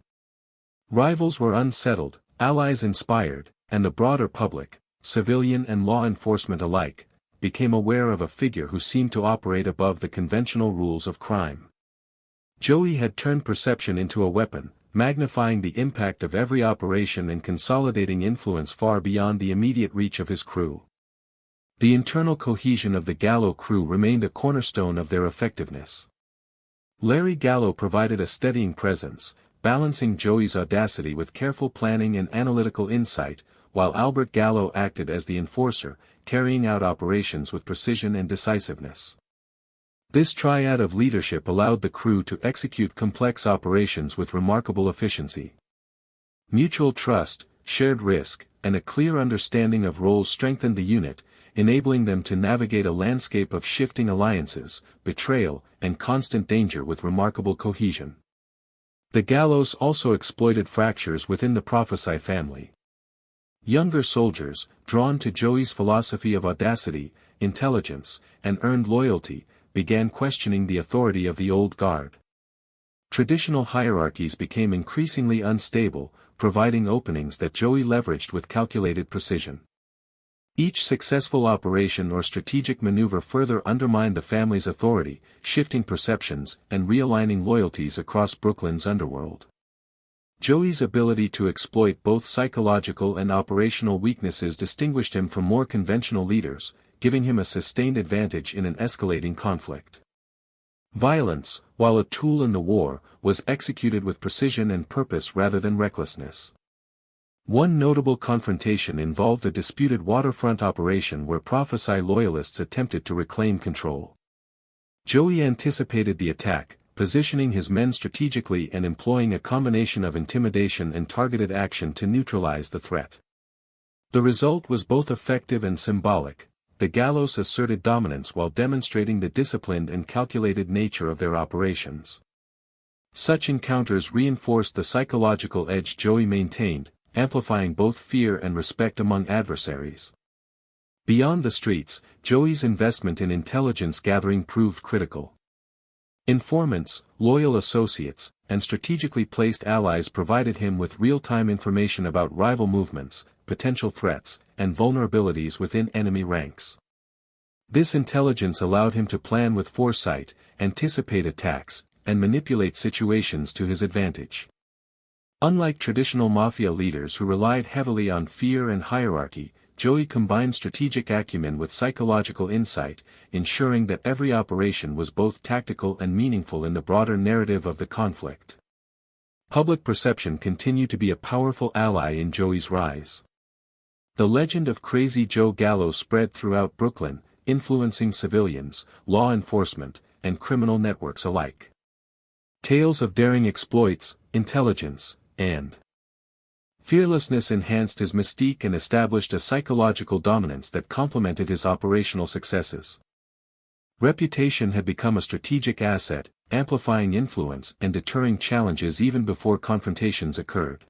Speaker 1: Rivals were unsettled, allies inspired, and the broader public, civilian and law enforcement alike, became aware of a figure who seemed to operate above the conventional rules of crime. Joey had turned perception into a weapon, magnifying the impact of every operation and consolidating influence far beyond the immediate reach of his crew. The internal cohesion of the Gallo crew remained a cornerstone of their effectiveness. Larry Gallo provided a steadying presence, balancing Joey's audacity with careful planning and analytical insight, while Albert Gallo acted as the enforcer, carrying out operations with precision and decisiveness. This triad of leadership allowed the crew to execute complex operations with remarkable efficiency. Mutual trust, shared risk, and a clear understanding of roles strengthened the unit, enabling them to navigate a landscape of shifting alliances, betrayal, and constant danger with remarkable cohesion. The Gallos also exploited fractures within the Profaci family. Younger soldiers, drawn to Joey's philosophy of audacity, intelligence, and earned loyalty, began questioning the authority of the old guard. Traditional hierarchies became increasingly unstable, providing openings that Joey leveraged with calculated precision. Each successful operation or strategic maneuver further undermined the family's authority, shifting perceptions and realigning loyalties across Brooklyn's underworld. Joey's ability to exploit both psychological and operational weaknesses distinguished him from more conventional leaders, giving him a sustained advantage in an escalating conflict. Violence, while a tool in the war, was executed with precision and purpose rather than recklessness. One notable confrontation involved a disputed waterfront operation where Profaci loyalists attempted to reclaim control. Joey anticipated the attack, positioning his men strategically and employing a combination of intimidation and targeted action to neutralize the threat. The result was both effective and symbolic. The Gallos asserted dominance while demonstrating the disciplined and calculated nature of their operations. Such encounters reinforced the psychological edge Joey maintained, amplifying both fear and respect among adversaries. Beyond the streets, Joey's investment in intelligence gathering proved critical. Informants, loyal associates, and strategically placed allies provided him with real-time information about rival movements, potential threats, and vulnerabilities within enemy ranks. This intelligence allowed him to plan with foresight, anticipate attacks, and manipulate situations to his advantage. Unlike traditional mafia leaders who relied heavily on fear and hierarchy, Joey combined strategic acumen with psychological insight, ensuring that every operation was both tactical and meaningful in the broader narrative of the conflict. Public perception continued to be a powerful ally in Joey's rise. The legend of Crazy Joe Gallo spread throughout Brooklyn, influencing civilians, law enforcement, and criminal networks alike. Tales of daring exploits, intelligence, and fearlessness enhanced his mystique and established a psychological dominance that complemented his operational successes. Reputation had become a strategic asset, amplifying influence and deterring challenges even before confrontations occurred.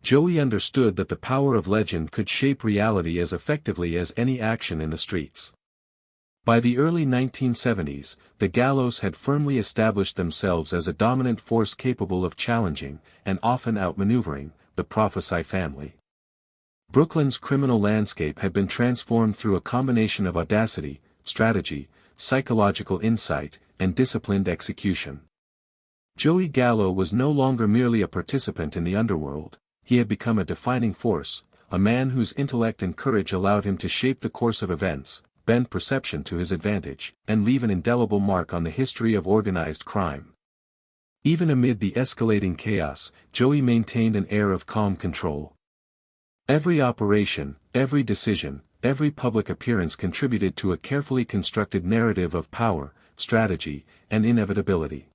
Speaker 1: Joey understood that the power of legend could shape reality as effectively as any action in the streets. By the early 1970s, the Gallos had firmly established themselves as a dominant force capable of challenging, and often outmaneuvering, the Profaci family. Brooklyn's criminal landscape had been transformed through a combination of audacity, strategy, psychological insight, and disciplined execution. Joey Gallo was no longer merely a participant in the underworld, he had become a defining force, a man whose intellect and courage allowed him to shape the course of events, bend perception to his advantage, and leave an indelible mark on the history of organized crime. Even amid the escalating chaos, Joey maintained an air of calm control. Every operation, every decision, every public appearance contributed to a carefully constructed narrative of power, strategy, and inevitability.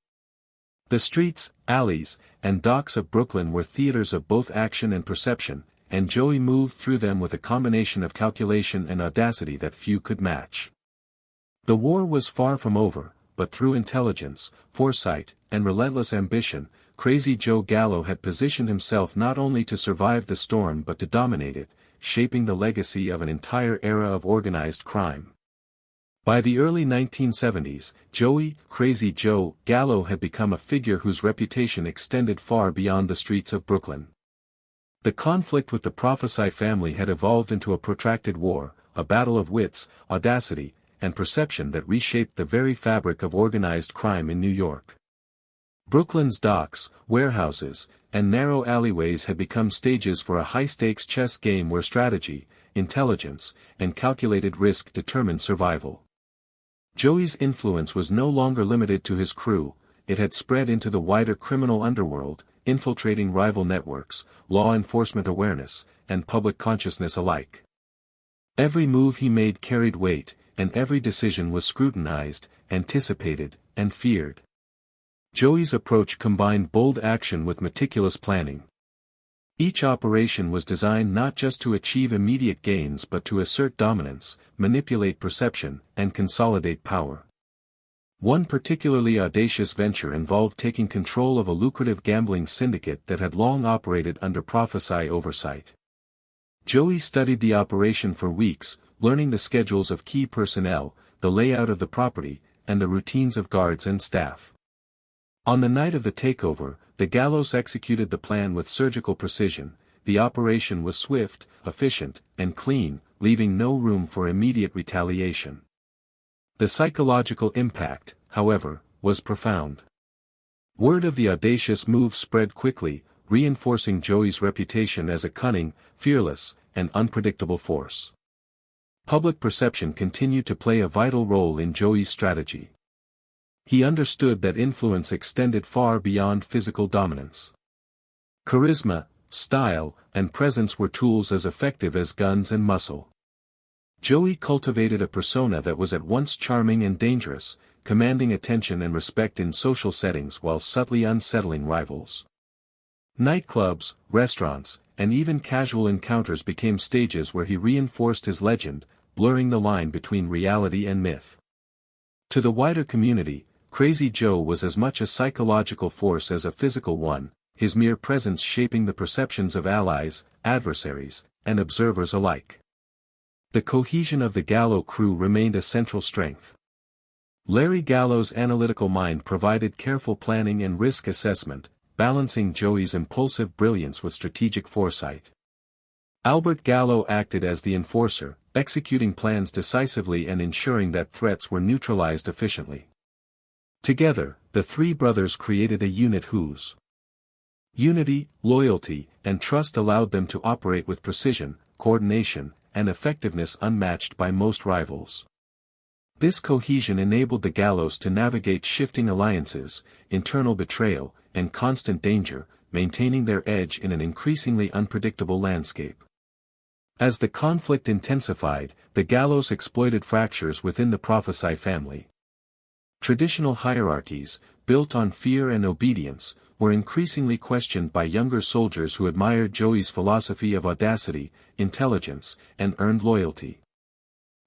Speaker 1: The streets, alleys, and docks of Brooklyn were theaters of both action and perception, and Joey moved through them with a combination of calculation and audacity that few could match. The war was far from over, but through intelligence, foresight, and relentless ambition, Crazy Joe Gallo had positioned himself not only to survive the storm but to dominate it, shaping the legacy of an entire era of organized crime. By the early 1970s, Joey, Crazy Joe, Gallo had become a figure whose reputation extended far beyond the streets of Brooklyn. The conflict with the Profaci family had evolved into a protracted war, a battle of wits, audacity, and perception that reshaped the very fabric of organized crime in New York. Brooklyn's docks, warehouses, and narrow alleyways had become stages for a high-stakes chess game where strategy, intelligence, and calculated risk determined survival. Joey's influence was no longer limited to his crew, it had spread into the wider criminal underworld, infiltrating rival networks, law enforcement awareness, and public consciousness alike. Every move he made carried weight, and every decision was scrutinized, anticipated, and feared. Joey's approach combined bold action with meticulous planning. Each operation was designed not just to achieve immediate gains but to assert dominance, manipulate perception, and consolidate power. One particularly audacious venture involved taking control of a lucrative gambling syndicate that had long operated under Profaci oversight. Joey studied the operation for weeks, learning the schedules of key personnel, the layout of the property, and the routines of guards and staff. On the night of the takeover, the Gallos executed the plan with surgical precision. The operation was swift, efficient, and clean, leaving no room for immediate retaliation. The psychological impact, however, was profound. Word of the audacious move spread quickly, reinforcing Joey's reputation as a cunning, fearless, and unpredictable force. Public perception continued to play a vital role in Joey's strategy. He understood that influence extended far beyond physical dominance. Charisma, style, and presence were tools as effective as guns and muscle. Joey cultivated a persona that was at once charming and dangerous, commanding attention and respect in social settings while subtly unsettling rivals. Nightclubs, restaurants, and even casual encounters became stages where he reinforced his legend, blurring the line between reality and myth. To the wider community, Crazy Joe was as much a psychological force as a physical one, his mere presence shaping the perceptions of allies, adversaries, and observers alike. The cohesion of the Gallo crew remained a central strength. Larry Gallo's analytical mind provided careful planning and risk assessment, balancing Joey's impulsive brilliance with strategic foresight. Albert Gallo acted as the enforcer, executing plans decisively and ensuring that threats were neutralized efficiently. Together, the three brothers created a unit whose unity, loyalty, and trust allowed them to operate with precision, coordination, and effectiveness unmatched by most rivals. This cohesion enabled the Gallos to navigate shifting alliances, internal betrayal, and constant danger, maintaining their edge in an increasingly unpredictable landscape. As the conflict intensified, the Gallos exploited fractures within the Profaci family. Traditional hierarchies, built on fear and obedience, were increasingly questioned by younger soldiers who admired Joey's philosophy of audacity, intelligence, and earned loyalty.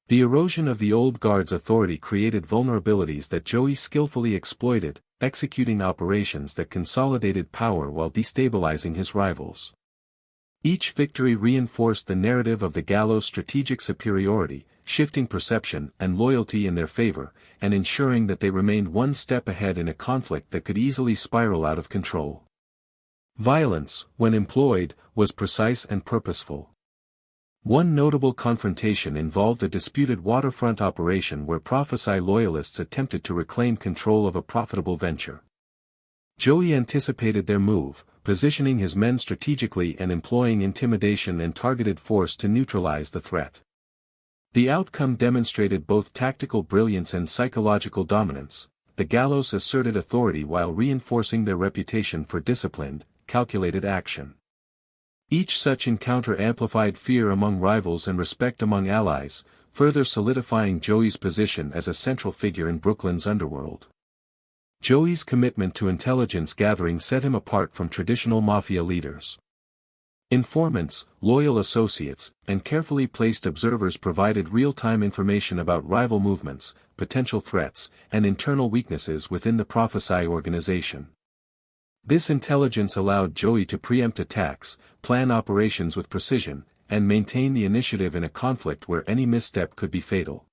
Speaker 1: The erosion of the old guard's authority created vulnerabilities that Joey skillfully exploited, executing operations that consolidated power while destabilizing his rivals. Each victory reinforced the narrative of the Gallos' strategic superiority, shifting perception and loyalty in their favor, and ensuring that they remained one step ahead in a conflict that could easily spiral out of control. Violence, when employed, was precise and purposeful. One notable confrontation involved a disputed waterfront operation where Profaci loyalists attempted to reclaim control of a profitable venture. Joey anticipated their move, positioning his men strategically and employing intimidation and targeted force to neutralize the threat. The outcome demonstrated both tactical brilliance and psychological dominance. The Gallos asserted authority while reinforcing their reputation for disciplined, calculated action. Each such encounter amplified fear among rivals and respect among allies, further solidifying Joey's position as a central figure in Brooklyn's underworld. Joey's commitment to intelligence gathering set him apart from traditional mafia leaders. Informants, loyal associates, and carefully placed observers provided real-time information about rival movements, potential threats, and internal weaknesses within the Profaci organization. This intelligence allowed Joey to preempt attacks, plan operations with precision, and maintain the initiative in a conflict where any misstep could be fatal.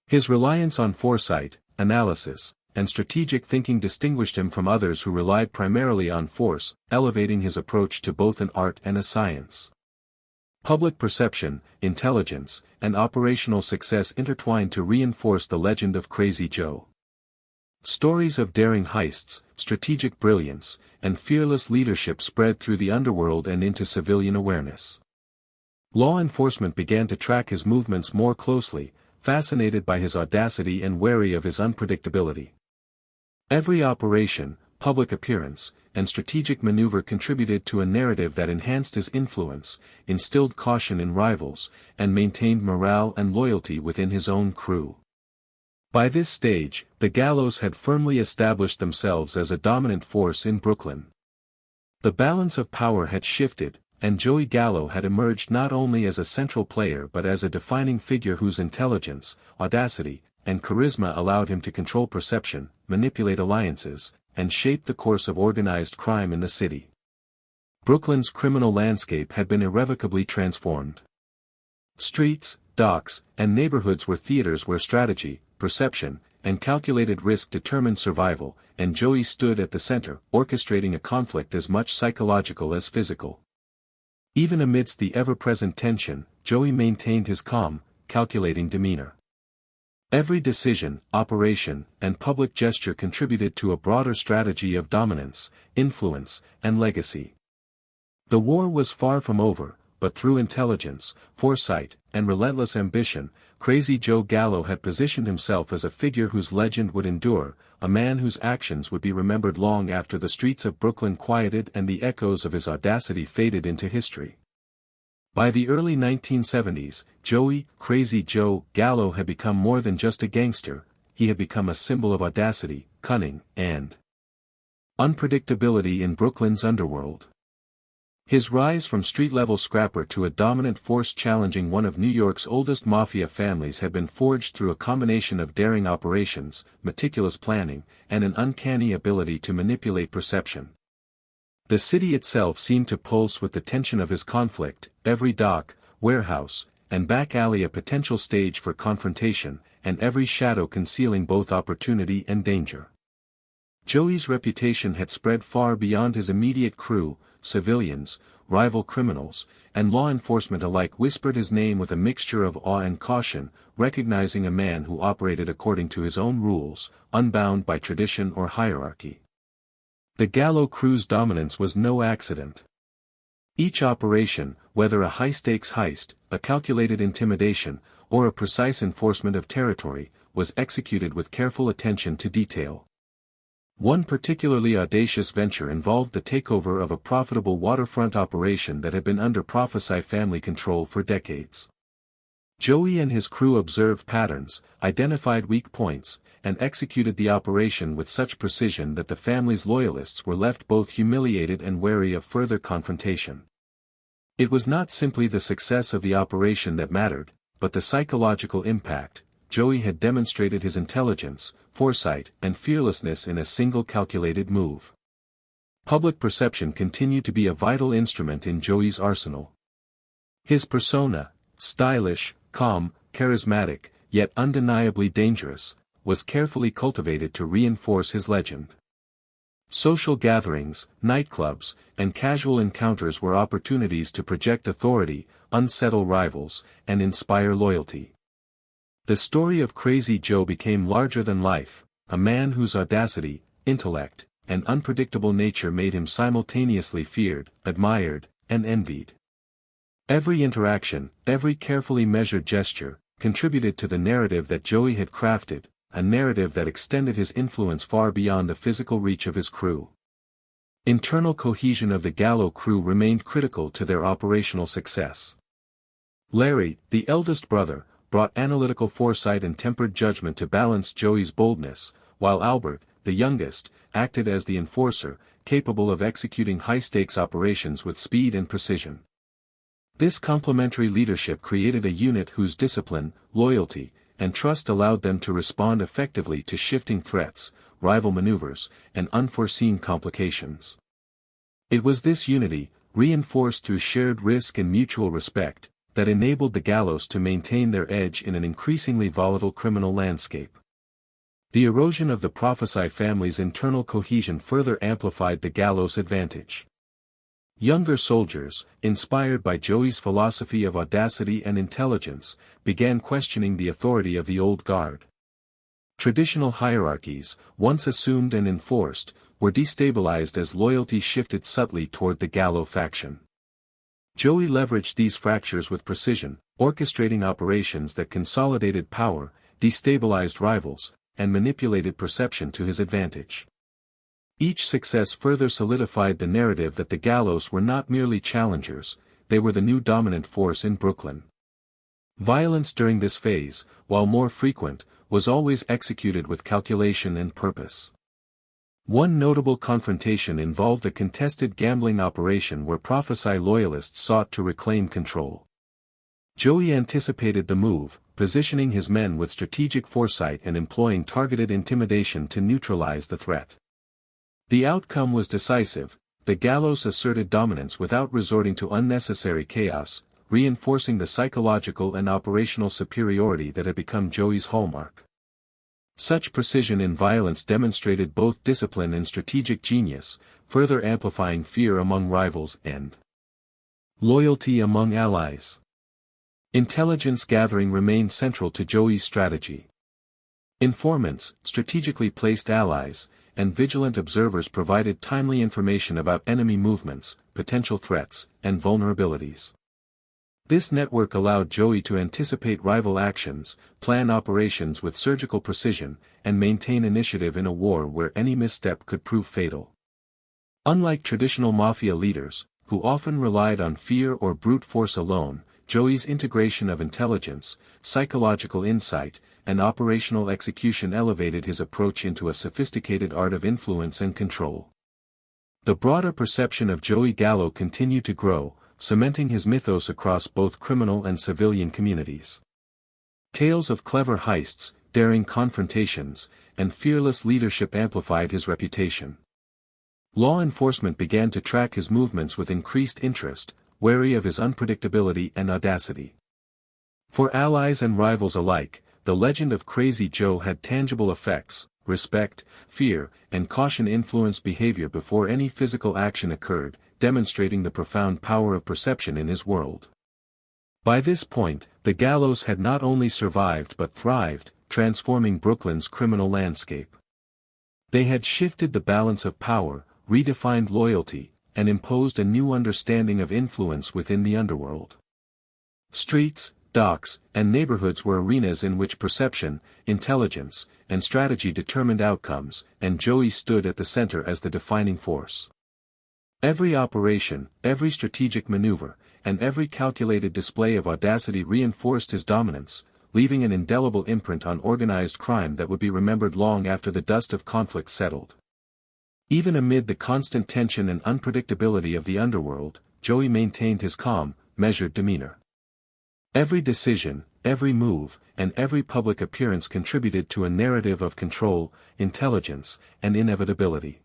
Speaker 1: His reliance on foresight, analysis, and strategic thinking distinguished him from others who relied primarily on force, elevating his approach to both an art and a science. Public perception, intelligence, and operational success intertwined to reinforce the legend of Crazy Joe. Stories of daring heists, strategic brilliance, and fearless leadership spread through the underworld and into civilian awareness. Law enforcement began to track his movements more closely, fascinated by his audacity and wary of his unpredictability. Every operation, public appearance, and strategic maneuver contributed to a narrative that enhanced his influence, instilled caution in rivals, and maintained morale and loyalty within his own crew. By this stage, the Gallos had firmly established themselves as a dominant force in Brooklyn. The balance of power had shifted, and Joey Gallo had emerged not only as a central player but as a defining figure whose intelligence, audacity, and charisma allowed him to control perception, manipulate alliances, and shape the course of organized crime in the city. Brooklyn's criminal landscape had been irrevocably transformed. Streets, docks, and neighborhoods were theaters where strategy, perception, and calculated risk determined survival, and Joey stood at the center, orchestrating a conflict as much psychological as physical. Even amidst the ever-present tension, Joey maintained his calm, calculating demeanor. Every decision, operation, and public gesture contributed to a broader strategy of dominance, influence, and legacy. The war was far from over, but through intelligence, foresight, and relentless ambition, Crazy Joe Gallo had positioned himself as a figure whose legend would endure, a man whose actions would be remembered long after the streets of Brooklyn quieted and the echoes of his audacity faded into history. By the early 1970s, Joey, Crazy Joe, Gallo had become more than just a gangster, he had become a symbol of audacity, cunning, and unpredictability in Brooklyn's underworld. His rise from street-level scrapper to a dominant force challenging one of New York's oldest mafia families had been forged through a combination of daring operations, meticulous planning, and an uncanny ability to manipulate perception. The city itself seemed to pulse with the tension of his conflict, every dock, warehouse, and back alley a potential stage for confrontation, and every shadow concealing both opportunity and danger. Joey's reputation had spread far beyond his immediate crew, civilians, rival criminals, and law enforcement alike whispered his name with a mixture of awe and caution, recognizing a man who operated according to his own rules, unbound by tradition or hierarchy. The Gallo crew's dominance was no accident. Each operation, whether a high-stakes heist, a calculated intimidation, or a precise enforcement of territory, was executed with careful attention to detail. One particularly audacious venture involved the takeover of a profitable waterfront operation that had been under Profaci family control for decades. Joey and his crew observed patterns, identified weak points, and executed the operation with such precision that the family's loyalists were left both humiliated and wary of further confrontation. It was not simply the success of the operation that mattered, but the psychological impact. Joey had demonstrated his intelligence, foresight, and fearlessness in a single calculated move. Public perception continued to be a vital instrument in Joey's arsenal. His persona, stylish, calm, charismatic, yet undeniably dangerous, was carefully cultivated to reinforce his legend. Social gatherings, nightclubs, and casual encounters were opportunities to project authority, unsettle rivals, and inspire loyalty. The story of Crazy Joe became larger than life, a man whose audacity, intellect, and unpredictable nature made him simultaneously feared, admired, and envied. Every interaction, every carefully measured gesture, contributed to the narrative that Joey had crafted, a narrative that extended his influence far beyond the physical reach of his crew. Internal cohesion of the Gallo crew remained critical to their operational success. Larry, the eldest brother, brought analytical foresight and tempered judgment to balance Joey's boldness, while Albert, the youngest, acted as the enforcer, capable of executing high-stakes operations with speed and precision. This complementary leadership created a unit whose discipline, loyalty, and trust allowed them to respond effectively to shifting threats, rival maneuvers, and unforeseen complications. It was this unity, reinforced through shared risk and mutual respect, that enabled the Gallos to maintain their edge in an increasingly volatile criminal landscape. The erosion of the Profaci family's internal cohesion further amplified the Gallos' advantage. Younger soldiers, inspired by Joey's philosophy of audacity and intelligence, began questioning the authority of the old guard. Traditional hierarchies, once assumed and enforced, were destabilized as loyalty shifted subtly toward the Gallo faction. Joey leveraged these fractures with precision, orchestrating operations that consolidated power, destabilized rivals, and manipulated perception to his advantage. Each success further solidified the narrative that the Gallos were not merely challengers, they were the new dominant force in Brooklyn. Violence during this phase, while more frequent, was always executed with calculation and purpose. One notable confrontation involved a contested gambling operation where Profaci loyalists sought to reclaim control. Joey anticipated the move, positioning his men with strategic foresight and employing targeted intimidation to neutralize the threat. The outcome was decisive. The Gallos asserted dominance without resorting to unnecessary chaos, reinforcing the psychological and operational superiority that had become Joey's hallmark. Such precision in violence demonstrated both discipline and strategic genius, further amplifying fear among rivals and loyalty among allies. Intelligence gathering remained central to Joey's strategy. Informants, strategically placed allies, and vigilant observers provided timely information about enemy movements, potential threats, and vulnerabilities. This network allowed Joey to anticipate rival actions, plan operations with surgical precision, and maintain initiative in a war where any misstep could prove fatal. Unlike traditional mafia leaders, who often relied on fear or brute force alone, Joey's integration of intelligence, psychological insight, and operational execution elevated his approach into a sophisticated art of influence and control. The broader perception of Joey Gallo continued to grow, cementing his mythos across both criminal and civilian communities. Tales of clever heists, daring confrontations, and fearless leadership amplified his reputation. Law enforcement began to track his movements with increased interest, wary of his unpredictability and audacity. For allies and rivals alike, the legend of Crazy Joe had tangible effects. Respect, fear, and caution influenced behavior before any physical action occurred, demonstrating the profound power of perception in his world. By this point, the Gallos had not only survived but thrived, transforming Brooklyn's criminal landscape. They had shifted the balance of power, redefined loyalty, and imposed a new understanding of influence within the underworld. Streets, docks, and neighborhoods were arenas in which perception, intelligence, and strategy determined outcomes, and Joey stood at the center as the defining force. Every operation, every strategic maneuver, and every calculated display of audacity reinforced his dominance, leaving an indelible imprint on organized crime that would be remembered long after the dust of conflict settled. Even amid the constant tension and unpredictability of the underworld, Joey maintained his calm, measured demeanor. Every decision, every move, and every public appearance contributed to a narrative of control, intelligence, and inevitability.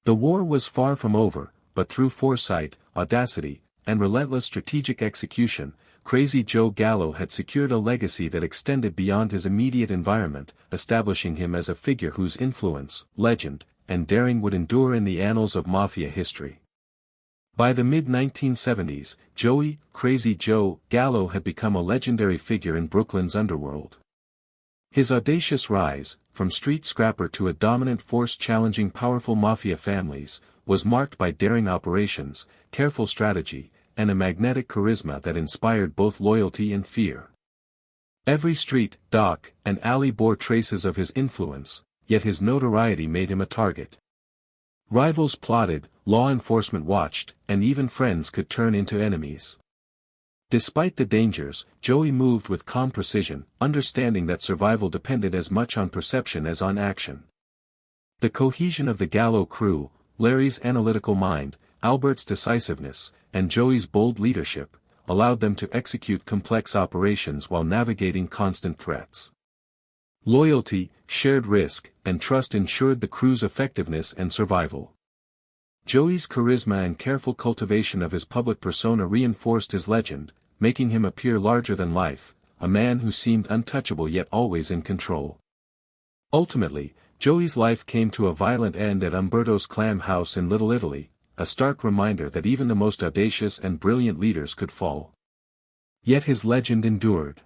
Speaker 1: The war was far from over, but through foresight, audacity, and relentless strategic execution, Crazy Joe Gallo had secured a legacy that extended beyond his immediate environment, establishing him as a figure whose influence, legend, and daring would endure in the annals of Mafia history. By the mid-1970s, Joey, Crazy Joe, Gallo had become a legendary figure in Brooklyn's underworld. His audacious rise, from street scrapper to a dominant force challenging powerful Mafia families, was marked by daring operations, careful strategy, and a magnetic charisma that inspired both loyalty and fear. Every street, dock, and alley bore traces of his influence, yet his notoriety made him a target. Rivals plotted, law enforcement watched, and even friends could turn into enemies. Despite the dangers, Joey moved with calm precision, understanding that survival depended as much on perception as on action. The cohesion of the Gallo crew, Larry's analytical mind, Albert's decisiveness, and Joey's bold leadership, allowed them to execute complex operations while navigating constant threats. Loyalty, shared risk, and trust ensured the crew's effectiveness and survival. Joey's charisma and careful cultivation of his public persona reinforced his legend, making him appear larger than life, a man who seemed untouchable yet always in control. Ultimately, Joey's life came to a violent end at Umberto's Clam House in Little Italy, a stark reminder that even the most audacious and brilliant leaders could fall. Yet his legend endured.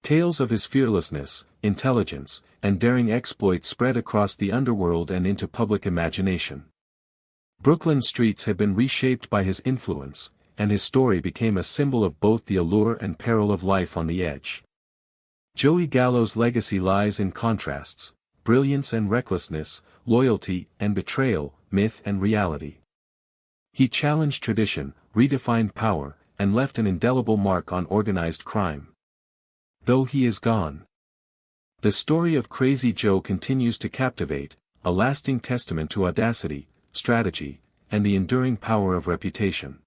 Speaker 1: Tales of his fearlessness, intelligence, and daring exploits spread across the underworld and into public imagination. Brooklyn's streets had been reshaped by his influence, and his story became a symbol of both the allure and peril of life on the edge. Joey Gallo's legacy lies in contrasts: brilliance and recklessness, loyalty and betrayal, myth and reality. He challenged tradition, redefined power, and left an indelible mark on organized crime. Though he is gone, the story of Crazy Joe continues to captivate, a lasting testament to audacity, strategy, and the enduring power of reputation.